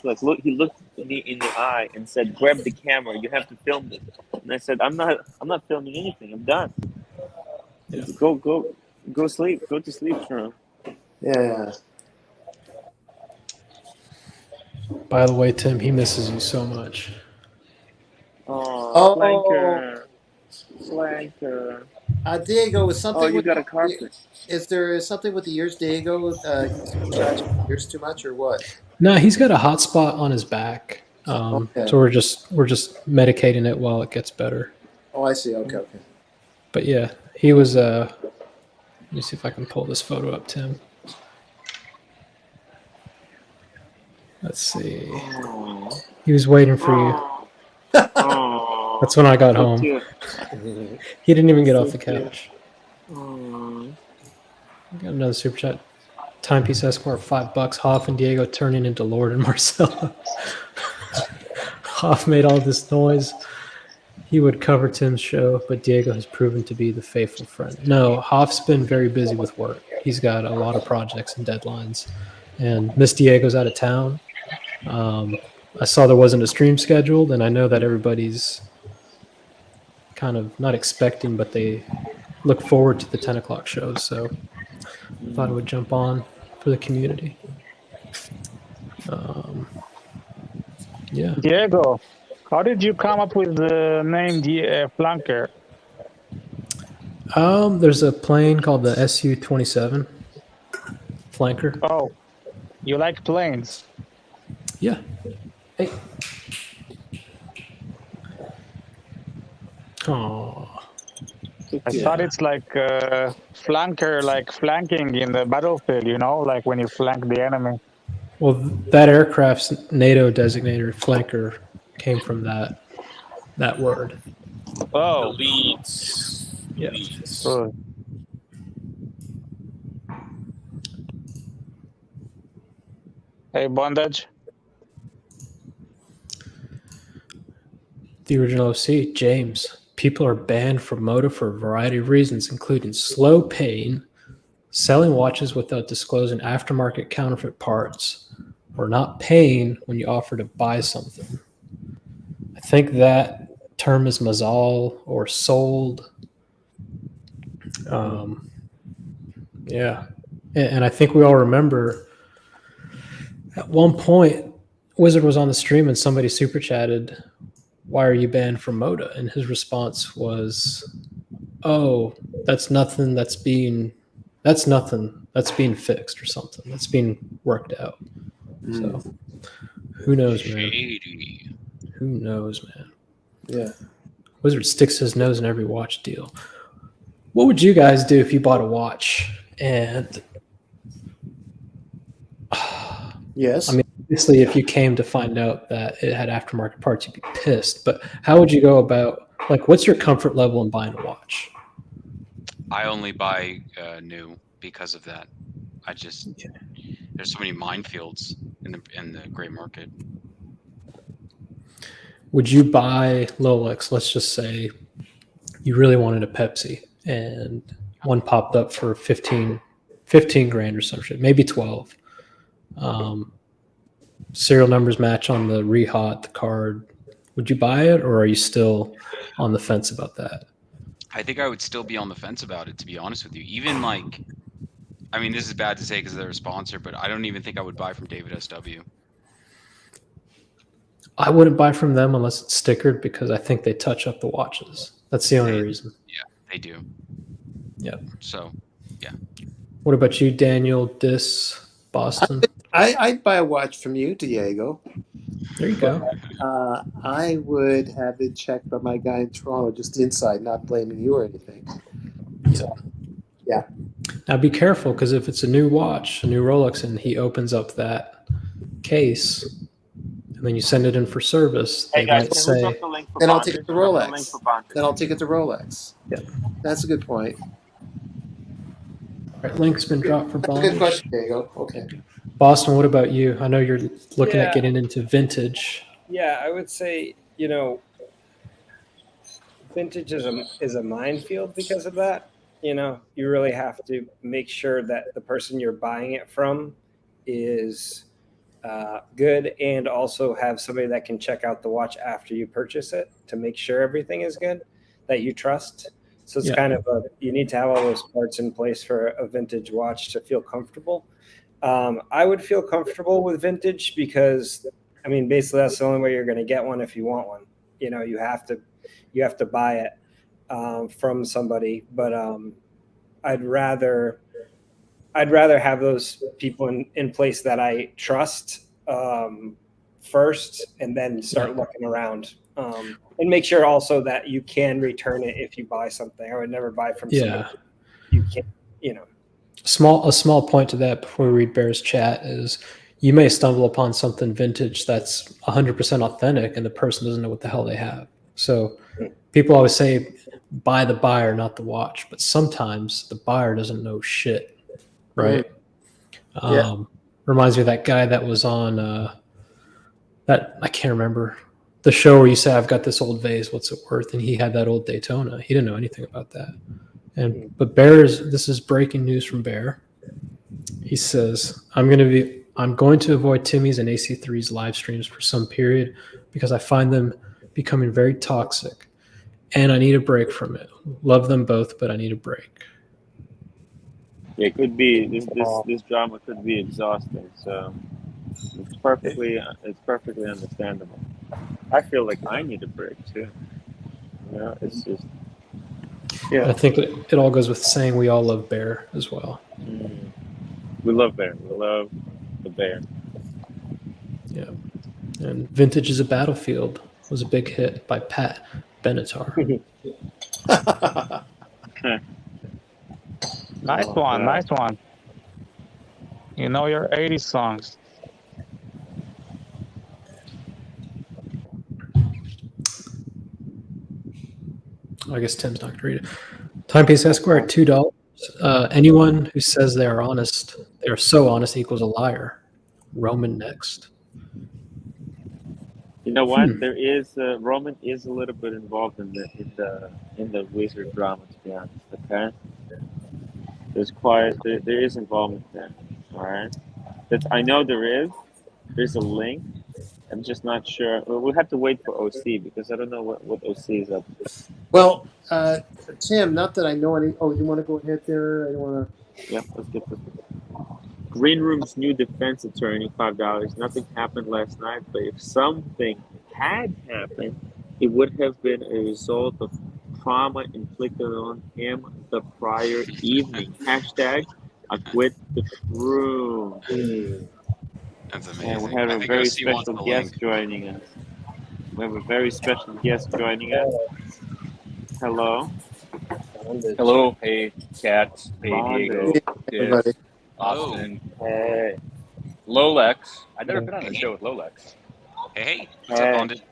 [SPEAKER 2] like he looked me in the eye and said, "Grab the camera. You have to film this." And I said, "I'm not filming anything. I'm done."
[SPEAKER 1] Yeah.
[SPEAKER 2] Go sleep. Go to sleep, Sean.
[SPEAKER 7] Yeah.
[SPEAKER 1] By the way, Tim, he misses you so much.
[SPEAKER 2] Oh,
[SPEAKER 7] Oh,
[SPEAKER 2] flanker.
[SPEAKER 7] Diego, is
[SPEAKER 2] Oh,
[SPEAKER 7] something
[SPEAKER 2] you
[SPEAKER 7] with
[SPEAKER 2] got a carpet.
[SPEAKER 7] is there something with the ears, Diego? He's scratching the ears too much, or what?
[SPEAKER 1] No, he's got a hot spot on his back.
[SPEAKER 7] Okay.
[SPEAKER 1] So we're just medicating it while it gets better.
[SPEAKER 7] Oh, I see. Okay.
[SPEAKER 1] But yeah, he was. Let me see if I can pull this photo up, Tim. Let's see. He was waiting for you.
[SPEAKER 2] Oh,
[SPEAKER 1] That's when I got
[SPEAKER 2] so
[SPEAKER 1] home.
[SPEAKER 2] cute.
[SPEAKER 1] He didn't even get
[SPEAKER 2] So
[SPEAKER 1] off the
[SPEAKER 2] cute.
[SPEAKER 1] couch.
[SPEAKER 2] Oh.
[SPEAKER 1] Got another super chat. Timepiece Esquire, $5. Hoff and Diego turning into Lord and Marcella. Hoff made all this noise. He would cover Tim's show, but Diego has proven to be the faithful friend. No, Hoff's been very busy with work. He's got a lot of projects and deadlines. And Miss Diego's out of town. I saw there wasn't a stream scheduled, and I know that everybody's kind of not expecting, but they look forward to the 10 o'clock shows. So I thought I would jump on for the community. Yeah.
[SPEAKER 13] Diego, how did you come up with the name Flanker?
[SPEAKER 1] There's a plane called the Su-27 Flanker.
[SPEAKER 13] Oh, you like planes?
[SPEAKER 1] Yeah. Hey. Oh.
[SPEAKER 13] I thought it's like flanker, like flanking in the battlefield, you know, like when you flank the enemy.
[SPEAKER 1] Well, that aircraft's NATO designator flanker came from that word.
[SPEAKER 13] Oh,
[SPEAKER 8] The leads.
[SPEAKER 1] Yeah.
[SPEAKER 13] good. Hey, Bondage.
[SPEAKER 1] The original OC, James. People are banned from Moto for a variety of reasons, including slow paying, selling watches without disclosing aftermarket counterfeit parts, or not paying when you offer to buy something. I think that term is mazal or sold. Yeah. And I think we all remember at one point, Wizard was on the stream and somebody super chatted, "Why are you banned from Moda?" And his response was, "Oh, that's nothing that's being fixed or something. That's being worked out." So who knows, man?
[SPEAKER 10] Shady.
[SPEAKER 1] Who knows, man?
[SPEAKER 7] Yeah.
[SPEAKER 1] Wizard sticks his nose in every watch deal. What would you guys do if you bought a watch and
[SPEAKER 7] Yes.
[SPEAKER 1] I mean, obviously, if you came to find out that it had aftermarket parts, you'd be pissed. But how would you go about, like, what's your comfort level in buying a watch?
[SPEAKER 10] I only buy new because of that. There's so many minefields in the gray market.
[SPEAKER 1] Would you buy Rolex? Let's just say you really wanted a Pepsi and one popped up for 15 grand or some shit, maybe 12. Serial numbers match on the Rehot, the card. Would you buy it, or are you still on the fence about that?
[SPEAKER 10] I think I would still be on the fence about it, to be honest with you. Even like, I mean, this is bad to say because they're a sponsor, but I don't even think I would buy from David SW.
[SPEAKER 1] I wouldn't buy from them unless it's stickered because I think they touch up the watches. That's the only reason.
[SPEAKER 10] Yeah, they do.
[SPEAKER 1] Yep.
[SPEAKER 10] So, yeah.
[SPEAKER 1] What about you, Daniel, Boston?
[SPEAKER 7] I'd buy a watch from you, Diego.
[SPEAKER 1] There you go.
[SPEAKER 7] I would have it checked by my guy in Toronto, just inside, not blaming you or anything. So, yeah.
[SPEAKER 1] Now be careful, because if it's a new watch, a new Rolex, and he opens up that case, and then you send it in for service, they might say.
[SPEAKER 7] Then I'll take it to Rolex.
[SPEAKER 1] Yeah.
[SPEAKER 7] That's a good point.
[SPEAKER 1] All right, link's been dropped for
[SPEAKER 7] That's a
[SPEAKER 1] bondage.
[SPEAKER 7] good question, Diego. Okay.
[SPEAKER 1] Boston, what about you? I know you're looking at getting into vintage.
[SPEAKER 11] Yeah, I would say, you know, vintage is a minefield because of that. You know, you really have to make sure that the person you're buying it from is good, and also have somebody that can check out the watch after you purchase it to make sure everything is good, that you trust. So it's kind of you need to have all those parts in place for a vintage watch to feel comfortable. I would feel comfortable with vintage because, I mean, basically that's the only way you're going to get one if you want one. You know, you have to buy it from somebody. But I'd rather have those people in place that I trust first, and then start looking around. And make sure also that you can return it if you buy something. I would never buy from somebody you can't, you know.
[SPEAKER 1] A small point to that before we read Bear's chat is you may stumble upon something vintage that's 100% authentic and the person doesn't know what the hell they have. So people always say buy the buyer, not the watch, but sometimes the buyer doesn't know shit, right? Reminds me of that guy that was on that, I can't remember, the show where you say, I've got this old vase, what's it worth? And he had that old Daytona. He didn't know anything about that. But this is breaking news from Bear. He says, I'm going to avoid Timmy's and AC3's live streams for some period because I find them becoming very toxic and I need a break from it. Love them both, but I need a break.
[SPEAKER 2] Yeah, it could be this drama could be exhausting. So it's perfectly understandable. I feel like I need a break too. You know, it's just.
[SPEAKER 1] Yeah, I think it all goes with saying we all love Bear as well.
[SPEAKER 2] We love Bear. We love the Bear.
[SPEAKER 1] Yeah, and Vintage is a Battlefield was a big hit by Pat Benatar.
[SPEAKER 13] Nice one, nice one. You know your 80s songs.
[SPEAKER 1] I guess Tim's not going to read it. Timepiece Esquire at $2. Anyone who says they are honest, they are so honest equals a liar. Roman next.
[SPEAKER 2] You know what? There is Roman is a little bit involved in the wizard drama. To be honest, okay. There is involvement there. All right. I know there is. There's a link. I'm just not sure. We'll have to wait for OC because I don't know what OC is up to.
[SPEAKER 7] Well, Tim, not that I know any. Oh, you want to go ahead there? I don't want to.
[SPEAKER 2] Yeah, let's get this. Green Room's new defense attorney, $5. Nothing happened last night, but if something had happened, it would have been a result of trauma inflicted on him the prior evening. Hashtag I quit the room.
[SPEAKER 10] That's amazing.
[SPEAKER 2] And we have a very special guest joining us. We have a very special guest joining us. Hello.
[SPEAKER 14] Hello. Hey, Kat. Hey, Diego.
[SPEAKER 7] Hey, everybody.
[SPEAKER 14] Austin.
[SPEAKER 2] Hey.
[SPEAKER 14] Lolex. I've never been on a show with Lolex.
[SPEAKER 10] Hey. What's up, Bonded?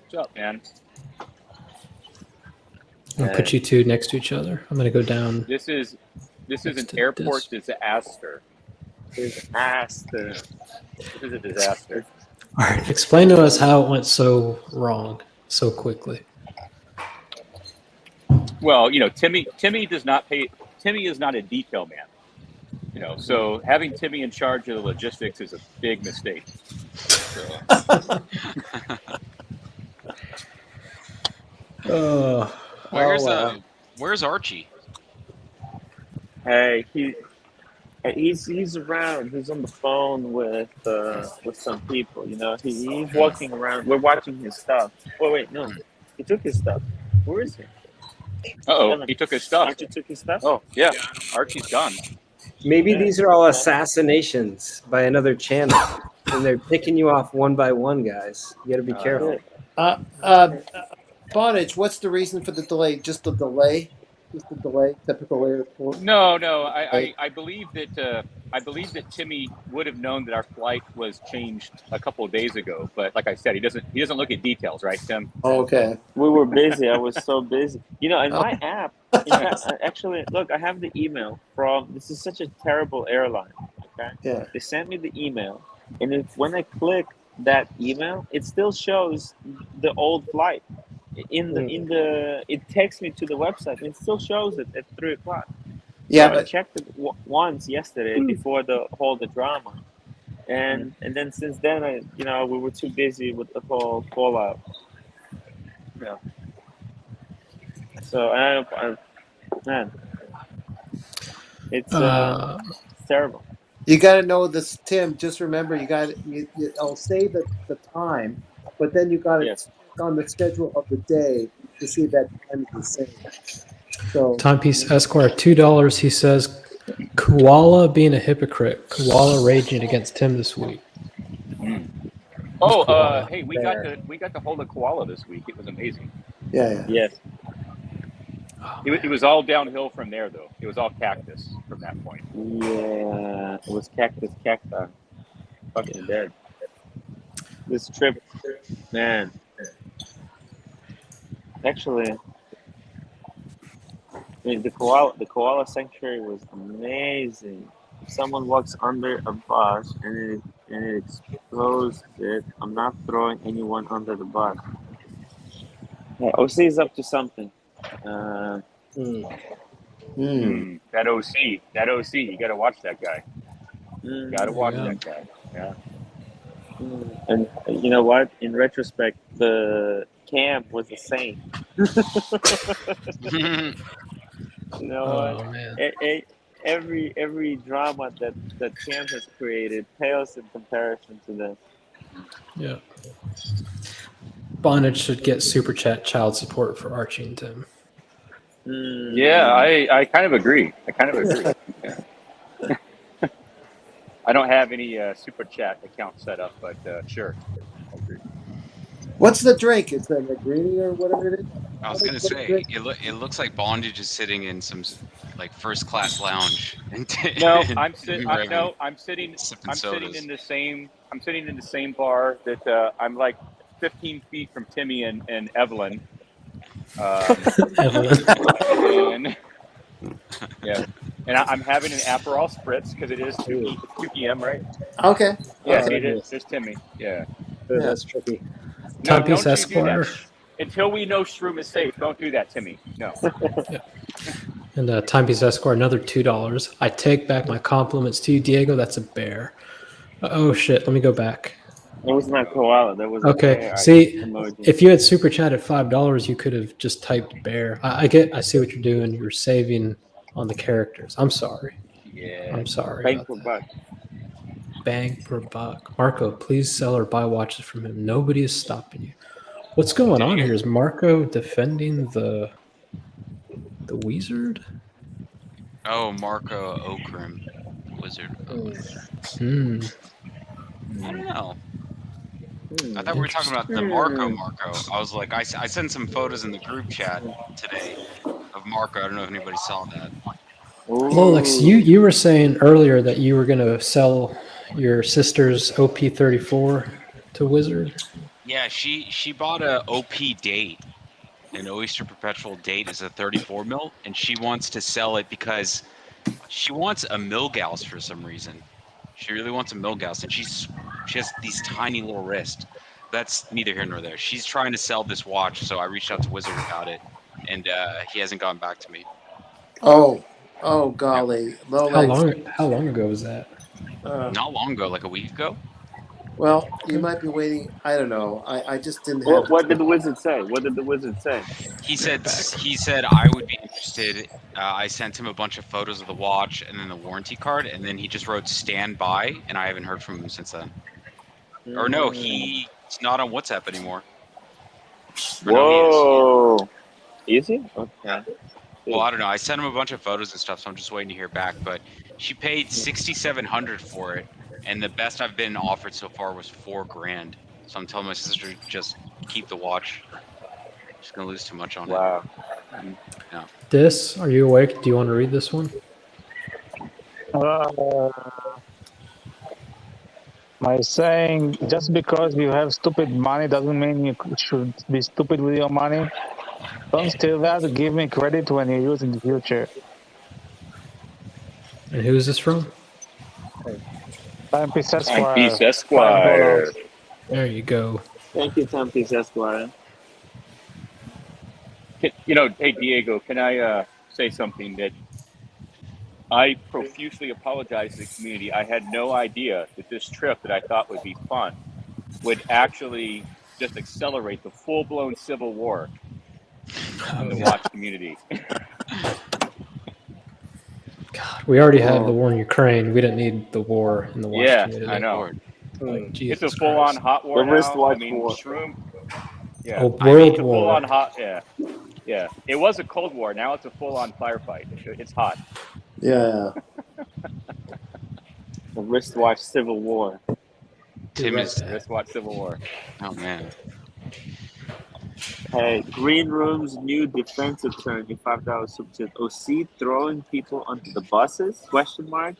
[SPEAKER 14] What's up, man?
[SPEAKER 1] I'll put you two next to each other. I'm going to go down.
[SPEAKER 14] This is an airport disaster.
[SPEAKER 2] Disaster.
[SPEAKER 14] This is a disaster.
[SPEAKER 1] All right. Explain to us how it went so wrong so quickly.
[SPEAKER 14] Well, you know, Timmy does not pay. Timmy is not a detail man. You know, so having Timmy in charge of the logistics is a big mistake. So.
[SPEAKER 10] Where's Archie?
[SPEAKER 2] Hey, he's around. He's on the phone with some people. You know, he's walking around. We're watching his stuff. Wait, no, he took his stuff. Where is he?
[SPEAKER 14] He took his stuff.
[SPEAKER 2] Archie took his stuff.
[SPEAKER 14] Oh yeah, Archie's gone.
[SPEAKER 11] Maybe these are all assassinations by another channel, and they're picking you off one by one, guys. You got to be careful.
[SPEAKER 7] Bonnage, what's the reason for the delay? Just the delay? Just the delay? Typical airport?
[SPEAKER 14] No. I believe that Timmy would have known that our flight was changed a couple of days ago. But like I said, he doesn't look at details, right, Tim?
[SPEAKER 7] Oh, okay.
[SPEAKER 2] We were busy. I was so busy. You know, in my app, actually, look, I have the email from. This is such a terrible airline. Okay.
[SPEAKER 7] Yeah.
[SPEAKER 2] They sent me the email, and when I click that email, it still shows the old flight. It takes me to the website and it still shows it at 3:00.
[SPEAKER 7] Yeah,
[SPEAKER 2] so I checked it once yesterday before the drama, and then since then we were too busy with the whole fallout.
[SPEAKER 14] Yeah.
[SPEAKER 2] So man, it's terrible.
[SPEAKER 7] You got to know this, Tim. Just remember, I'll say the time, but then you got to
[SPEAKER 2] Yes.
[SPEAKER 7] check on the schedule of the day to see if that time is the same. So
[SPEAKER 1] Timepiece Esquire, $2. He says, Koala being a hypocrite. Koala raging against Tim this week.
[SPEAKER 14] Oh,
[SPEAKER 1] Koala?
[SPEAKER 14] hey, we got to hold a koala this week. It was amazing.
[SPEAKER 7] yeah.
[SPEAKER 2] Yes.
[SPEAKER 14] It was all downhill from there, though. It was all cactus from that point.
[SPEAKER 2] Yeah, it was cacti. Fucking dead. This trip, man. Actually, I mean, the koala sanctuary was amazing. If someone walks under a bus and it explodes it, I'm not throwing anyone under the bus. Yeah, OC is up to something.
[SPEAKER 14] That OC, you got to watch that guy. Got to watch that guy. Yeah.
[SPEAKER 2] And you know what? In retrospect, the Cam was a saint. You know what?
[SPEAKER 1] Man.
[SPEAKER 2] Every drama that Cam has created pales in comparison to this.
[SPEAKER 1] Yeah. Bondage should get super chat child support for Archie and Tim.
[SPEAKER 14] Yeah, I kind of agree. Yeah. I don't have any super chat account set up, but sure. I agree.
[SPEAKER 7] What's the drink? It's a greenie or whatever it is.
[SPEAKER 10] I was gonna say it looks like Bondage is sitting in some like first class lounge.
[SPEAKER 14] No, I'm sitting in the same bar that I'm like 15 feet from Timmy and Evelyn.
[SPEAKER 1] Evelyn.
[SPEAKER 14] And I'm having an Aperol spritz because it is 2 p.m. right?
[SPEAKER 7] Okay.
[SPEAKER 14] Yeah, it is. There's Timmy. Yeah.
[SPEAKER 11] That's tricky.
[SPEAKER 1] Timepiece
[SPEAKER 14] don't you do that.
[SPEAKER 1] Esquire.
[SPEAKER 14] Until we know Shroom is safe, don't do that, Timmy. No.
[SPEAKER 1] And Timepiece Esquire, another $2. I take back my compliments to you, Diego. That's a bear. Oh shit! Let me go back.
[SPEAKER 2] It was not koala. That was
[SPEAKER 1] Okay. See, if you had super chat at $5, you could have just typed bear. I see what you're doing. You're saving on the characters. I'm sorry.
[SPEAKER 14] Yeah.
[SPEAKER 1] I'm sorry.
[SPEAKER 2] Bang per buck.
[SPEAKER 1] Bang per buck. Marco, please sell or buy watches from him. Nobody is stopping you. What's going on here? Is Marco defending the wizard?
[SPEAKER 10] Oh, Marco Okrim, wizard. I don't know. I thought we were talking about the Marco. I was like, I sent some photos in the group chat today of Marco. I don't know if anybody saw that.
[SPEAKER 1] Lolex, you were saying earlier that you were going to sell your sister's OP34 to Wizard.
[SPEAKER 10] Yeah, she bought a OP date. An Oyster Perpetual date is a 34 mil, and she wants to sell it because she wants a Milgauss for some reason. She really wants a Milgauss, and she has these tiny little wrists. That's neither here nor there. She's trying to sell this watch, so I reached out to Wizard about it, and he hasn't gotten back to me.
[SPEAKER 7] Oh golly. Lolex.
[SPEAKER 1] How long ago was that?
[SPEAKER 10] Not long ago, like a week ago.
[SPEAKER 7] Well, you might be waiting. I don't know. I just didn't have.
[SPEAKER 2] What did the wizard say?
[SPEAKER 10] He said I would be interested. I sent him a bunch of photos of the watch and then the warranty card, and then he just wrote stand by, and I haven't heard from him since then. Or no, he's not on WhatsApp anymore.
[SPEAKER 2] Whoa. No, is he? Okay.
[SPEAKER 10] Well, I don't know. I sent him a bunch of photos and stuff, so I'm just waiting to hear back. But she paid $6,700 for it, and the best I've been offered so far was $4,000. So I'm telling my sister to just keep the watch. She's gonna lose too much on it.
[SPEAKER 2] Wow.
[SPEAKER 10] Yeah.
[SPEAKER 1] This, are you awake? Do you want to read this one?
[SPEAKER 13] My saying, just because you have stupid money doesn't mean you should be stupid with your money. Don't steal that. Give me credit when you use it in the future.
[SPEAKER 1] And who is this from?
[SPEAKER 13] Timepiece Esquire.
[SPEAKER 14] Timepiece Esquire.
[SPEAKER 1] There you go.
[SPEAKER 2] Thank you, Timepiece Esquire.
[SPEAKER 14] Hey Diego, can I say something that I profusely apologize to the community. I had no idea that this trip that I thought would be fun would actually just accelerate the full-blown civil war.
[SPEAKER 10] Oh,
[SPEAKER 14] in the
[SPEAKER 10] yeah.
[SPEAKER 14] watch community.
[SPEAKER 1] God, we already had the war in Ukraine. We didn't need the war in the watch
[SPEAKER 14] Yeah,
[SPEAKER 1] community.
[SPEAKER 14] I know.
[SPEAKER 10] Lord.
[SPEAKER 1] Like, Jesus
[SPEAKER 14] It's a full-on
[SPEAKER 1] Christ.
[SPEAKER 14] hot war
[SPEAKER 2] The
[SPEAKER 14] now. I
[SPEAKER 2] wristwatch
[SPEAKER 14] mean,
[SPEAKER 2] war.
[SPEAKER 14] Shroom. Yeah,
[SPEAKER 1] A
[SPEAKER 14] I mean,
[SPEAKER 1] world
[SPEAKER 14] it's a
[SPEAKER 1] war.
[SPEAKER 14] full-on hot. Yeah. It was a Cold War. Now it's a full-on firefight. It's hot.
[SPEAKER 7] Yeah.
[SPEAKER 2] The wristwatch civil war.
[SPEAKER 10] Tim is.
[SPEAKER 14] Wristwatch Civil War.
[SPEAKER 10] Oh man.
[SPEAKER 2] Hey, Green Room's new defensive turn, your $5 super chat. OC throwing people under the buses? Question mark.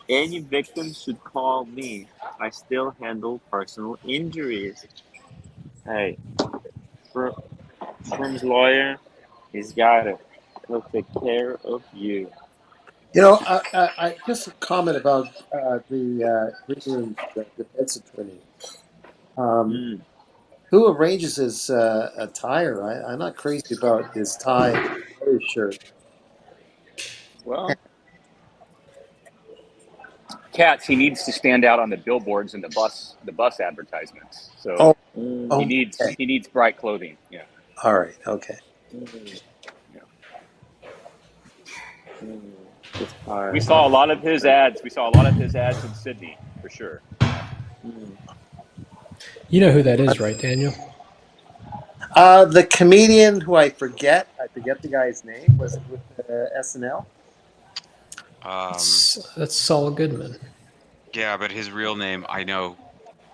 [SPEAKER 2] Any victims should call me. I still handle personal injuries. Hey, Room's lawyer, he's got it. He'll take care of you.
[SPEAKER 7] You know, I just a comment about the Green Room's defense attorney. Who arranges his attire? I'm not crazy about his tie or his shirt.
[SPEAKER 14] Well, Katz, he needs to stand out on the billboards and the bus advertisements. So
[SPEAKER 7] Oh,
[SPEAKER 14] he needs bright clothing. Yeah.
[SPEAKER 7] all right, okay.
[SPEAKER 14] We saw a lot of his ads. We saw a lot of his ads in Sydney, for sure.
[SPEAKER 1] You know who that is, right, Daniel?
[SPEAKER 7] The comedian who I forget the guy's name. Was it with SNL?
[SPEAKER 1] That's Saul Goodman.
[SPEAKER 10] Yeah, but his real name, I know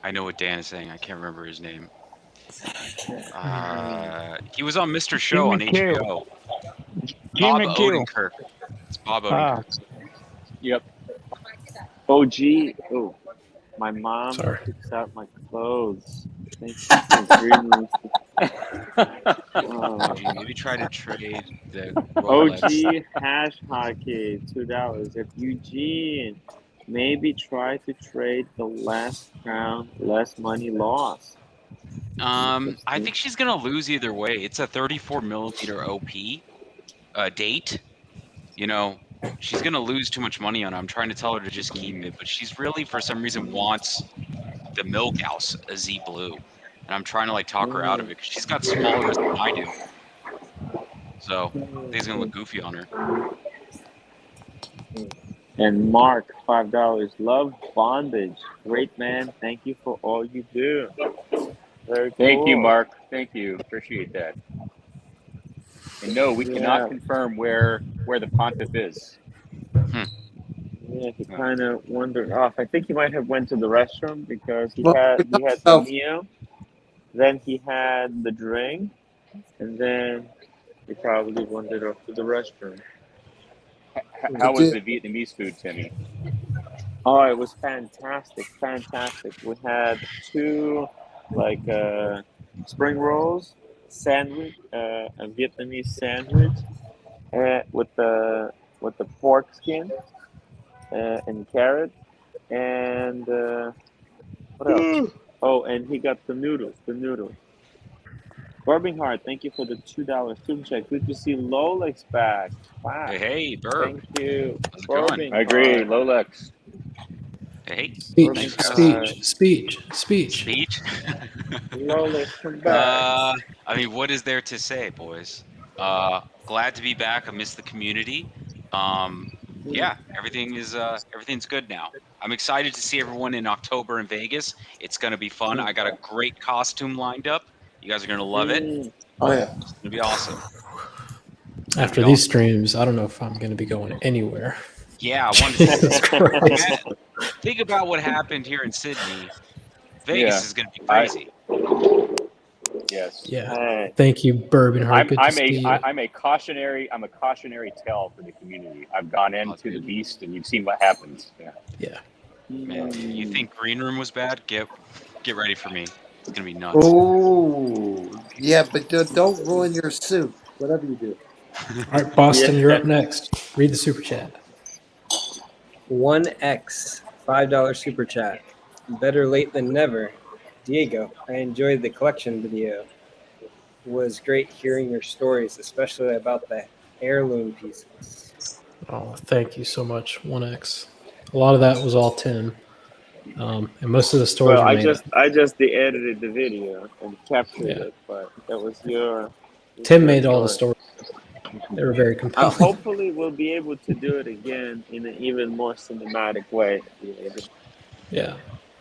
[SPEAKER 10] what Dan is saying. I can't remember his name. He was on Mr. Show on HBO. Bob Odenkirk. It's Bob Odenkirk.
[SPEAKER 2] Yep. OG. Oh, my mom picks out my clothes. Thank you for Green Room.
[SPEAKER 10] Maybe try to trade the Rolex.
[SPEAKER 2] OG hash hockey, $2. If Eugene, maybe try to trade the last round, less money lost.
[SPEAKER 10] I think she's gonna lose either way. It's a 34mm OP date. You know, she's gonna lose too much money on it. I'm trying to tell her to just keep it, but she's really, for some reason, wants the Milkhouse, a Z Blue, and I'm trying to like talk her out of it because she's got smaller wrists than I do. So I think it's gonna look goofy on her.
[SPEAKER 2] And Mark, $5. Love bondage. Great man. Thank you for all you do. Very cool.
[SPEAKER 14] Thank you, Mark. Thank you. Appreciate that. And no, we cannot confirm where the pontiff is.
[SPEAKER 2] Yeah, he kind of wandered off. I think he might have went to the restroom because he had the meal, then he had the drink, and then he probably wandered off to the restroom.
[SPEAKER 14] How was the Vietnamese food, Timmy?
[SPEAKER 2] Oh, it was fantastic. We had 2 spring rolls, sandwich, a Vietnamese sandwich with the pork skin and carrot, and what else? Oh, and he got the noodles. Bourbon Heart, thank you for the $2 super check. Good to see Rolex back. Wow.
[SPEAKER 10] Hey, Burb.
[SPEAKER 2] Thank you.
[SPEAKER 10] How's it going?
[SPEAKER 14] I agree, Rolex.
[SPEAKER 10] Hey.
[SPEAKER 1] Speech.
[SPEAKER 2] Rolex, come back.
[SPEAKER 10] I mean, what is there to say, boys? Glad to be back. I miss the community. Yeah, everything's good now. I'm excited to see everyone in October in Vegas. It's gonna be fun. I got a great costume lined up. You guys are gonna love it.
[SPEAKER 7] Oh yeah,
[SPEAKER 10] it's gonna be awesome.
[SPEAKER 1] After these streams, I don't know if I'm gonna be going anywhere.
[SPEAKER 10] Yeah, I wanted to see think about what happened here in Sydney. Vegas is gonna be crazy.
[SPEAKER 14] Yes.
[SPEAKER 1] Yeah. Thank you, Bourbon Heart.
[SPEAKER 14] I'm a cautionary tale for the community. I've gone into the beast, and you've seen what happens. Yeah.
[SPEAKER 10] Man, you think Green Room was bad? Get ready for me. It's gonna be nuts.
[SPEAKER 7] Oh, yeah, but don't ruin your suit. Whatever you do.
[SPEAKER 1] All right, Boston, you're up next. Read the super chat.
[SPEAKER 11] 1X, $5 super chat. Better late than never. Diego, I enjoyed the collection video. It was great hearing your stories, especially about the heirloom pieces.
[SPEAKER 1] Oh, thank you so much, 1X. A lot of that was all Tim, and most of the stories.
[SPEAKER 2] Well, I just de-edited the video and captured it, but that was your
[SPEAKER 1] Tim made all the stories. They were very compelling.
[SPEAKER 2] Hopefully, we'll be able to do it again in an even more cinematic way.
[SPEAKER 1] Yeah.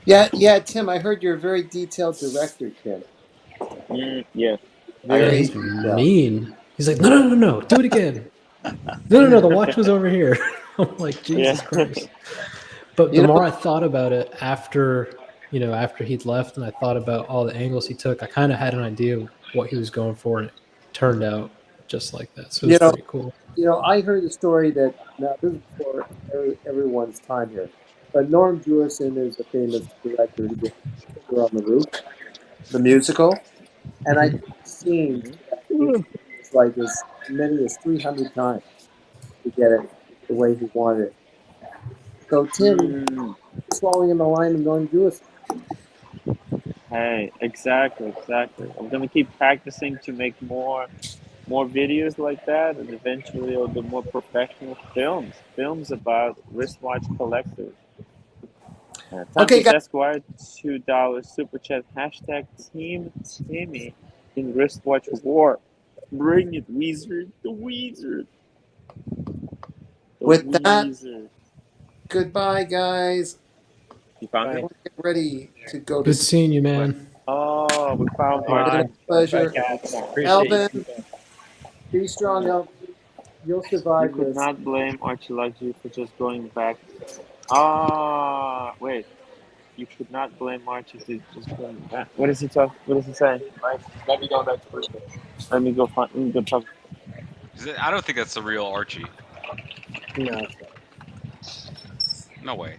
[SPEAKER 7] Yeah, Tim. I heard you're a very detailed director, Tim.
[SPEAKER 2] Yeah.
[SPEAKER 7] Very
[SPEAKER 1] He's
[SPEAKER 7] detailed.
[SPEAKER 1] mean. He's like, no, do it again. No, the watch was over here. I'm like, Jesus Christ. But the more I thought about it after he'd left, and I thought about all the angles he took, I kind of had an idea of what he was going for, and it turned out just like that. So it was pretty cool.
[SPEAKER 7] I heard a story that, now this is before everyone's time here, but Norm Jewison is a famous director who did Fiddler on the Roof, the musical, and I think the scene that he was like as many as 300 times to get it the way he wanted it. So Tim, swallowing in the line of Norm Jewison.
[SPEAKER 2] Hey, exactly. I'm gonna keep practicing to make more videos like that, and eventually I'll do more professional films about wristwatch collectors.
[SPEAKER 7] Okay, guys.
[SPEAKER 2] Esquire, $2 super chat, hashtag Team Timmy in wristwatch war. Bring it, Wizard, the Wizard.
[SPEAKER 7] With that, goodbye, guys.
[SPEAKER 2] You found it?
[SPEAKER 7] Get ready to go.
[SPEAKER 1] Good seeing you, man.
[SPEAKER 2] Oh, we found
[SPEAKER 7] it. Pleasure. Elvin, be strong, Elvin. You'll survive
[SPEAKER 2] You could
[SPEAKER 7] this.
[SPEAKER 2] not blame Archaeology for just going back. Wait. You should not blame Archie for just going back. What is he saying?
[SPEAKER 8] Let me go back to Brisbane.
[SPEAKER 2] Let me go talk.
[SPEAKER 10] I don't think that's the real Archie.
[SPEAKER 11] No.
[SPEAKER 10] No way.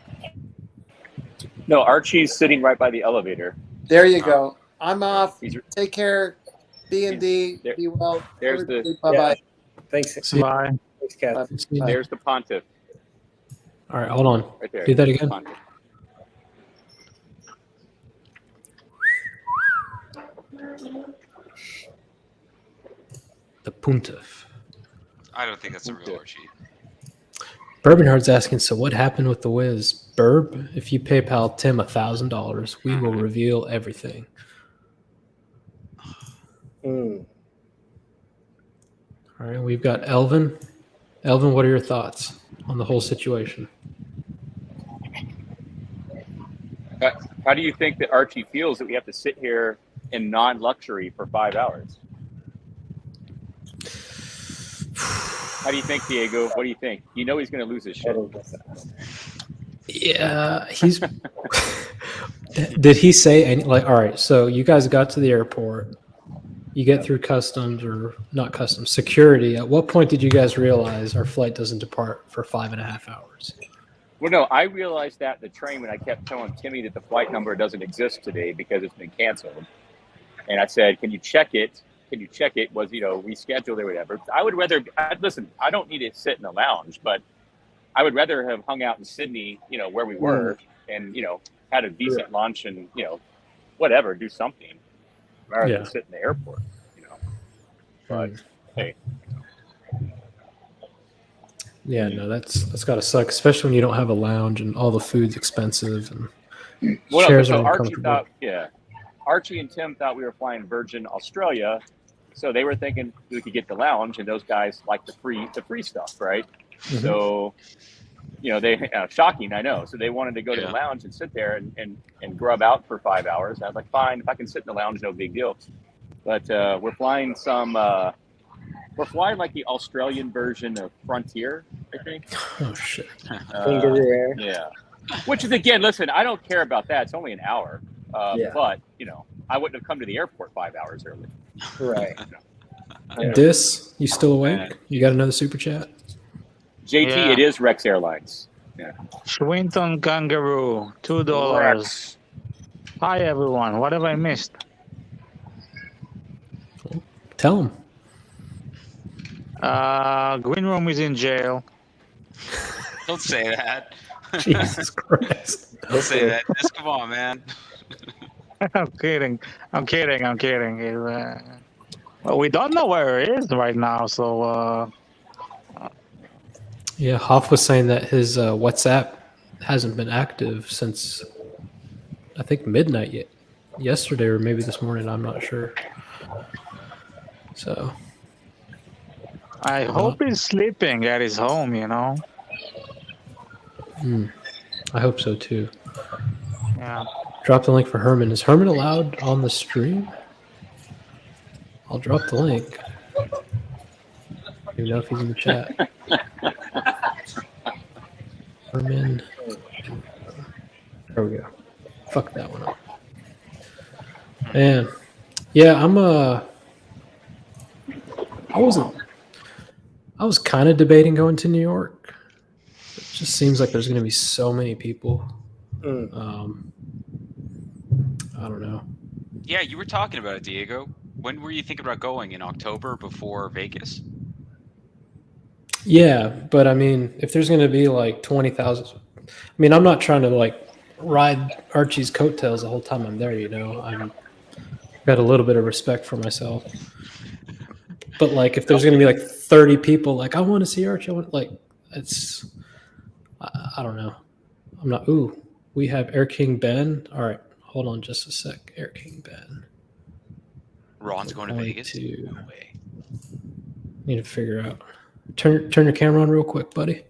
[SPEAKER 14] No, Archie's sitting right by the elevator.
[SPEAKER 7] There you go. I'm off. Take care. B&D. Be well.
[SPEAKER 14] There's
[SPEAKER 7] Bye-bye.
[SPEAKER 11] Yeah. Thanks.
[SPEAKER 13] Bye.
[SPEAKER 11] Thanks, Kat.
[SPEAKER 14] There's the pontiff.
[SPEAKER 1] All right, hold on.
[SPEAKER 14] Right there.
[SPEAKER 1] Do that again.
[SPEAKER 14] Pontiff.
[SPEAKER 1] The Puntif.
[SPEAKER 10] I don't think that's a real Archie.
[SPEAKER 1] Bourbonheart's asking, so what happened with the Wiz? Burb, if you PayPal Tim $1,000, we will reveal everything. All right, we've got Elvin. Elvin, what are your thoughts on the whole situation?
[SPEAKER 14] How do you think that Archie feels that we have to sit here in non-luxury for 5 hours? How do you think, Diego? What do you think? You know he's going to lose his shit.
[SPEAKER 1] Yeah, he's. Did he say any? Like, all right, so you guys got to the airport. You get through customs, or not customs, security. At what point did you guys realize our flight doesn't depart for 5.5 hours?
[SPEAKER 14] Well, no, I realized that in the train when I kept telling Timmy that the flight number doesn't exist today because it's been canceled. And I said, can you check it? Was, rescheduled or whatever. I would rather, listen, I don't need to sit in the lounge, but I would rather have hung out in Sydney, where we were and, had a decent lunch and, whatever, do something rather than sit in the airport, But, hey.
[SPEAKER 1] Yeah, no, that's got to suck, especially when you don't have a lounge and all the food's expensive and chairs are uncomfortable.
[SPEAKER 14] Archie and Tim thought we were flying Virgin Australia, so they were thinking we could get the lounge, and those guys like the free stuff, right? Mm-hmm. So, they shocking, I know. So they wanted to go to the lounge and sit there and grub out for 5 hours. And I was like, fine, if I can sit in the lounge, no big deal. But we're flying like the Australian version of Frontier, I think.
[SPEAKER 1] Oh shit!
[SPEAKER 14] Yeah. Which is, again, listen, I don't care about that. It's only an hour. But, I wouldn't have come to the airport 5 hours early.
[SPEAKER 11] Right.
[SPEAKER 1] Dis, you still awake? You got another super chat?
[SPEAKER 14] JT, It is Rex Airlines. Yeah.
[SPEAKER 13] Swinton Kangaroo, $2.
[SPEAKER 14] Rex.
[SPEAKER 13] Hi, everyone. What have I missed?
[SPEAKER 1] Tell him.
[SPEAKER 13] Green Room is in jail.
[SPEAKER 10] Don't say that.
[SPEAKER 1] Jesus Christ.
[SPEAKER 10] Don't say that. Just come on, man.
[SPEAKER 13] I'm kidding. Well, we don't know where it is right now, so...
[SPEAKER 1] Yeah, Hoff was saying that his WhatsApp hasn't been active since, I think, midnight yesterday or maybe this morning. I'm not sure. So
[SPEAKER 13] I hope he's sleeping at his home, you know?
[SPEAKER 1] I hope so too.
[SPEAKER 13] Yeah.
[SPEAKER 1] Drop the link for Herman. Is Herman allowed on the stream? I'll drop the link. I don't even know if he's in the chat. Herman. There we go. Fuck that one up. Man. Yeah, I was kind of debating going to New York. It just seems like there's going to be so many people. I don't know.
[SPEAKER 10] Yeah, you were talking about it, Diego. When were you thinking about going? In October before Vegas?
[SPEAKER 1] Yeah, but I mean, if there's going to be like 20,000, I mean, I'm not trying to like ride Archie's coattails the whole time I'm there, you know. I've got a little bit of respect for myself. But like, if there's going to be like 30 people, like, I want to see Archie, I want, like, it's, I don't know. I'm not, we have Air King Ben. All right, hold on just a sec. Air King Ben.
[SPEAKER 10] Ron's going to Vegas?
[SPEAKER 1] No way. Need to figure out. Turn your camera on real quick, buddy.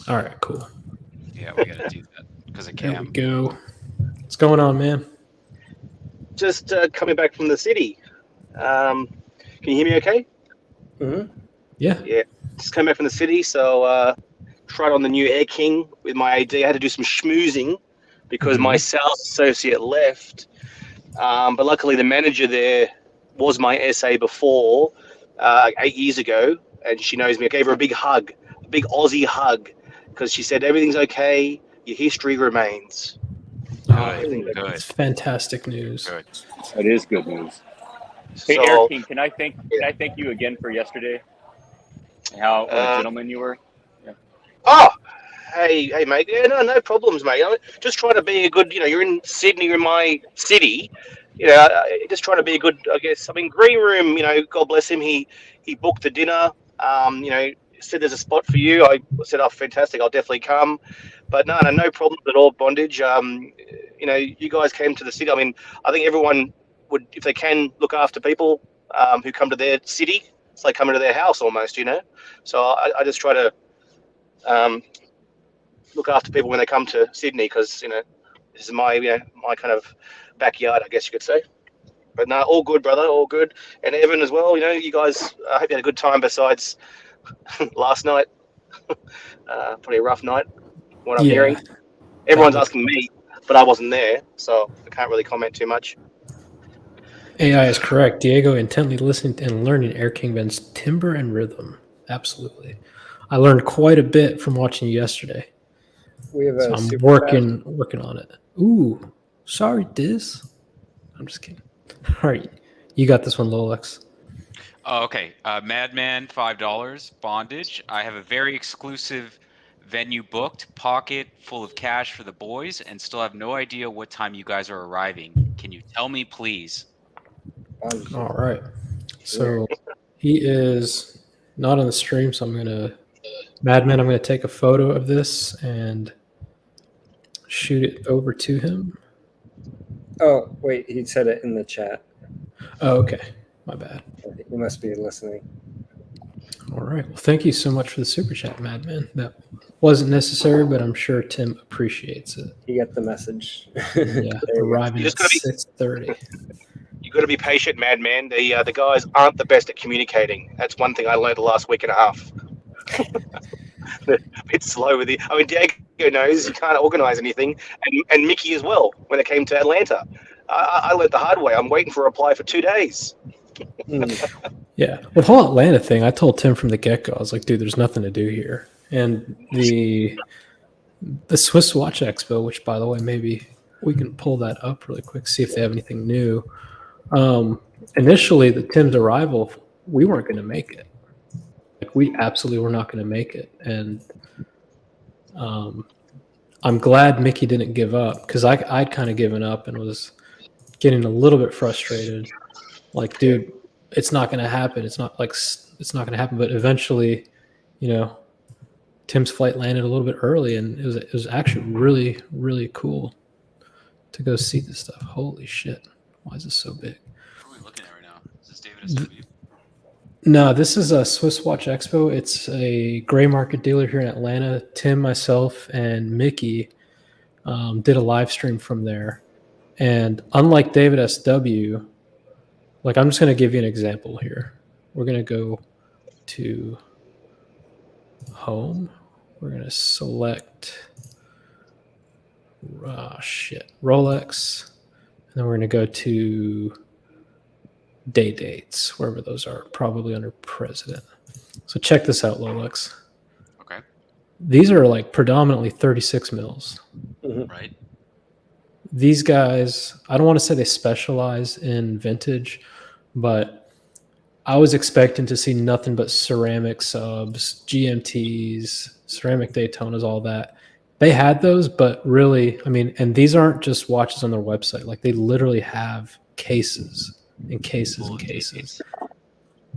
[SPEAKER 1] All right, cool.
[SPEAKER 10] Yeah, we got to do that because of Cam.
[SPEAKER 1] There we go. What's going on, man?
[SPEAKER 15] Just coming back from the city. Can you hear me okay?
[SPEAKER 11] Mm-hmm.
[SPEAKER 1] Yeah.
[SPEAKER 15] Yeah. Just came back from the city, so tried on the new Air King with my AD. I had to do some schmoozing because my sales associate left. But luckily the manager there was my SA before, 8 years ago, and she knows me. I gave her a big hug, a big Aussie hug, because she said, everything's okay, your history remains.
[SPEAKER 10] Good.
[SPEAKER 1] It's fantastic news.
[SPEAKER 14] Good. That is good news. Hey,
[SPEAKER 15] So-
[SPEAKER 14] Air King, can I thank you again for yesterday? How what a gentleman you were. Yeah.
[SPEAKER 15] Oh, hey, mate. Yeah, no problems, mate. I'm just trying to be a good, you're in Sydney, you're in my city. Just trying to be a good, I guess. I mean, Green Room, God bless him. He booked the dinner. Said there's a spot for you. I said, oh, fantastic. I'll definitely come. But no problems at all, Bondage. You guys came to the city. I mean, I think everyone would, if they can, look after people who come to their city. It's like coming to their house almost, So I just try to look after people when they come to Sydney because, this is my, my kind of backyard, I guess you could say. But no, all good, brother, all good. And Evan as well, you guys, I hope you had a good time besides last night. Pretty rough night, what I'm hearing. Everyone's asking me, but I wasn't there, so I can't really comment too much.
[SPEAKER 1] AI is correct. Diego intently listening and learning Air King Ben's timbre and rhythm. Absolutely. I learned quite a bit from watching you yesterday.
[SPEAKER 11] We have a
[SPEAKER 1] I'm
[SPEAKER 11] super
[SPEAKER 1] working on it. Ooh, sorry, Diz. I'm just kidding. All right, you got this one, Lolex.
[SPEAKER 10] Oh, okay. Madman, $5. Bondage. I have a very exclusive venue booked, pocket full of cash for the boys, and still have no idea what time you guys are arriving. Can you tell me, please?
[SPEAKER 1] All right. So he is not on the stream, so Madman, I'm going to take a photo of this and shoot it over to him.
[SPEAKER 11] Oh, wait, he said it in the chat.
[SPEAKER 1] Oh, okay. My bad.
[SPEAKER 11] He must be listening.
[SPEAKER 1] All right. Well, thank you so much for the super chat, Madman. That wasn't necessary, but I'm sure Tim appreciates it.
[SPEAKER 11] You get the message.
[SPEAKER 1] Yeah, arriving at 6:30.
[SPEAKER 15] You got to be patient, Madman. The guys aren't the best at communicating. That's one thing I learned the last week and a half. A bit slow with it. I mean, Diego knows you can't organize anything, and Mickey as well when it came to Atlanta. I learned the hard way. I'm waiting for a reply for 2 days.
[SPEAKER 1] Yeah. With the whole Atlanta thing, I told Tim from the get-go, I was like, dude, there's nothing to do here. And the Swiss Watch Expo, which, by the way, maybe we can pull that up really quick, see if they have anything new. Initially, the Tim's arrival, we weren't going to make it. Like, we absolutely were not going to make it. And I'm glad Mickey didn't give up because I'd kind of given up and was getting a little bit frustrated. Like, dude, it's not going to happen. It's not going to happen. But eventually, Tim's flight landed a little bit early, and it was actually really, really cool to go see this stuff. Holy shit! Why is this so big?
[SPEAKER 10] this David SW?
[SPEAKER 1] No, this is a Swiss Watch Expo. It's a gray market dealer here in Atlanta. Tim, myself, and Mickey did a live stream from there. And unlike David SW, like I'm just going to give you an example here. We're going to go to home. We're going to select Rolex. And then we're going to go to day dates, wherever those are, probably under president. So check this out, Rolex.
[SPEAKER 10] Okay.
[SPEAKER 1] These are like predominantly 36 mils.
[SPEAKER 10] Right.
[SPEAKER 1] These guys, I don't want to say they specialize in vintage, but I was expecting to see nothing but ceramic subs, GMTs, ceramic Daytonas, all that. They had those, but really, I mean, and these aren't just watches on their website. Like they literally have cases and cases and cases.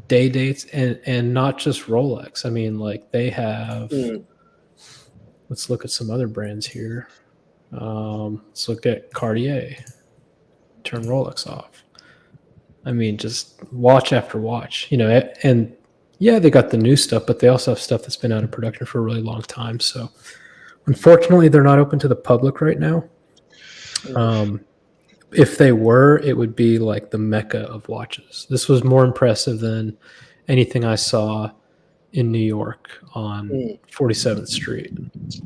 [SPEAKER 1] Day dates and not just Rolex. I mean, like they have, let's look at some other brands here. Let's look at Cartier. Turn Rolex off. I mean, just watch after watch, you know, and yeah, they got the new stuff, but they also have stuff that's been out of production for a really long time. So unfortunately, they're not open to the public right now. If they were, it would be like the mecca of watches. This was more impressive than anything I saw in New York on 47th Street.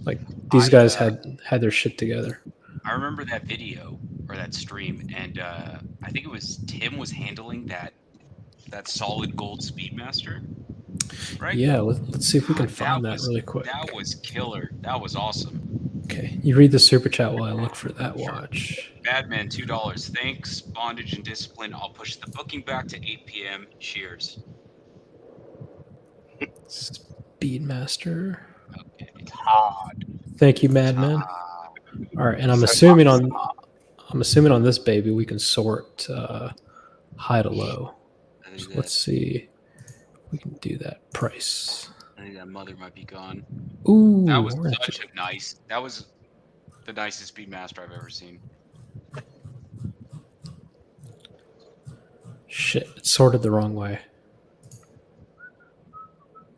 [SPEAKER 1] Like these guys had their shit together.
[SPEAKER 10] I remember that video or that stream, and I think it was Tim was handling that solid gold Speedmaster, right?
[SPEAKER 1] Yeah, let's see if we can find that really quick.
[SPEAKER 10] That was killer. That was awesome.
[SPEAKER 1] Okay, you read the super chat while I look for that watch.
[SPEAKER 10] Badman, $2. Thanks, bondage and discipline. I'll push the booking back to 8 p.m. Cheers.
[SPEAKER 1] Speedmaster.
[SPEAKER 10] Okay.
[SPEAKER 15] Hard.
[SPEAKER 1] Thank you, Madman. All right, and I'm assuming on this baby we can sort high to low. So let's see if we can do that. Price.
[SPEAKER 10] I think that mother might be gone.
[SPEAKER 1] Ooh,
[SPEAKER 10] that was such a nice. That was the nicest Speedmaster I've ever seen.
[SPEAKER 1] Shit, it's sorted the wrong way.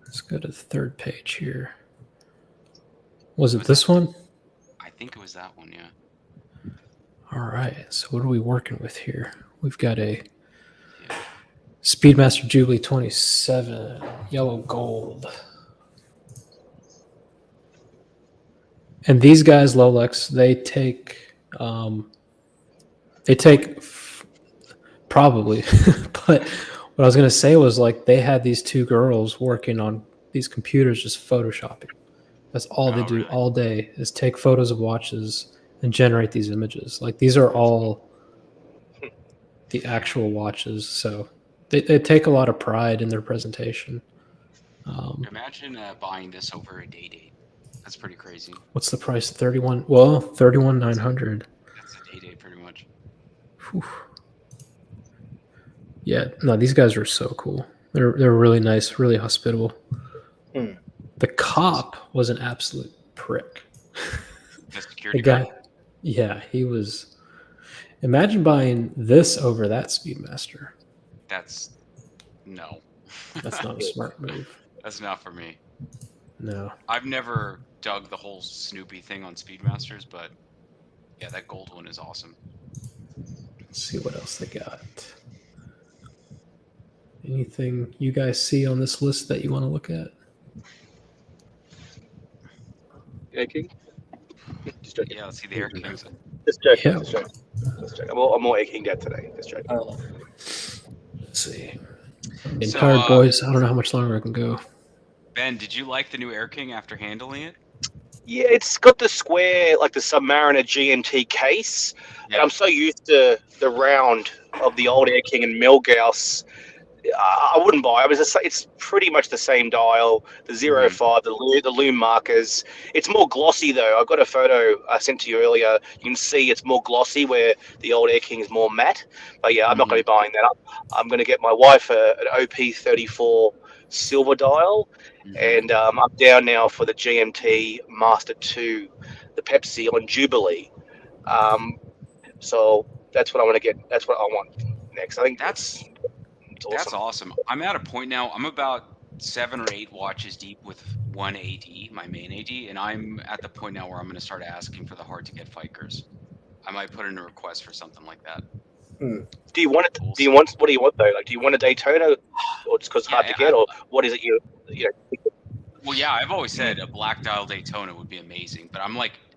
[SPEAKER 1] Let's go to the third page here. Was it this one?
[SPEAKER 10] I think it was that one, yeah.
[SPEAKER 1] All right, so what are we working with here? We've got a Speedmaster Jubilee 27, yellow gold. And these guys, Rolex, they take probably, but what I was going to say was like they had these two girls working on these computers just photoshopping. That's all they do all day is take photos of watches and generate these images. Like these are all the actual watches. So they take a lot of pride in their presentation.
[SPEAKER 10] Imagine buying this over a day date. That's pretty crazy.
[SPEAKER 1] What's the price? 31. Well, 31,900.
[SPEAKER 10] That's a day date, pretty much.
[SPEAKER 1] Whew. Yeah, no, these guys are so cool. They're really nice, really hospitable. The cop was an absolute prick.
[SPEAKER 10] The security
[SPEAKER 1] guy. Yeah, he was. Imagine buying this over that Speedmaster.
[SPEAKER 10] That's no.
[SPEAKER 1] That's not a smart move.
[SPEAKER 10] That's not for me.
[SPEAKER 1] No.
[SPEAKER 10] I've never dug the whole Snoopy thing on Speedmasters, but yeah, that gold one is awesome.
[SPEAKER 1] Let's see what else they got. Anything you guys see on this list that you want to look at?
[SPEAKER 15] Air King? Just joking.
[SPEAKER 10] Yeah, let's see the Air Kings.
[SPEAKER 15] Just joking.
[SPEAKER 1] Yeah.
[SPEAKER 15] Just joking. Just joking. I'm more Air King dad today. Just joking.
[SPEAKER 1] Let's see. Tired boys. I don't know how much longer I can go.
[SPEAKER 10] Ben, did you like the new Air King after handling it?
[SPEAKER 15] Yeah, it's got the square, like the Submariner GMT case.
[SPEAKER 10] Yeah.
[SPEAKER 15] And I'm so used to the round of the old Air King and Milgauss. I wouldn't buy it. It's pretty much the same dial, the 05, the loom markers. It's more glossy, though. I got a photo I sent to you earlier. You can see it's more glossy, where the old Air King is more matte. But yeah, I'm not going to be buying that. I'm going to get my wife an OP34 silver dial. And I'm down now for the GMT Master 2, the Pepsi on Jubilee. So that's what I want to get. That's what I want next. I think that's
[SPEAKER 10] That's awesome. I'm at a point now. I'm about 7 or 8 watches deep with one AD, my main AD, and I'm at the point now where I'm going to start asking for the hard to get Fikers. I might put in a request for something like that.
[SPEAKER 15] Do you want it? Do you want? What do you want though? Like, do you want a Daytona, or just because it's hard to get, or what is it? You know.
[SPEAKER 10] Well, yeah, I've always said a black dial Daytona would be amazing, but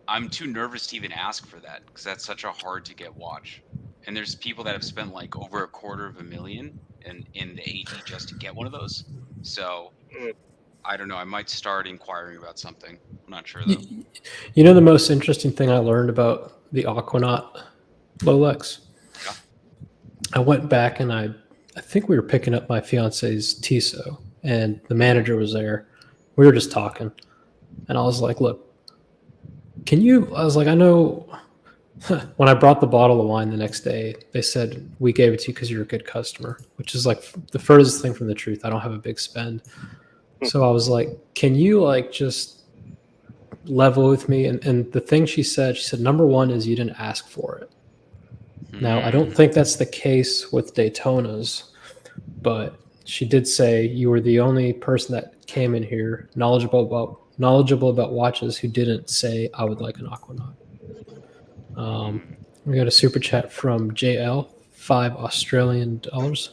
[SPEAKER 10] I'm too nervous to even ask for that because that's such a hard to get watch. And there's people that have spent like over $250,000 in the AD just to get one of those. So I don't know. I might start inquiring about something. I'm not sure though.
[SPEAKER 1] You know the most interesting thing I learned about the Aquanaut Rolex?
[SPEAKER 10] Yeah.
[SPEAKER 1] I went back and I think we were picking up my fiance's Tissot, and the manager was there. We were just talking, and I was like, "Look, I was like, I know." When I brought the bottle of wine the next day, they said, "We gave it to you because you're a good customer," which is like the furthest thing from the truth. I don't have a big spend. So I was like, "Can you like just level with me?" And the thing she said, number one is you didn't ask for it. Now, I don't think that's the case with Daytonas, but she did say you were the only person that came in here knowledgeable about watches who didn't say, "I would like an Aquanaut." We got a super chat from JL, $5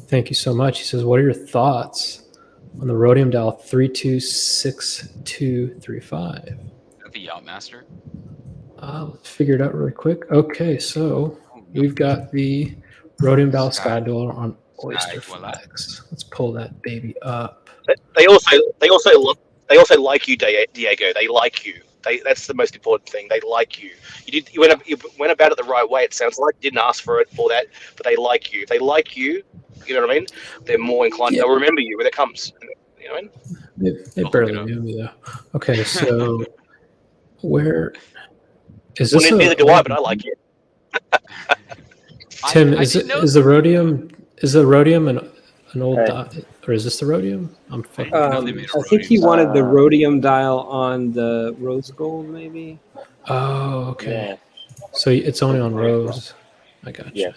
[SPEAKER 1] Thank you so much. He says, "What are your thoughts on the rhodium dial 326235?"
[SPEAKER 10] That'd be Yachtmaster.
[SPEAKER 1] Let's figure it out really quick. Okay, so we've got the rhodium dial sky dweller on Oyster Flex. Let's pull that baby up.
[SPEAKER 15] They also like you, Diego. They like you. That's the most important thing. They like you. You went about it the right way. It sounds like you didn't ask for that, but they like you. If they like you, you know what I mean? They're more inclined. They'll remember you when it comes. You know what I mean?
[SPEAKER 1] They barely knew me though. Okay, so where is this?
[SPEAKER 15] Well, neither do I, but I like it.
[SPEAKER 1] Tim, is the rhodium an old dial, or is this the rhodium?
[SPEAKER 11] I think he wanted the rhodium dial on the rose gold, maybe.
[SPEAKER 1] Oh, okay. Yeah. So it's only on rose. I got you. Yeah.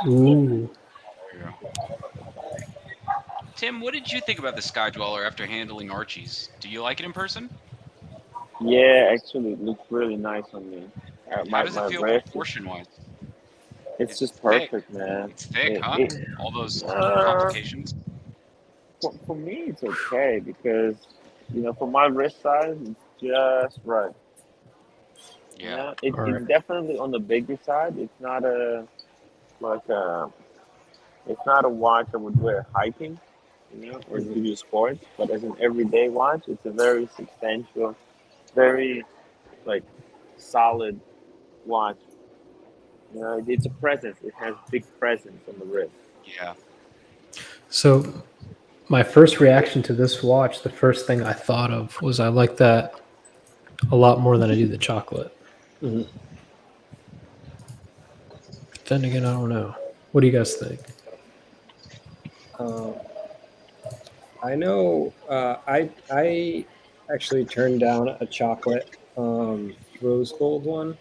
[SPEAKER 1] Ooh.
[SPEAKER 10] Tim, what did you think about the Sky Dweller after handling Archie's? Do you like it in person?
[SPEAKER 2] Yeah, actually, it looks really nice on me.
[SPEAKER 10] How does it feel proportion-wise?
[SPEAKER 2] It's just perfect, man.
[SPEAKER 10] It's thick, huh? All those complications.
[SPEAKER 2] For me, it's okay because, for my wrist size, it's just right.
[SPEAKER 10] Yeah.
[SPEAKER 2] It's definitely on the bigger side. It's not it's not a watch I would wear hiking, or to do sports. But as an everyday watch, it's a very substantial, very solid watch. It's a presence. It has big presence on the wrist.
[SPEAKER 10] Yeah.
[SPEAKER 1] So my first reaction to this watch, the first thing I thought of was I like that a lot more than I do the chocolate.
[SPEAKER 11] Mm-hmm.
[SPEAKER 1] Then again, I don't know. What do you guys think?
[SPEAKER 11] I know I actually turned down a chocolate rose gold one.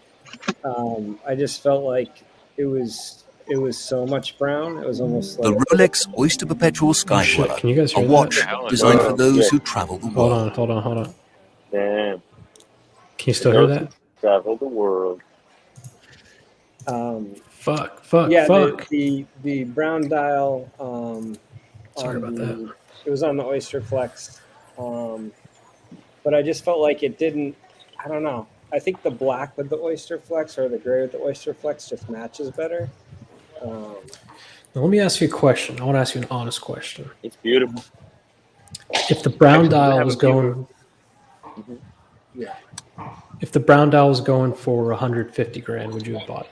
[SPEAKER 11] I just felt like it was so much brown. It was almost like
[SPEAKER 16] the Rolex Oyster Perpetual Sky Dweller,
[SPEAKER 1] Can you guys hear
[SPEAKER 16] a watch designed for those who travel the world.
[SPEAKER 1] Hold on.
[SPEAKER 2] Damn.
[SPEAKER 1] Can you still hear that?
[SPEAKER 2] Travel the world.
[SPEAKER 1] Fuck.
[SPEAKER 11] The brown dial.
[SPEAKER 1] Sorry about that.
[SPEAKER 11] It was on the Oyster Flex, but I just felt like it didn't. I don't know. I think the black with the Oyster Flex or the gray with the Oyster Flex just matches better.
[SPEAKER 1] Now, let me ask you a question. I want to ask you an honest question.
[SPEAKER 2] It's beautiful.
[SPEAKER 1] If the brown dial was going, if the brown dial was going for $150,000, would you have bought it?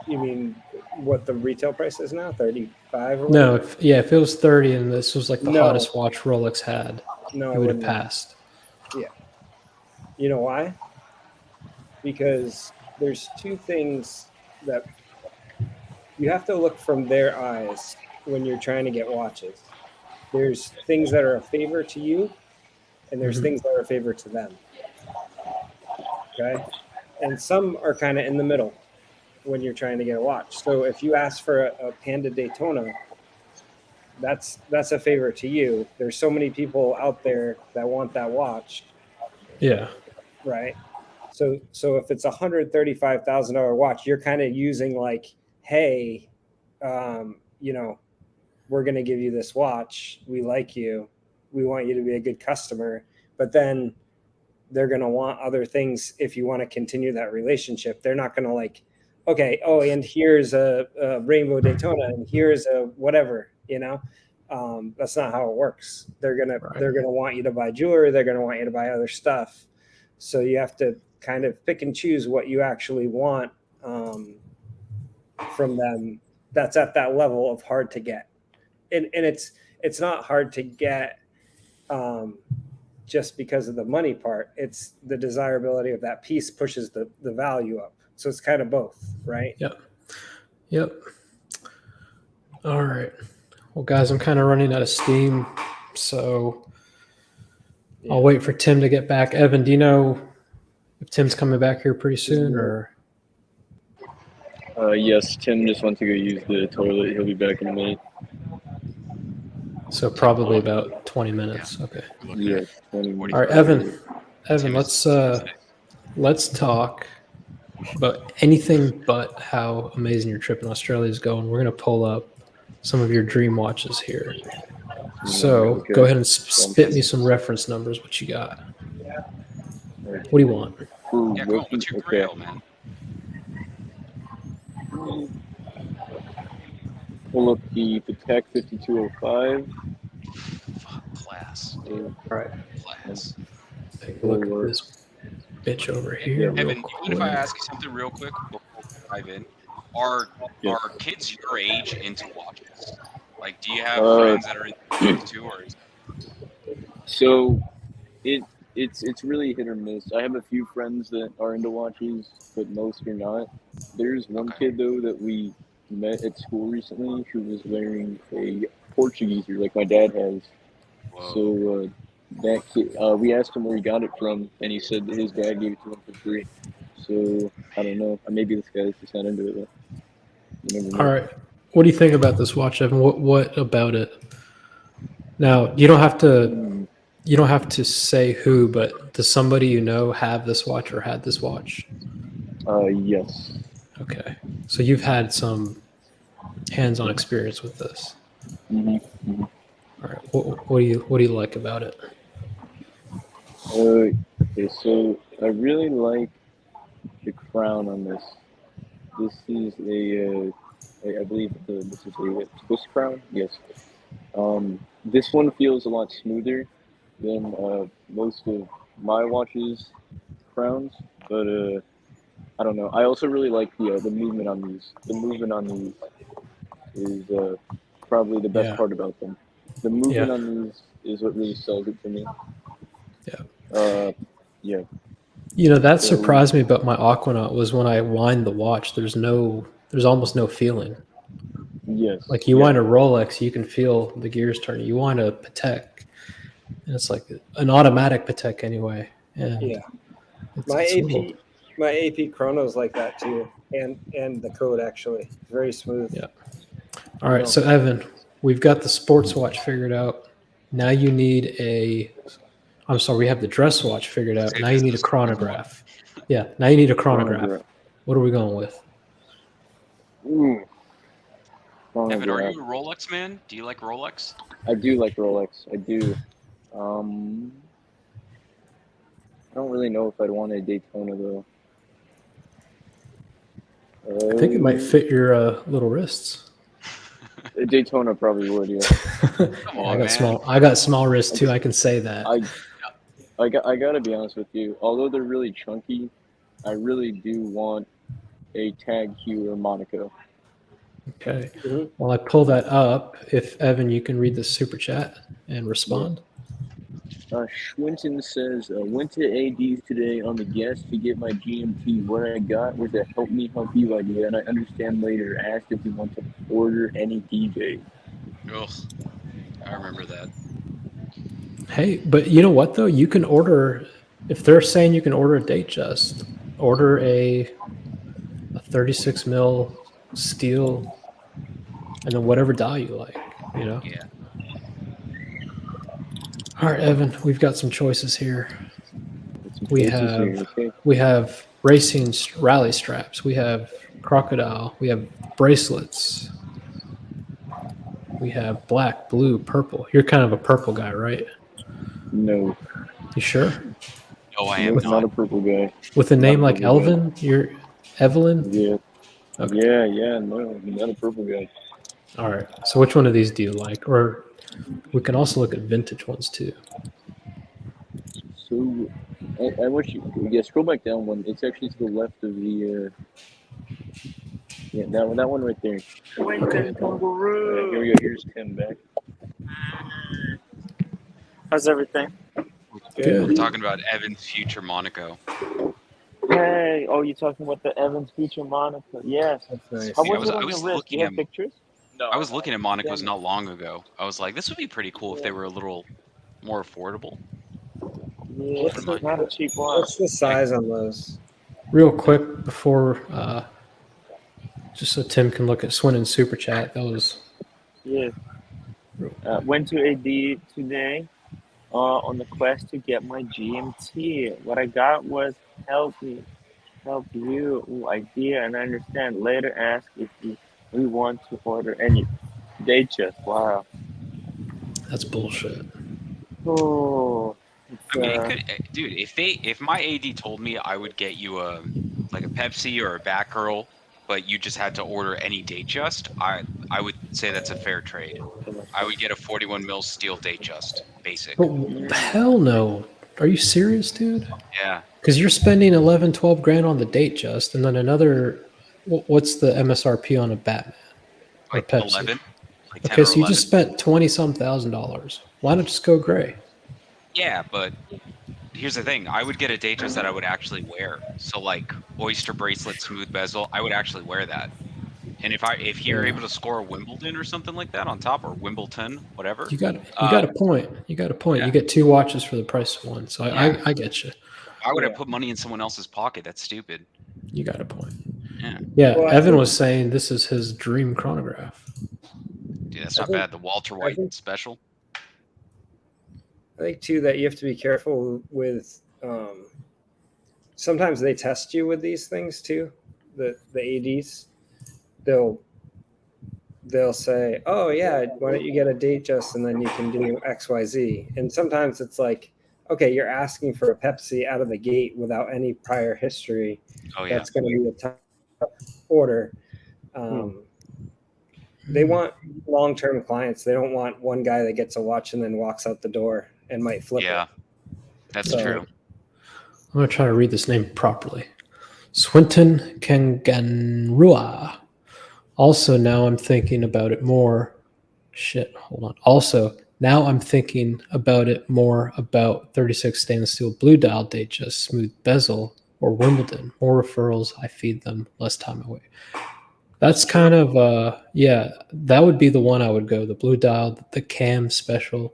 [SPEAKER 11] You mean what the retail price is now? 35? Or
[SPEAKER 1] no, if it was 30 and this was like the hottest watch Rolex had, it would have passed.
[SPEAKER 11] Yeah. You know why? Because there's two things that you have to look from their eyes when you're trying to get watches. There's things that are a favor to you, and there's things that are a favor to them. Okay? And some are kind of in the middle. when you're trying to get a watch. So if you ask for a Panda Daytona, that's a favor to you. There's so many people out there that want that watch.
[SPEAKER 1] Yeah.
[SPEAKER 11] Right. So if it's $135,000 watch, you're kind of using like, hey, you know, we're going to give you this watch. We like you. We want you to be a good customer. But then they're going to want other things if you want to continue that relationship. They're not going to like, okay, oh, and here's a Rainbow Daytona and here's a whatever, you know. That's not how it works. They're gonna want you to buy jewelry. They're gonna want you to buy other stuff. So you have to kind of pick and choose what you actually want from them. That's at that level of hard to get, and it's not hard to get just because of the money part. It's the desirability of that piece pushes the value up. So it's kind of both, right?
[SPEAKER 1] Yep. All right. Well, guys, I'm kind of running out of steam, so I'll wait for Tim to get back. Evan, do you know if Tim's coming back here pretty soon, or?
[SPEAKER 8] Yes, Tim just went to go use the toilet. He'll be back in a minute.
[SPEAKER 1] So probably about 20 minutes. Okay.
[SPEAKER 8] Yeah.
[SPEAKER 1] All right, Evan, let's talk about anything but how amazing your trip in Australia is going. We're gonna pull up some of your dream watches here. So go ahead and spit me some reference numbers. What you got? What do you want?
[SPEAKER 10] Yeah, cool. What's your grail, man?
[SPEAKER 8] Pull up the Patek 5205.
[SPEAKER 10] Class.
[SPEAKER 1] All right.
[SPEAKER 10] Class.
[SPEAKER 1] Take a look at this bitch over here.
[SPEAKER 10] Evan, even if I ask you something real quick before we dive in, are kids your age into watches? Like, do you have friends that are into too, or?
[SPEAKER 8] So, it's really hit or miss. I have a few friends that are into watches, but most are not. There's one kid though that we met at school recently who was wearing a Portugueser like my dad has.
[SPEAKER 10] Whoa.
[SPEAKER 8] So that kid, we asked him where he got it from, and he said that his dad gave it to him for free. So I don't know. Maybe this guy's just not into it. Though. You never know.
[SPEAKER 1] All right. What do you think about this watch, Evan? What about it? Now, you don't have to say who, but does somebody you know have this watch or had this watch?
[SPEAKER 8] Yes.
[SPEAKER 1] Okay. So you've had some hands-on experience with this.
[SPEAKER 8] Mm-hmm.
[SPEAKER 1] All right. What do you like about it?
[SPEAKER 8] Okay, so I really like the crown on this. This is I believe this is a Swiss crown. Yes. This one feels a lot smoother than most of my watches' crowns, but I don't know. I also really like the movement on these. The movement on these is probably the best part about them. The movement on these is what really sells it for me. Yeah.
[SPEAKER 1] You know, that surprised me about my Aquanaut was when I wind the watch, there's almost no feeling.
[SPEAKER 8] Yes.
[SPEAKER 1] Like you wind a Rolex, you can feel the gears turning. You wind a Patek, and it's like an automatic Patek anyway. And
[SPEAKER 11] my AP Chrono's like that too, and the code actually very smooth.
[SPEAKER 1] Yeah. All right, so Evan, we've got the sports watch figured out. Now you need we have the dress watch figured out. Now you need a chronograph. Yeah, now you need a chronograph. What are we going with?
[SPEAKER 10] Evan, are you a Rolex man? Do you like Rolex?
[SPEAKER 8] I do like Rolex. I do. I don't really know if I'd want a Daytona though.
[SPEAKER 1] I think it might fit your little wrists.
[SPEAKER 8] A Daytona probably would, yeah.
[SPEAKER 10] Come on,
[SPEAKER 1] I got small wrists too. I can say that.
[SPEAKER 8] I gotta be honest with you. Although they're really chunky, I really do want a Tag Heuer or Monaco.
[SPEAKER 1] Okay. Well, I pull that up. If Evan, you can read the super chat and respond.
[SPEAKER 8] Schwinton says, went to AD's today on the guest to get my GMT. What I got was a help me help you idea, and I understand later. Asked if we want to order any DJ.
[SPEAKER 10] Ugh, I remember that.
[SPEAKER 1] Hey, but you know what though? You can order, if they're saying you can order a date, just order a 36 mil steel, and then whatever dial you like, you know?
[SPEAKER 10] Yeah.
[SPEAKER 1] All right, Evan, we've got some choices here.
[SPEAKER 8] Some
[SPEAKER 1] We
[SPEAKER 8] choices here,
[SPEAKER 1] have
[SPEAKER 8] okay.
[SPEAKER 1] we have racing rally straps. We have crocodile. We have bracelets. We have black, blue, purple. You're kind of a purple guy, right?
[SPEAKER 8] No.
[SPEAKER 1] You sure?
[SPEAKER 10] No, I am
[SPEAKER 8] Nope,
[SPEAKER 10] not.
[SPEAKER 8] not a purple guy.
[SPEAKER 1] With a
[SPEAKER 8] Not
[SPEAKER 1] name
[SPEAKER 8] a
[SPEAKER 1] like
[SPEAKER 8] purple guy.
[SPEAKER 1] Elvin, you're Evelyn?
[SPEAKER 8] Yeah.
[SPEAKER 1] Okay.
[SPEAKER 8] Yeah, no, not a purple guy.
[SPEAKER 1] All right. So which one of these do you like? Or we can also look at vintage ones too.
[SPEAKER 8] So, I want you, scroll back down one. It's actually to the left of the, that one right there.
[SPEAKER 2] Winton Kangaroo.
[SPEAKER 8] Here we go. Here's Tim back.
[SPEAKER 2] How's everything?
[SPEAKER 10] We're talking about Evan's future Monaco.
[SPEAKER 2] Hey, oh, you're talking about the Evans Future Monaco? Yes.
[SPEAKER 11] That's nice.
[SPEAKER 2] How
[SPEAKER 10] See, I
[SPEAKER 2] was
[SPEAKER 10] was,
[SPEAKER 2] it on
[SPEAKER 10] I was
[SPEAKER 2] your wrist? Do you have
[SPEAKER 10] looking at
[SPEAKER 2] pictures?
[SPEAKER 12] No,
[SPEAKER 10] I was looking at Monaco's
[SPEAKER 2] Damn it.
[SPEAKER 10] not long ago. I was like, this would be pretty cool if they were a little more affordable.
[SPEAKER 2] Yeah,
[SPEAKER 11] What's
[SPEAKER 2] it's
[SPEAKER 11] the-
[SPEAKER 2] not a cheap one.
[SPEAKER 11] What's the size on those?
[SPEAKER 1] Real quick before, just so Tim can look at Swinton's super chat. That was
[SPEAKER 2] Yeah. Went to AD today on the quest to get my GMT. What I got was help me, help you. Ooh, idea, and I understand. Later ask if we want to order any day chest. Wow.
[SPEAKER 1] that's bullshit.
[SPEAKER 2] Oh.
[SPEAKER 10] I mean, it could, dude. If my AD told me I would get you a Pepsi or a Batgirl, but you just had to order any Datejust, I would say that's a fair trade. I would get a 41 mil steel Datejust, basic.
[SPEAKER 1] But hell no. Are you serious, dude?
[SPEAKER 10] Yeah.
[SPEAKER 1] Because you're spending 11, 12 grand on the Datejust, and then another. What's the MSRP on a Batman or
[SPEAKER 10] Like
[SPEAKER 1] Pepsi?
[SPEAKER 10] 11. Like 10
[SPEAKER 1] Okay,
[SPEAKER 10] or
[SPEAKER 1] so you
[SPEAKER 10] 11.
[SPEAKER 1] just spent $20-some thousand. Why not just go gray?
[SPEAKER 10] Yeah, but here's the thing. I would get a Datejust that I would actually wear. So like oyster bracelet, smooth bezel, I would actually wear that. And if you're able to score a Wimbledon or something like that on top, or Wimbledon, whatever.
[SPEAKER 1] You got a point. You got a point.
[SPEAKER 10] Yeah.
[SPEAKER 1] You get 2 watches for the price of 1. So I get you.
[SPEAKER 10] I would have put money in someone else's pocket. That's stupid.
[SPEAKER 1] You got a point.
[SPEAKER 10] Yeah.
[SPEAKER 1] Yeah,
[SPEAKER 11] Well,
[SPEAKER 1] Evan was saying this is his dream chronograph.
[SPEAKER 10] Dude, that's not bad. The Walter White special.
[SPEAKER 11] I think too that you have to be careful with. Sometimes they test you with these things too. The ADs, they'll say, "Oh yeah, why don't you get a Datejust and then you can do XYZ." And sometimes it's like, okay, you're asking for a Pepsi out of the gate without any prior history.
[SPEAKER 10] Oh yeah,
[SPEAKER 11] that's going to be a tough order. They want long-term clients. They don't want one guy that gets a watch and then walks out the door and might flip it.
[SPEAKER 10] Yeah, that's true.
[SPEAKER 1] I'm going to try to read this name properly. Swinton Kangaroo. Also, now I'm thinking about it more. Shit, hold on. Also, now I'm thinking about it more about 36 stainless steel blue dial Datejust, smooth bezel, or Wimbledon. More referrals, I feed them, less time away. That's kind of, that would be the one I would go. The blue dial, the cam special,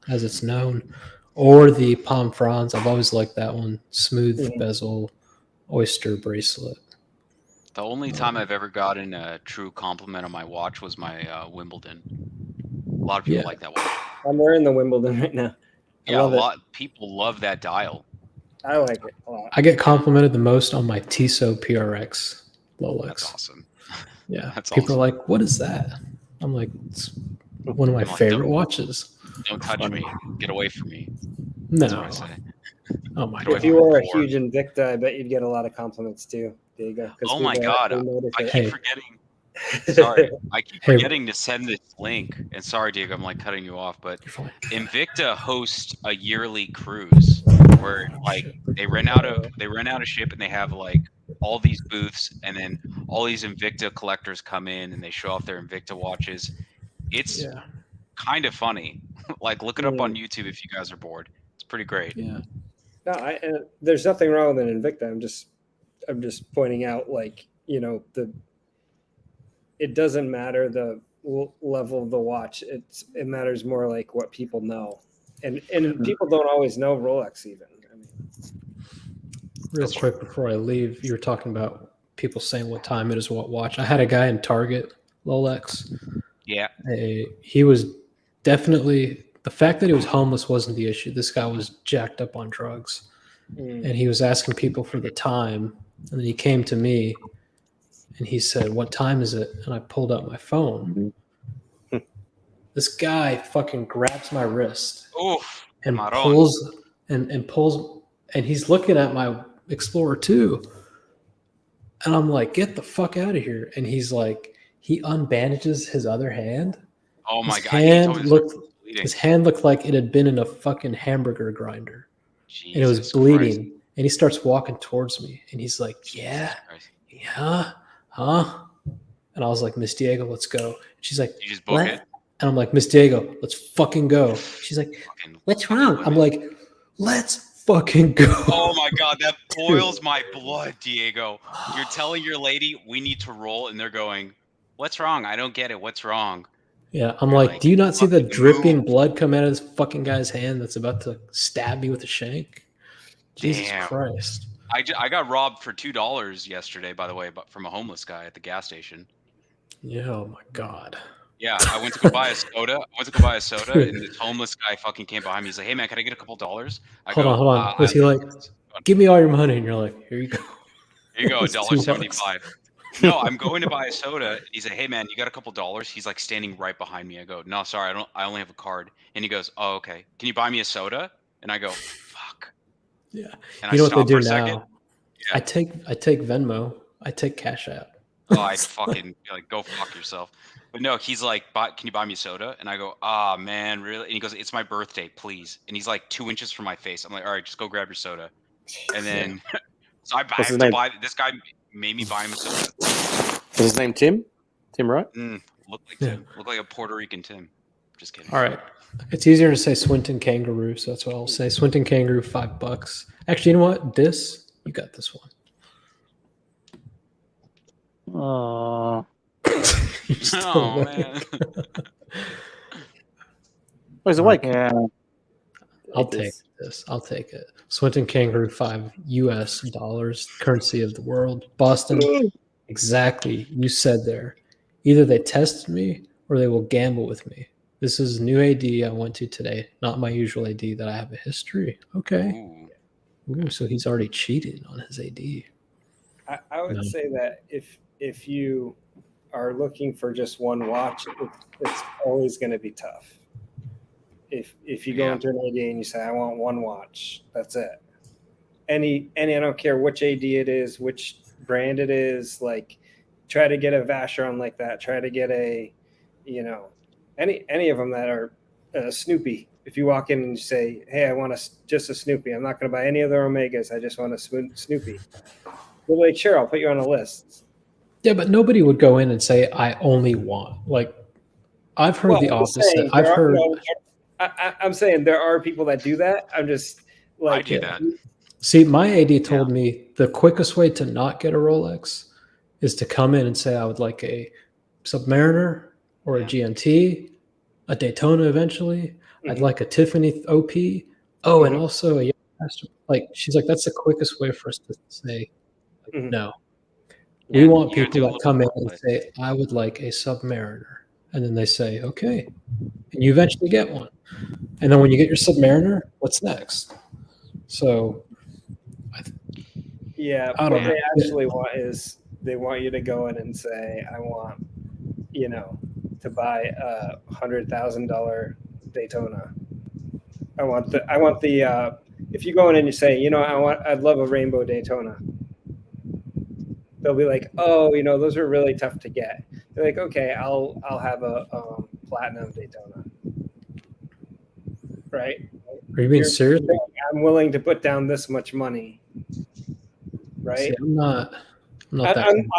[SPEAKER 1] as it's known, or the Palm Franz. I've always liked that one. Smooth bezel, oyster bracelet.
[SPEAKER 10] The only time I've ever gotten a true compliment on my watch was my Wimbledon. A lot of people like that watch.
[SPEAKER 11] I'm wearing the Wimbledon right now.
[SPEAKER 10] Yeah, a lot. People love that dial.
[SPEAKER 11] I like it a lot.
[SPEAKER 1] I get complimented the most on my Tissot PRX Rolex.
[SPEAKER 10] That's awesome.
[SPEAKER 1] Yeah,
[SPEAKER 10] That's
[SPEAKER 1] people
[SPEAKER 10] awesome.
[SPEAKER 1] are like, "What is that?" I'm like, "It's one of my favorite watches."
[SPEAKER 10] Don't touch me. Get away from me.
[SPEAKER 1] No.
[SPEAKER 10] That's what I say.
[SPEAKER 1] Oh my
[SPEAKER 11] If you were a huge Invicta, I bet you'd get a lot of compliments too. There you go.
[SPEAKER 10] Oh my God. I keep forgetting.
[SPEAKER 11] Sorry,
[SPEAKER 10] I keep forgetting to send this link. And sorry, Diego, I'm like cutting you off, but Invicta hosts a yearly cruise where like they rent out a ship and they have like all these booths, and then all these Invicta collectors come in and they show off their Invicta watches. It's kind of funny. Like look it up on YouTube if you guys are bored. It's pretty great.
[SPEAKER 1] Yeah.
[SPEAKER 11] No, there's nothing wrong with an Invicta. I'm just pointing out, like, it doesn't matter the level of the watch. It matters more like what people know, and people don't always know Rolex even.
[SPEAKER 1] Real quick before I leave, you were talking about people saying what time it is, what watch. I had a guy in Target, Rolex.
[SPEAKER 10] Yeah.
[SPEAKER 1] He was definitely, the fact that he was homeless wasn't the issue. This guy was jacked up on drugs. And he was asking people for the time. And then he came to me and he said, "What time is it?" And I pulled out my phone. This guy fucking grabs my wrist and pulls and pulls, and he's looking at my Explorer 2. And I'm like, "Get the fuck out of here." And he's like, he unbandages his other hand.
[SPEAKER 10] Oh my God.
[SPEAKER 1] His hand looked like it had been in a fucking hamburger grinder.
[SPEAKER 10] Jesus
[SPEAKER 1] and it was bleeding.
[SPEAKER 10] Christ.
[SPEAKER 1] And he starts walking towards me and he's like, yeah, huh? And I was like, "Miss Diego, let's go." And she's like,
[SPEAKER 10] You just book it?
[SPEAKER 1] And I'm like, "Miss Diego, let's fucking go." She's like, "What's wrong?" I'm like, "Let's fucking go."
[SPEAKER 10] Oh my God, that boils my blood, Diego. You're telling your lady we need to roll, and they're going, "What's wrong? I don't get it. What's wrong?"
[SPEAKER 1] Yeah, I'm like, "Do you not see the dripping blood come out of this fucking guy's hand that's about to stab me with a shank?" Jesus Christ.
[SPEAKER 10] I got robbed for $2 yesterday, by the way, but from a homeless guy at the gas station.
[SPEAKER 1] Yeah, oh my God.
[SPEAKER 10] Yeah, I went to go buy a soda. And this homeless guy fucking came behind me. He's like, "Hey man, can I get a couple dollars?"
[SPEAKER 1] Hold on. Was he like, "Give me all your money"? And you're like, "Here you go."
[SPEAKER 10] Here you go, $1.75. No, I'm going to buy a soda. And he's like, "Hey man, you got a couple dollars?" He's like standing right behind me. I go, "No, sorry, I only have a card." And he goes, "Oh, okay. Can you buy me a soda?" And I go, "Fuck."
[SPEAKER 1] Yeah.
[SPEAKER 10] And
[SPEAKER 1] You know what they do
[SPEAKER 10] now?
[SPEAKER 1] Yeah. I take Venmo. I take Cash App.
[SPEAKER 10] Oh, I'd fucking be like, "Go fuck yourself." But no, he's like, "Can you buy me a soda?" And I go, "Ah, man, really?" And he goes, "It's my birthday, please." And he's like 2 inches from my face. I'm like, "All right, just go grab your soda." And then, so I have to buy. This guy made me buy him a soda.
[SPEAKER 17] Is his name Tim? Tim, right?
[SPEAKER 10] Look like Tim. Look like a Puerto Rican Tim. Just kidding.
[SPEAKER 1] All right. It's easier to say Swinton Kangaroo, so that's what I'll say. Swinton Kangaroo, $5. Actually, you know what? You got this one.
[SPEAKER 13] Oh
[SPEAKER 17] man. Oh, he's awake.
[SPEAKER 13] Yeah.
[SPEAKER 1] I'll take it. Swinton Kangaroo, $5 US, currency of the world. Boston, exactly. You said there. Either they test me or they will gamble with me. This is new AD I went to today, not my usual AD that I have a history. Okay. Ooh, so he's already cheated on his AD.
[SPEAKER 11] I would say that if you are looking for just one watch, it's always going to be tough. If you go into an AD and you say, "I want one watch," that's it. Any I don't care which AD it is, which brand it is, like try to get a Vacheron like that. Try to get a, any of them that are Snoopy. If you walk in and you say, "Hey, I want just a Snoopy. I'm not going to buy any other Omegas. I just want a Snoopy." They're like, "Sure, I'll put you on a list."
[SPEAKER 1] Yeah, but nobody would go in and say, "I only want." Like, I've heard the opposite.
[SPEAKER 11] I'm saying there are people that do that. I'm just like,
[SPEAKER 10] I do that.
[SPEAKER 1] See, my AD told me the quickest way to not get a Rolex is to come in and say, "I would like a Submariner or a GMT, a Daytona eventually. I'd like a Tiffany OP. Oh, and also a Master." Like, she's like, "That's the quickest way for us to say, no." We want people that come in and say, "I would like a Submariner." And then they say, "Okay." And you eventually get one. And then when you get your Submariner, what's next? So,
[SPEAKER 11] what they actually want is they want you to go in and say, "I want, to buy a $100,000 Daytona. I want the if you go in and you say, I'd love a rainbow Daytona." They'll be like, "Oh, those are really tough to get." They're like, "Okay, I'll have a platinum Daytona." Right?
[SPEAKER 1] Are you being serious?
[SPEAKER 11] I'm willing to put down this much money. Right?
[SPEAKER 1] See, I'm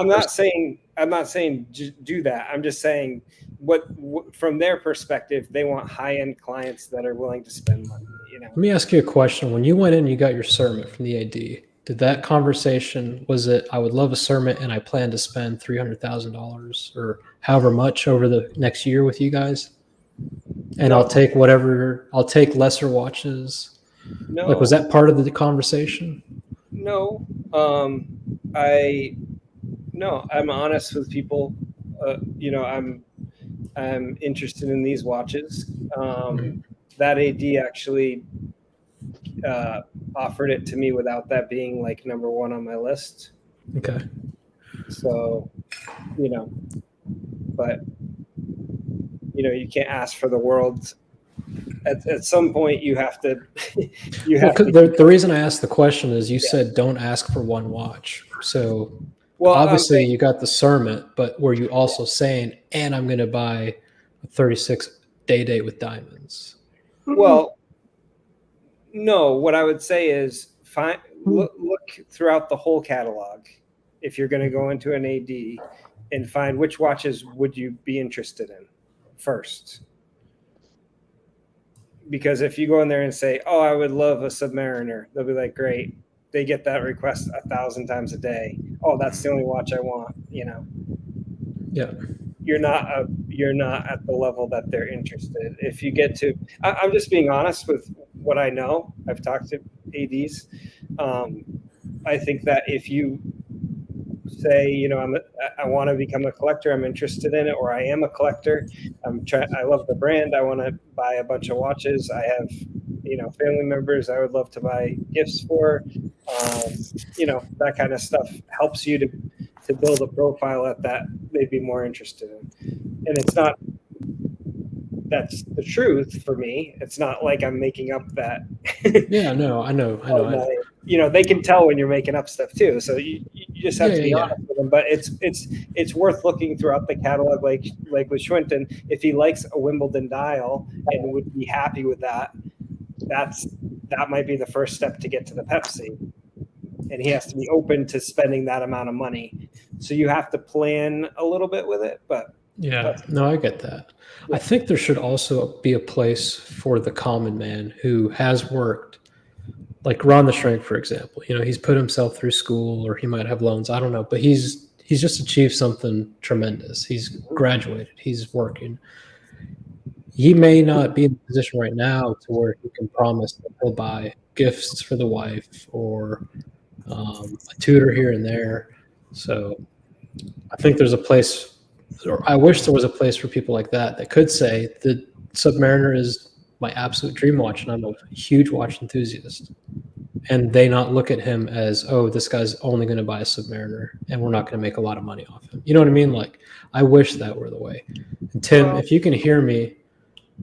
[SPEAKER 1] not
[SPEAKER 11] saying do that. I'm just saying what from their perspective, they want high-end clients that are willing to spend money.
[SPEAKER 1] Let me ask you a question. When you went in, you got your Cermet from the AD. Did that conversation, was it, "I would love a Cermet and I plan to spend $300,000 or however much over the next year with you guys? And I'll take lesser watches."
[SPEAKER 11] No.
[SPEAKER 1] Like, was that part of the conversation?
[SPEAKER 11] No. No, I'm honest with people. I'm interested in these watches. That AD actually offered it to me without that being like number one on my list.
[SPEAKER 1] Okay.
[SPEAKER 11] So, but you can't ask for the world. At some point, you have to.
[SPEAKER 1] The reason I asked the question is you said don't ask for one watch. So obviously you got the Cermet, but were you also saying, and I'm going to buy a 36 day with diamonds?
[SPEAKER 11] Well, no. What I would say is look throughout the whole catalog if you're going to go into an AD and find which watches would you be interested in first. Because if you go in there and say, "Oh, I would love a Submariner," they'll be like, "Great." They get that request 1,000 times a day. Oh, that's the only watch I want.
[SPEAKER 1] Yeah.
[SPEAKER 11] You're not at the level that they're interested. If you get to, I'm just being honest with what I know. I've talked to ADs. I think that if you say, I want to become a collector, I'm interested in it, or I am a collector, I love the brand, I want to buy a bunch of watches, I have family members I would love to buy gifts for, that kind of stuff helps you to build a profile that they'd be more interested in. And that's the truth for me. It's not like I'm making up that.
[SPEAKER 1] Yeah, no, I know.
[SPEAKER 11] They can tell when you're making up stuff too. So you just have to be honest with them. But it's worth looking throughout the catalog, like with Schwinton. If he likes a Wimbledon dial and would be happy with that, that might be the first step to get to the Pepsi. And he has to be open to spending that amount of money. So you have to plan a little bit with it, but.
[SPEAKER 1] Yeah, no, I get that. I think there should also be a place for the common man who has worked, like Ron the Shrink, for example. He's put himself through school, or he might have loans. I don't know, but he's just achieved something tremendous. He's graduated. He's working. He may not be in a position right now to where he can promise that he'll buy gifts for the wife or a tutor here and there. So I think there's a place. Or I wish there was a place for people like that could say the Submariner is my absolute dream watch, and I'm a huge watch enthusiast. And they not look at him as, oh, this guy's only going to buy a Submariner, and we're not going to make a lot of money off him. You know what I mean? Like, I wish that were the way. And Tim, if you can hear me,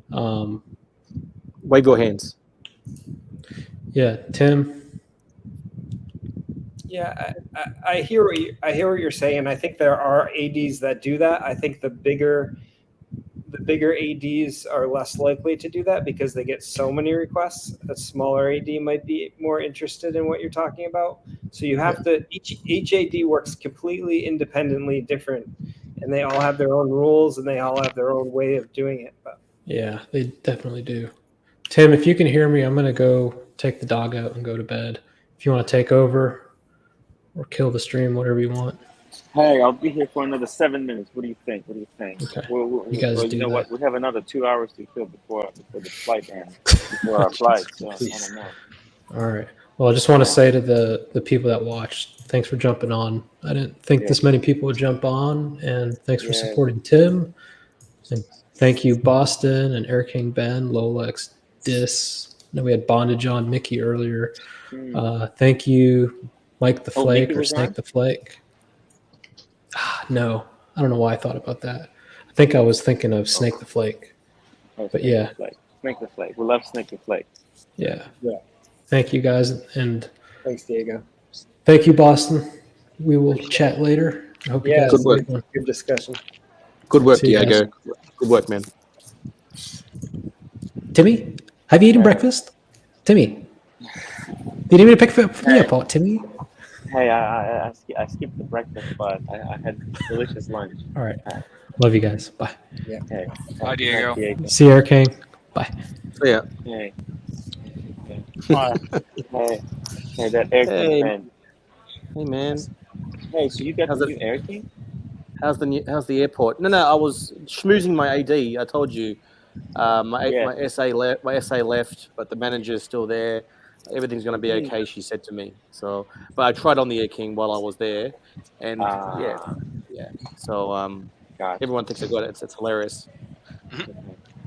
[SPEAKER 17] wave your hands.
[SPEAKER 1] Yeah, Tim.
[SPEAKER 11] Yeah, I hear what you're saying. I think there are ADs that do that. I think the bigger ADs are less likely to do that because they get so many requests. A smaller AD might be more interested in what you're talking about. So you have to each AD works completely independently different, and they all have their own rules and they all have their own way of doing it. But
[SPEAKER 1] yeah, they definitely do. Tim, if you can hear me, I'm going to go take the dog out and go to bed. If you want to take over or kill the stream, whatever you want.
[SPEAKER 2] Hey, I'll be here for another 7 minutes. What do you think?
[SPEAKER 1] Okay.
[SPEAKER 2] You guys
[SPEAKER 1] do that.
[SPEAKER 2] What? We have another 2 hours to kill before the flight ends, before our flight. So I don't know.
[SPEAKER 1] All right. Well, I just want to say to the people that watched, thanks for jumping on. I didn't think this many people would jump on, and thanks for supporting Tim. And thank you, Boston and Air King Ben, Lolex, Dis. I know we had Bondage on Mickey earlier. Thank you, Mike the Flake or Snake the Flake. No, I don't know why I thought about that. I think I was thinking of Snake the Flake. But yeah.
[SPEAKER 2] Snake the Flake. We love Snake the Flake.
[SPEAKER 1] Yeah. Thank you guys. And
[SPEAKER 11] thanks, Diego.
[SPEAKER 1] Thank you, Boston. We will chat later. I hope you guys
[SPEAKER 17] good work.
[SPEAKER 11] Good discussion.
[SPEAKER 17] Good work, Diego. Good work, man.
[SPEAKER 6] Timmy, have you eaten breakfast? Timmy, you need me to pick for me up, Timmy?
[SPEAKER 2] Hey, I skipped the breakfast, but I had delicious lunch.
[SPEAKER 1] All right. Love you guys. Bye.
[SPEAKER 11] Yeah.
[SPEAKER 2] Hey.
[SPEAKER 10] Bye, Diego.
[SPEAKER 1] See you, Air King. Bye.
[SPEAKER 17] See ya.
[SPEAKER 2] Hey.
[SPEAKER 13] Bye.
[SPEAKER 2] Hey, that Air King friend.
[SPEAKER 17] Hey, man.
[SPEAKER 2] Hey, so you got the new Air King?
[SPEAKER 17] How's the airport? No, I was schmoozing my AD. I told you. My SA left, but the manager's still there. Everything's going to be okay, she said to me. So, but I tried on the Air King while I was there, and yeah. So
[SPEAKER 2] Gotcha.
[SPEAKER 17] everyone thinks I got it. It's hilarious.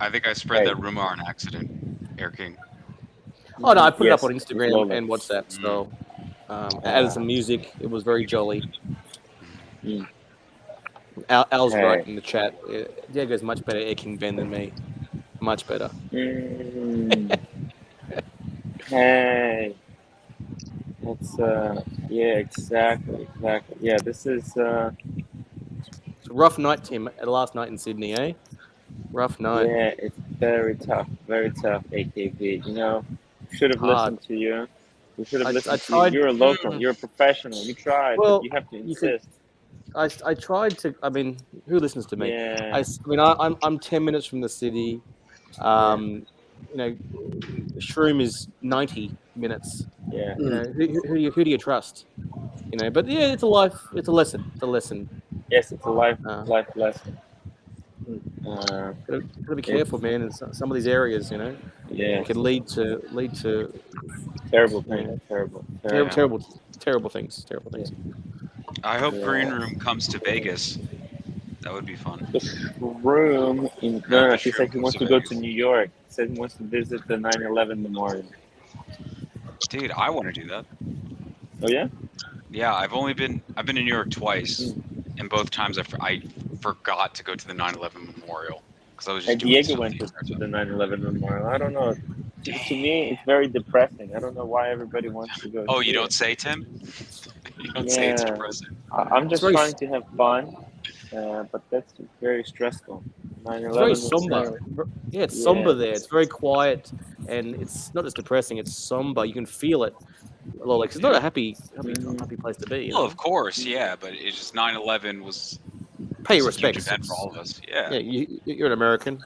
[SPEAKER 10] I think I spread that rumor on accident, Air King.
[SPEAKER 17] Oh no, I put it up
[SPEAKER 2] Yes,
[SPEAKER 17] on Instagram
[SPEAKER 2] Rolex.
[SPEAKER 17] and WhatsApp. So added some music. It was very jolly. Al's
[SPEAKER 2] Hey.
[SPEAKER 17] right in the chat. Diego's much better Air King Ben than me. Much better.
[SPEAKER 2] Hey. That's yeah, exactly. Yeah, this is
[SPEAKER 17] It's a rough night, Tim. Last night in Sydney, eh? Rough night.
[SPEAKER 2] yeah, it's very tough, AKB. You know, should have
[SPEAKER 17] Hard.
[SPEAKER 2] listened to you. We should have listened to
[SPEAKER 17] tried,
[SPEAKER 2] you. You're a local. You're a professional. You tried,
[SPEAKER 17] well,
[SPEAKER 2] but you have to insist.
[SPEAKER 17] I tried to. I mean, who listens to me?
[SPEAKER 2] Yeah.
[SPEAKER 17] I'm 10 minutes from the city. You know, Shroom is 90 minutes.
[SPEAKER 2] Yeah.
[SPEAKER 17] You know, who do you trust? You know, but yeah, it's a lesson. It's a lesson.
[SPEAKER 2] Yes, it's a life lesson.
[SPEAKER 17] Gotta be careful, man. In some of these areas, you know, it could lead to
[SPEAKER 2] terrible
[SPEAKER 17] you
[SPEAKER 2] things.
[SPEAKER 17] know, terrible things.
[SPEAKER 10] I hope Green Room comes to Vegas. That would be fun.
[SPEAKER 2] The Shroom in no, he said he wants to go to New York. He said he wants to visit the 9/11 memorial.
[SPEAKER 10] Dude, I want to do that.
[SPEAKER 2] Oh yeah?
[SPEAKER 10] Yeah, I've been in New York twice, and both times I forgot to go to the 9/11 memorial because I was just
[SPEAKER 2] And
[SPEAKER 10] doing
[SPEAKER 2] Diego went to the 9/11 memorial. I don't know. To me, it's very depressing. I don't know why everybody wants to go.
[SPEAKER 10] Oh, you don't say, Tim? You don't say it's depressing.
[SPEAKER 2] I'm just trying to have fun, but that's very stressful. 9/11
[SPEAKER 17] It's very somber. Yeah, it's somber there. It's very quiet, and it's not just depressing. It's somber. You can feel it. Like it's not a happy place to be. You
[SPEAKER 10] Well,
[SPEAKER 17] know?
[SPEAKER 10] of course, yeah, but it's just 9/11 was
[SPEAKER 17] pay
[SPEAKER 10] a
[SPEAKER 17] respects
[SPEAKER 10] huge event for all of us. Yeah.
[SPEAKER 17] Yeah, you're an American.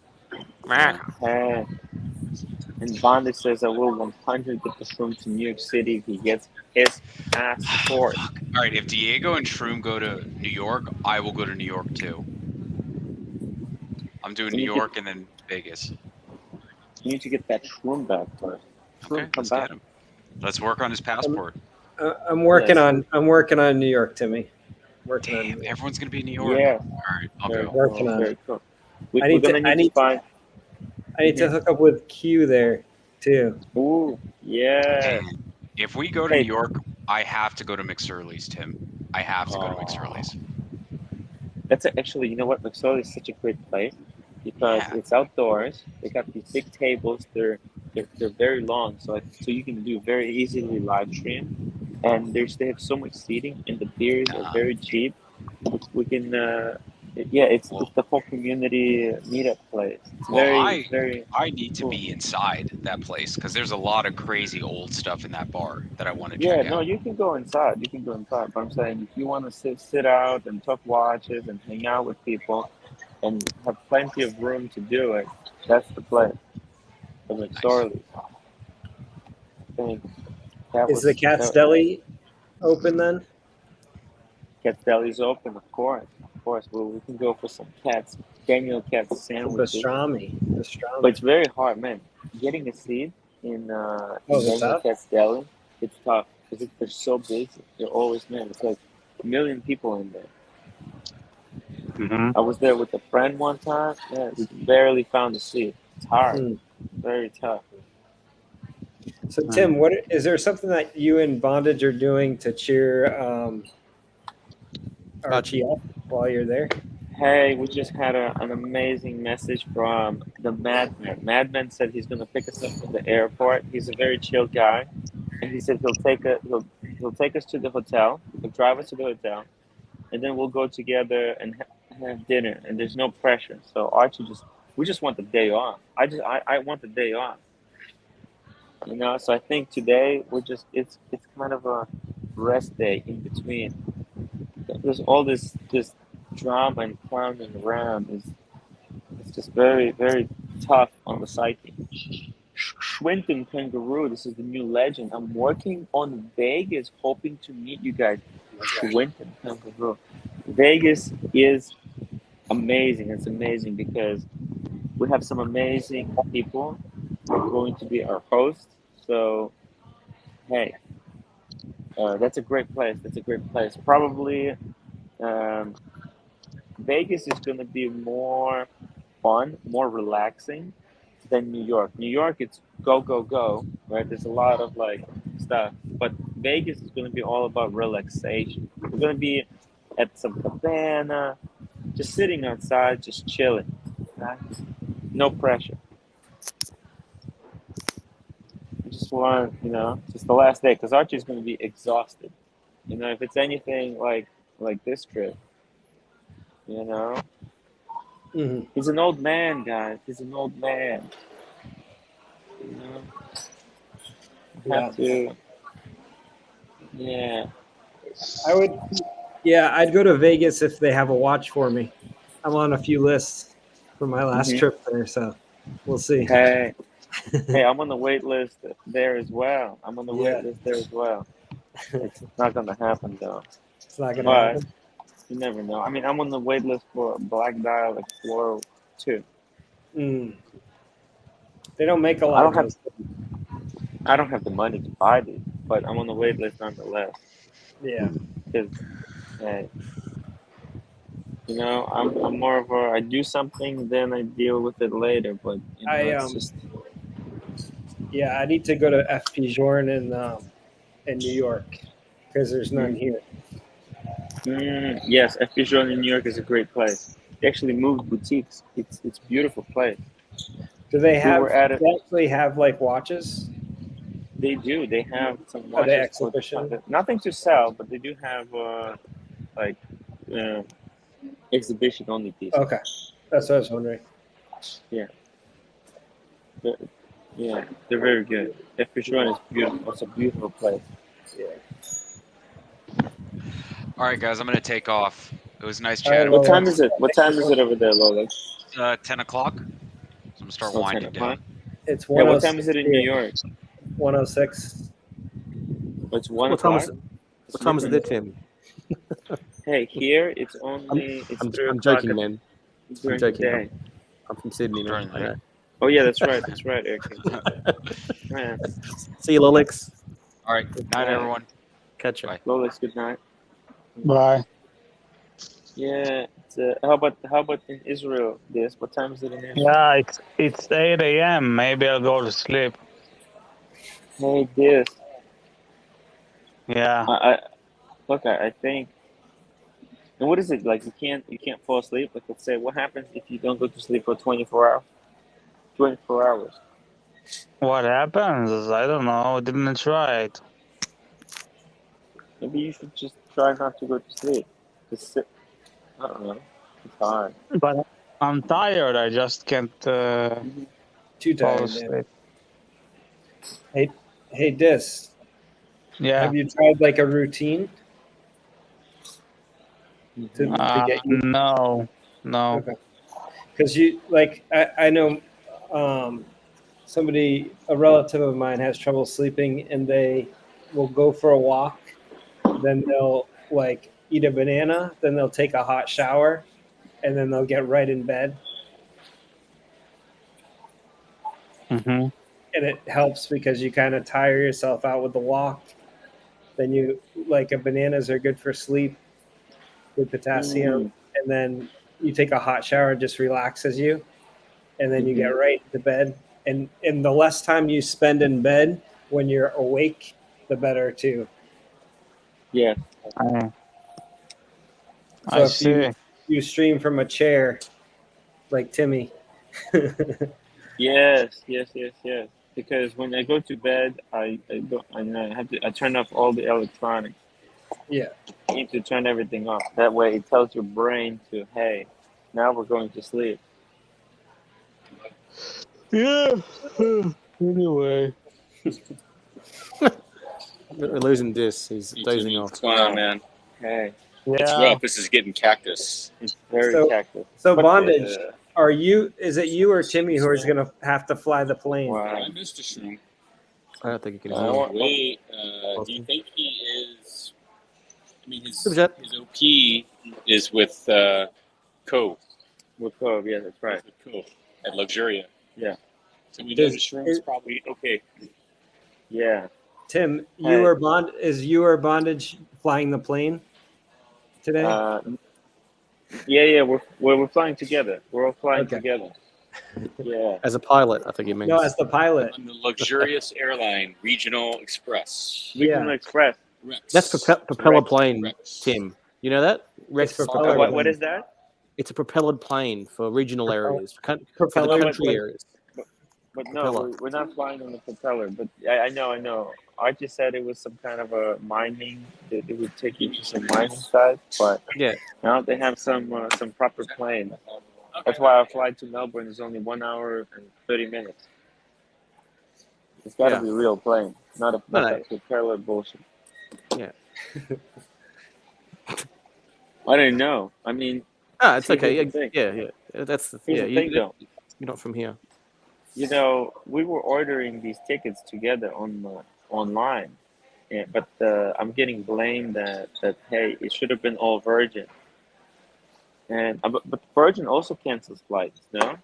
[SPEAKER 2] And Bondage says I will 100 get the Shroom to New York City if he gets his passport.
[SPEAKER 10] All right, if Diego and Shroom go to New York, I will go to New York too. I'm doing New York and then Vegas.
[SPEAKER 2] You need to get that Shroom back first.
[SPEAKER 10] Okay, let's get him. Let's work on his passport.
[SPEAKER 11] I'm working on New York, Timmy.
[SPEAKER 10] Damn, everyone's gonna be in New York.
[SPEAKER 2] Yeah.
[SPEAKER 10] All right, I'll go.
[SPEAKER 11] Working on it.
[SPEAKER 2] Cool.
[SPEAKER 11] I need to hook up with Q there too.
[SPEAKER 2] Ooh, yeah.
[SPEAKER 10] If we go to New York, I have to go to McSorley's, Tim. I have to go to McSorley's.
[SPEAKER 2] That's actually, you know what? McSorley is such a great place because it's outdoors. They got these big tables. They're very long, so you can do very easily live stream. And they have so much seating, and the beers are very cheap. We can, it's the whole community meetup place. It's
[SPEAKER 10] I need to be inside that place because there's a lot of crazy old stuff in that bar that I want to check out.
[SPEAKER 2] Yeah, no, you can go inside. But I'm saying if you want to sit out and talk watches and hang out with people and have plenty of room to do it, that's the place. The McSorley.
[SPEAKER 11] Is the Cat's Deli open then?
[SPEAKER 2] Cat's Deli is open, of course. Well, we can go for some Daniel Katz sandwiches.
[SPEAKER 11] Pastrami.
[SPEAKER 2] But it's very hard, man. Getting a seat in Daniel Katz Deli, it's tough because they're so busy. They're always, it's like 1 million people in there.
[SPEAKER 17] Mm-hmm.
[SPEAKER 2] I was there with a friend one time. Yeah, we barely found a seat. It's hard. Very tough.
[SPEAKER 11] So Tim, what is there something that you and Bondage are doing to cheer Archie up while you're there?
[SPEAKER 2] Hey, we just had an amazing message from the Madman. Madman said he's going to pick us up from the airport. He's a very chill guy, and he said he'll take us to the hotel. He'll drive us to the hotel, and then we'll go together and have dinner. And there's no pressure. So Archie we just want the day off. I want the day off. You know, so I think today it's kind of a rest day in between. There's all this drama and clowning around. It's just very, very tough on the psyche. Schwinton Kangaroo, this is the new legend. I'm working on Vegas, hoping to meet you guys. Schwinton Kangaroo. Vegas is amazing. It's amazing because we have some amazing people who are going to be our hosts. So hey, that's a great place. That's a great place. Probably Vegas is going to be more fun, more relaxing than New York. New York, it's go, go, go, right? There's a lot of like stuff. But Vegas is going to be all about relaxation. We're going to be at some cabana, just sitting outside, just chilling. Right? No pressure. I just want, just the last day, because Archie's going to be exhausted. If it's anything like this trip, he's an old man, guys. He's an old man. Have to, yeah.
[SPEAKER 11] I'd go to Vegas if they have a watch for me. I'm on a few lists for my last trip there, so we'll see.
[SPEAKER 2] Hey, I'm on the wait list there as well. It's not gonna happen though.
[SPEAKER 11] It's not gonna happen.
[SPEAKER 2] You never know. I mean, I'm on the wait list for Black Dial Explorer 2.
[SPEAKER 11] They don't make a lot of those.
[SPEAKER 2] I don't have the money to buy these, but I'm on the wait list nonetheless.
[SPEAKER 11] Yeah.
[SPEAKER 2] Because, I'm more of a, I do something, then I deal with it later. But it's just.
[SPEAKER 11] Yeah, I need to go to FP Journe in New York because there's none here.
[SPEAKER 2] Yes, FP Journe in New York is a great place. They actually moved boutiques. It's a beautiful place.
[SPEAKER 11] Do they have? They actually have like watches.
[SPEAKER 2] They do. They have some
[SPEAKER 11] Are they
[SPEAKER 2] watches.
[SPEAKER 11] exhibition?
[SPEAKER 2] Nothing to sell, but they do have exhibition only pieces.
[SPEAKER 11] Okay, that's what I was wondering.
[SPEAKER 2] Yeah. They're very good. FP Journe is beautiful. It's a beautiful place.
[SPEAKER 11] Yeah.
[SPEAKER 10] All right, guys, I'm gonna take off. It was nice chatting.
[SPEAKER 2] What time is it? What time is it over there, Lola?
[SPEAKER 10] 10 o'clock. So I'm gonna start winding down.
[SPEAKER 11] It's
[SPEAKER 2] what time is it in New York?
[SPEAKER 11] 1:06.
[SPEAKER 2] It's 1
[SPEAKER 17] What time
[SPEAKER 2] o'clock.
[SPEAKER 17] What time is it there, Tim?
[SPEAKER 2] Hey, here it's only.
[SPEAKER 17] I'm joking, man.
[SPEAKER 2] I'm joking.
[SPEAKER 17] I'm from Sydney, man.
[SPEAKER 2] Oh yeah, that's right. That's right, Eric. Man.
[SPEAKER 17] See you, Rolex.
[SPEAKER 10] All right. Good night, everyone.
[SPEAKER 17] Catch you.
[SPEAKER 10] Bye.
[SPEAKER 2] Rolex, good night.
[SPEAKER 13] Bye.
[SPEAKER 2] Yeah. How about in Israel? What time is it in Israel?
[SPEAKER 13] Yeah, it's 8 a.m. Maybe I'll go to sleep.
[SPEAKER 2] Hey, this.
[SPEAKER 13] Yeah.
[SPEAKER 2] I think. And what is it like? You can't fall asleep. Like, let's say, what happens if you don't go to sleep for 24 hours? 24 hours.
[SPEAKER 13] What happens? I don't know. I didn't try it.
[SPEAKER 2] Maybe you should just try not to go to sleep. Just sit. I don't know. It's hard.
[SPEAKER 13] But I'm tired. I just can't
[SPEAKER 11] Too
[SPEAKER 13] fall
[SPEAKER 11] tired,
[SPEAKER 13] asleep.
[SPEAKER 11] man. Hey, Dis.
[SPEAKER 13] Yeah.
[SPEAKER 11] Have you tried like a routine? To get you?
[SPEAKER 13] No.
[SPEAKER 11] Okay. Because I know a relative of mine has trouble sleeping, and they will go for a walk, then they'll like eat a banana, then they'll take a hot shower, and then they'll get right in bed.
[SPEAKER 13] Mm-hmm.
[SPEAKER 11] And it helps because you kind of tire yourself out with the walk. Then bananas are good for sleep, good potassium, and then you take a hot shower, it just relaxes you, and then you get right into bed. And the less time you spend in bed when you're awake, the better too.
[SPEAKER 2] Yeah.
[SPEAKER 11] So if you stream from a chair, like Timmy.
[SPEAKER 2] Yes. Because when I go to bed, I turn off all the electronics.
[SPEAKER 11] Yeah.
[SPEAKER 2] You need to turn everything off. That way, it tells your brain to, hey, now we're going to sleep.
[SPEAKER 13] Yeah. Anyway.
[SPEAKER 17] We're losing Dis. He's dozing off.
[SPEAKER 14] What's going on, man?
[SPEAKER 2] Hey.
[SPEAKER 14] It's rough. This is getting cactus.
[SPEAKER 2] It's very cactus.
[SPEAKER 11] So Bondage, is it you or Timmy who is going to have to fly the plane?
[SPEAKER 2] Wow.
[SPEAKER 14] I missed a stream.
[SPEAKER 17] I don't think you can.
[SPEAKER 14] Wait, do you think he is? I mean, his OP is with Co.
[SPEAKER 2] With Co, yeah, that's right.
[SPEAKER 14] With Co at Luxuria.
[SPEAKER 2] Yeah.
[SPEAKER 14] So we know the shroom's probably okay.
[SPEAKER 2] Yeah.
[SPEAKER 11] Tim,
[SPEAKER 2] Hey.
[SPEAKER 11] you or Bondage flying the plane today?
[SPEAKER 2] Yeah, we're flying together. We're all flying
[SPEAKER 11] Okay.
[SPEAKER 2] together. Yeah.
[SPEAKER 17] As a pilot, I think he means.
[SPEAKER 11] No, as the pilot.
[SPEAKER 14] On the luxurious airline Regional Express.
[SPEAKER 2] Regional Express.
[SPEAKER 17] That's propeller
[SPEAKER 2] Rex.
[SPEAKER 17] plane, Tim. You know that? Rex is
[SPEAKER 11] propeller
[SPEAKER 17] propeller.
[SPEAKER 2] What is that?
[SPEAKER 17] It's a propellered plane for regional areas, for the
[SPEAKER 11] propeller-
[SPEAKER 17] country areas.
[SPEAKER 2] But no, we're not flying on the propeller. But I know. Archie said it was some kind of a mining. That it would take you to some mining site. But
[SPEAKER 17] Yeah.
[SPEAKER 2] now they have some proper plane. That's why our flight to Melbourne is only 1 hour and 30 minutes. It's got to be a real plane, not that propeller bullshit.
[SPEAKER 17] Yeah.
[SPEAKER 2] I didn't know. I mean,
[SPEAKER 17] it's
[SPEAKER 2] see,
[SPEAKER 17] okay.
[SPEAKER 2] here's the thing.
[SPEAKER 17] Yeah. That's
[SPEAKER 2] Here's the thing, though.
[SPEAKER 17] You're not from here.
[SPEAKER 2] You know, we were ordering these tickets together online, but I'm getting blamed that hey, it should have been all Virgin. And but Virgin also cancels flights, no?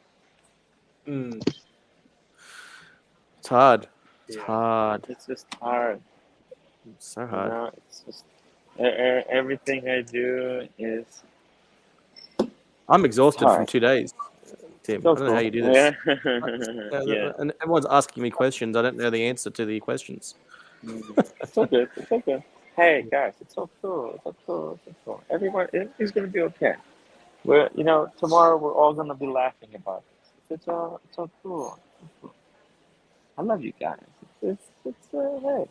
[SPEAKER 17] It's hard. It's hard.
[SPEAKER 2] It's just hard.
[SPEAKER 17] It's so hard.
[SPEAKER 2] You know, it's just everything I do is.
[SPEAKER 17] I'm exhausted from 2 days, Tim.
[SPEAKER 2] So
[SPEAKER 17] I don't know how you do this.
[SPEAKER 2] Yeah.
[SPEAKER 17] And everyone's asking me questions. I don't know the answer to the questions.
[SPEAKER 2] It's all good. It's okay. Hey guys, it's all cool. It's all cool. Everyone is gonna be okay. Tomorrow we're all gonna be laughing about this. It's all cool. I love you guys. It's hey.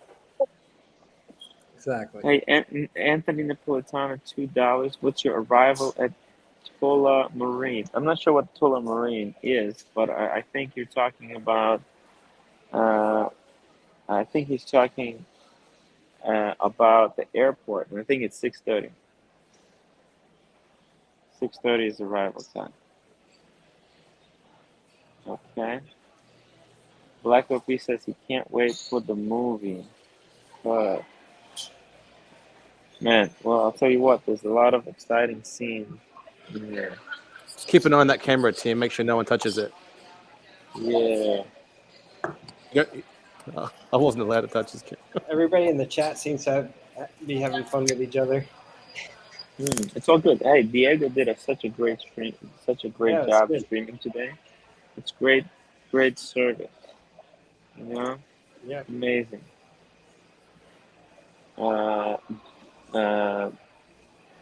[SPEAKER 11] Exactly.
[SPEAKER 2] Hey, Anthony Napolitano, $2. What's your arrival at Tula Marine? I'm not sure what Tula Marine is, but I think you're talking about. I think he's talking about the airport, and I think it's 6:30. 6:30 is arrival time. Okay. Black OP says he can't wait for the movie, but man, well, I'll tell you what. There's a lot of exciting scenes in there.
[SPEAKER 17] Just keep an eye on that camera, Tim. Make sure no one touches it.
[SPEAKER 2] Yeah.
[SPEAKER 17] I wasn't allowed to touch his camera.
[SPEAKER 11] Everybody in the chat seems to be having fun with each other.
[SPEAKER 2] It's all good. Hey, Diego did such a great job streaming today. It's great service. You know?
[SPEAKER 11] Yeah.
[SPEAKER 2] Amazing.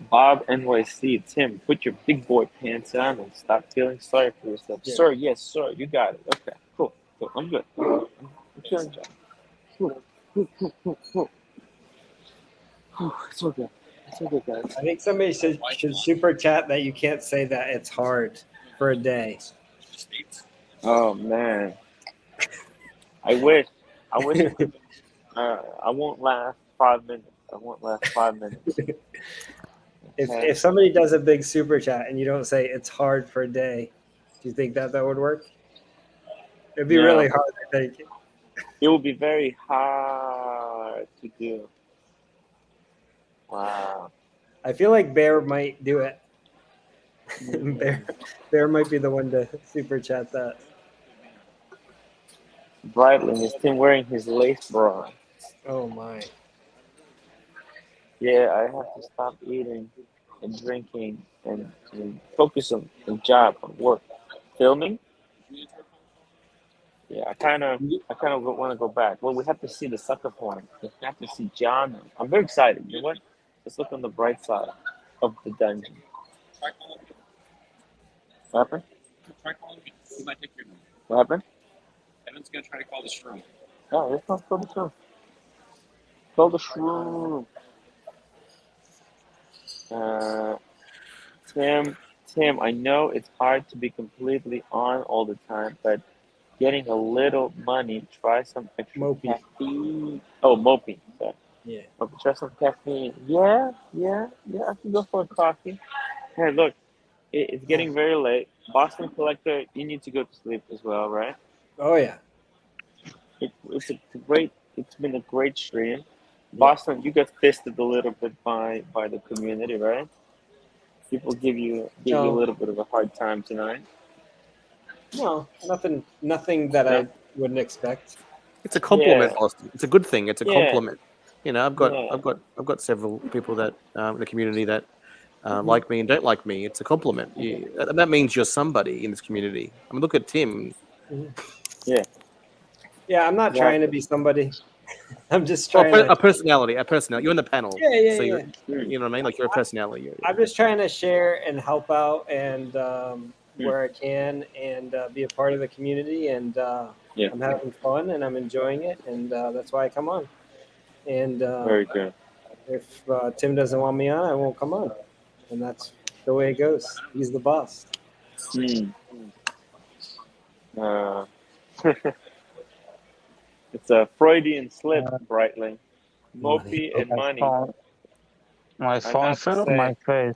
[SPEAKER 2] Bob NYC, Tim, put your big boy pants on and stop feeling sorry for yourself.
[SPEAKER 11] Yeah.
[SPEAKER 2] Sir, yes, sir, you got it. Okay, cool. I'm good. I'm feeling good. Cool. It's all good. It's all good, guys.
[SPEAKER 11] I think somebody should super chat that you can't say that it's hard for a day.
[SPEAKER 2] Oh man, I wish. I won't last 5 minutes.
[SPEAKER 11] If somebody does a big super chat and you don't say it's hard for a day, do you think that would work? It'd be really hard, I think.
[SPEAKER 2] It would be very hard to do. Wow.
[SPEAKER 11] I feel like Bear might do it. Bear might be the one to super chat that.
[SPEAKER 2] Brightling is Tim wearing his lace bra.
[SPEAKER 11] Oh my.
[SPEAKER 2] Yeah, I have to stop eating and drinking and focus on job, on work. Filming? Yeah, I kind of want to go back. Well, we have to see the sucker point. We have to see John. I'm very excited. You know what? Let's look on the bright side of the dungeon. What happened?
[SPEAKER 14] He might take your number.
[SPEAKER 2] What happened?
[SPEAKER 14] Evan's gonna try to call the shroom.
[SPEAKER 2] Oh, let's not call the shroom. Call the shroom. Tim, I know it's hard to be completely on all the time, but getting a little money, try some extra caffeine. Oh, moping. Sorry.
[SPEAKER 11] Yeah.
[SPEAKER 2] Okay, try some caffeine. Yeah. I can go for a coffee. Hey, look, it's getting very late. Boston Collector, you need to go to sleep as well, right?
[SPEAKER 11] Oh yeah.
[SPEAKER 2] It's been a great stream. Boston, you got fisted a little bit by the community, right? People give you a little bit of a hard time tonight.
[SPEAKER 11] No, nothing that I wouldn't expect.
[SPEAKER 17] It's a compliment,
[SPEAKER 2] Yeah.
[SPEAKER 17] Austin. It's a good thing. It's a
[SPEAKER 2] Yeah.
[SPEAKER 17] compliment. You know, I've
[SPEAKER 2] Yeah.
[SPEAKER 17] got several people that in the community that like me and don't like me. It's a compliment. That means you're somebody in this community. I mean, look at Tim.
[SPEAKER 2] Yeah.
[SPEAKER 11] Yeah, I'm not
[SPEAKER 2] Exactly.
[SPEAKER 11] trying to be somebody. I'm just
[SPEAKER 17] Well,
[SPEAKER 11] trying to.
[SPEAKER 17] a personality. You're in the panel.
[SPEAKER 11] Yeah.
[SPEAKER 17] So you know what I mean? Like you're a personality.
[SPEAKER 11] I'm just trying to share and help out and where I can and be a part of the community. And I'm having fun and I'm enjoying it. And that's why I come on. And
[SPEAKER 2] Very good.
[SPEAKER 11] if Tim doesn't want me on, I won't come on. And that's the way it goes. He's the boss.
[SPEAKER 2] It's a Freudian slip, Brightling. Mopey and money.
[SPEAKER 13] My phone fell on my face.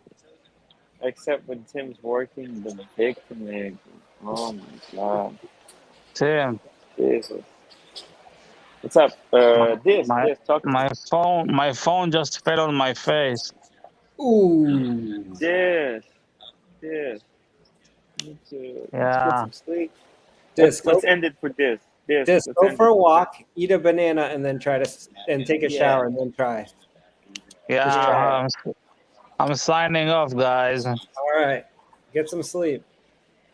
[SPEAKER 2] Except when Tim's working the victim egg. Oh my god.
[SPEAKER 13] Tim.
[SPEAKER 2] Jesus. What's up? Talk to me.
[SPEAKER 13] My phone just fell on my face.
[SPEAKER 11] Ooh.
[SPEAKER 2] Yes.
[SPEAKER 13] Yeah.
[SPEAKER 2] Let's get some sleep. Let's end it for this.
[SPEAKER 11] Go for a walk, eat a banana, and then take a shower and then try.
[SPEAKER 13] Yeah, I'm signing off, guys.
[SPEAKER 11] All right, get some sleep,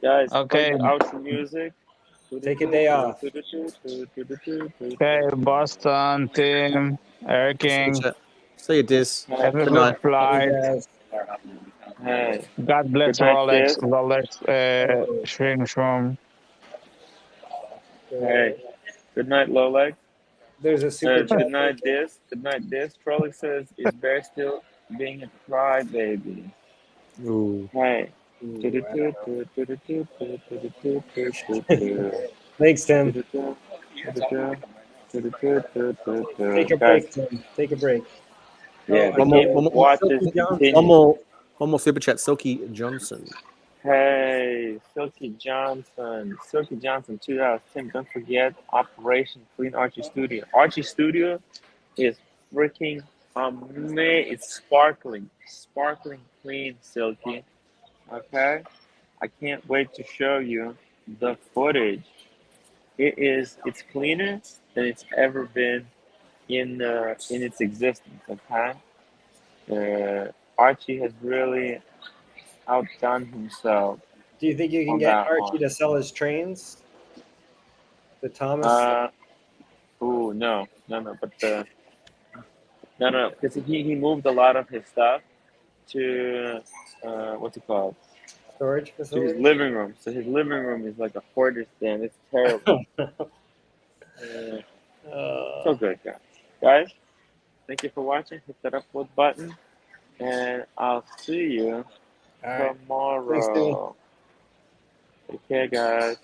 [SPEAKER 2] guys.
[SPEAKER 13] Okay.
[SPEAKER 2] Play out some music.
[SPEAKER 11] Take a day off.
[SPEAKER 13] Okay, Boston, Tim, Eric King.
[SPEAKER 17] See you, Dis.
[SPEAKER 13] Have a good flight.
[SPEAKER 2] Hey.
[SPEAKER 13] God bless
[SPEAKER 2] Good night,
[SPEAKER 13] Rolex, Shroom.
[SPEAKER 2] Hey. Good night, Lolex.
[SPEAKER 11] There's a super chat.
[SPEAKER 2] Good night, Dis. Trolley says, is Bear still being a crybaby?
[SPEAKER 17] Ooh.
[SPEAKER 2] Hey.
[SPEAKER 11] Thanks, Tim. Take a break, Tim. Take a break.
[SPEAKER 2] Yeah,
[SPEAKER 17] one more super chat. Silky Johnson.
[SPEAKER 2] Hey, Silky Johnson, 2 hours. Tim, don't forget Operation Clean Archie Studio. Archie Studio is freaking amazing. It's sparkling clean, Silky. Okay, I can't wait to show you the footage. It's cleaner than it's ever been in its existence. Okay, Archie has really outdone himself.
[SPEAKER 11] Do you think you can get Archie to sell his trains? The Thomas?
[SPEAKER 2] No. But no, because he moved a lot of his stuff to what's it called?
[SPEAKER 11] Storage facility.
[SPEAKER 2] To his living room. So his living room is like a hoarder's den. It's terrible. So good, guys. Thank you for watching. Hit that upload button, and I'll see you tomorrow. Take care, guys.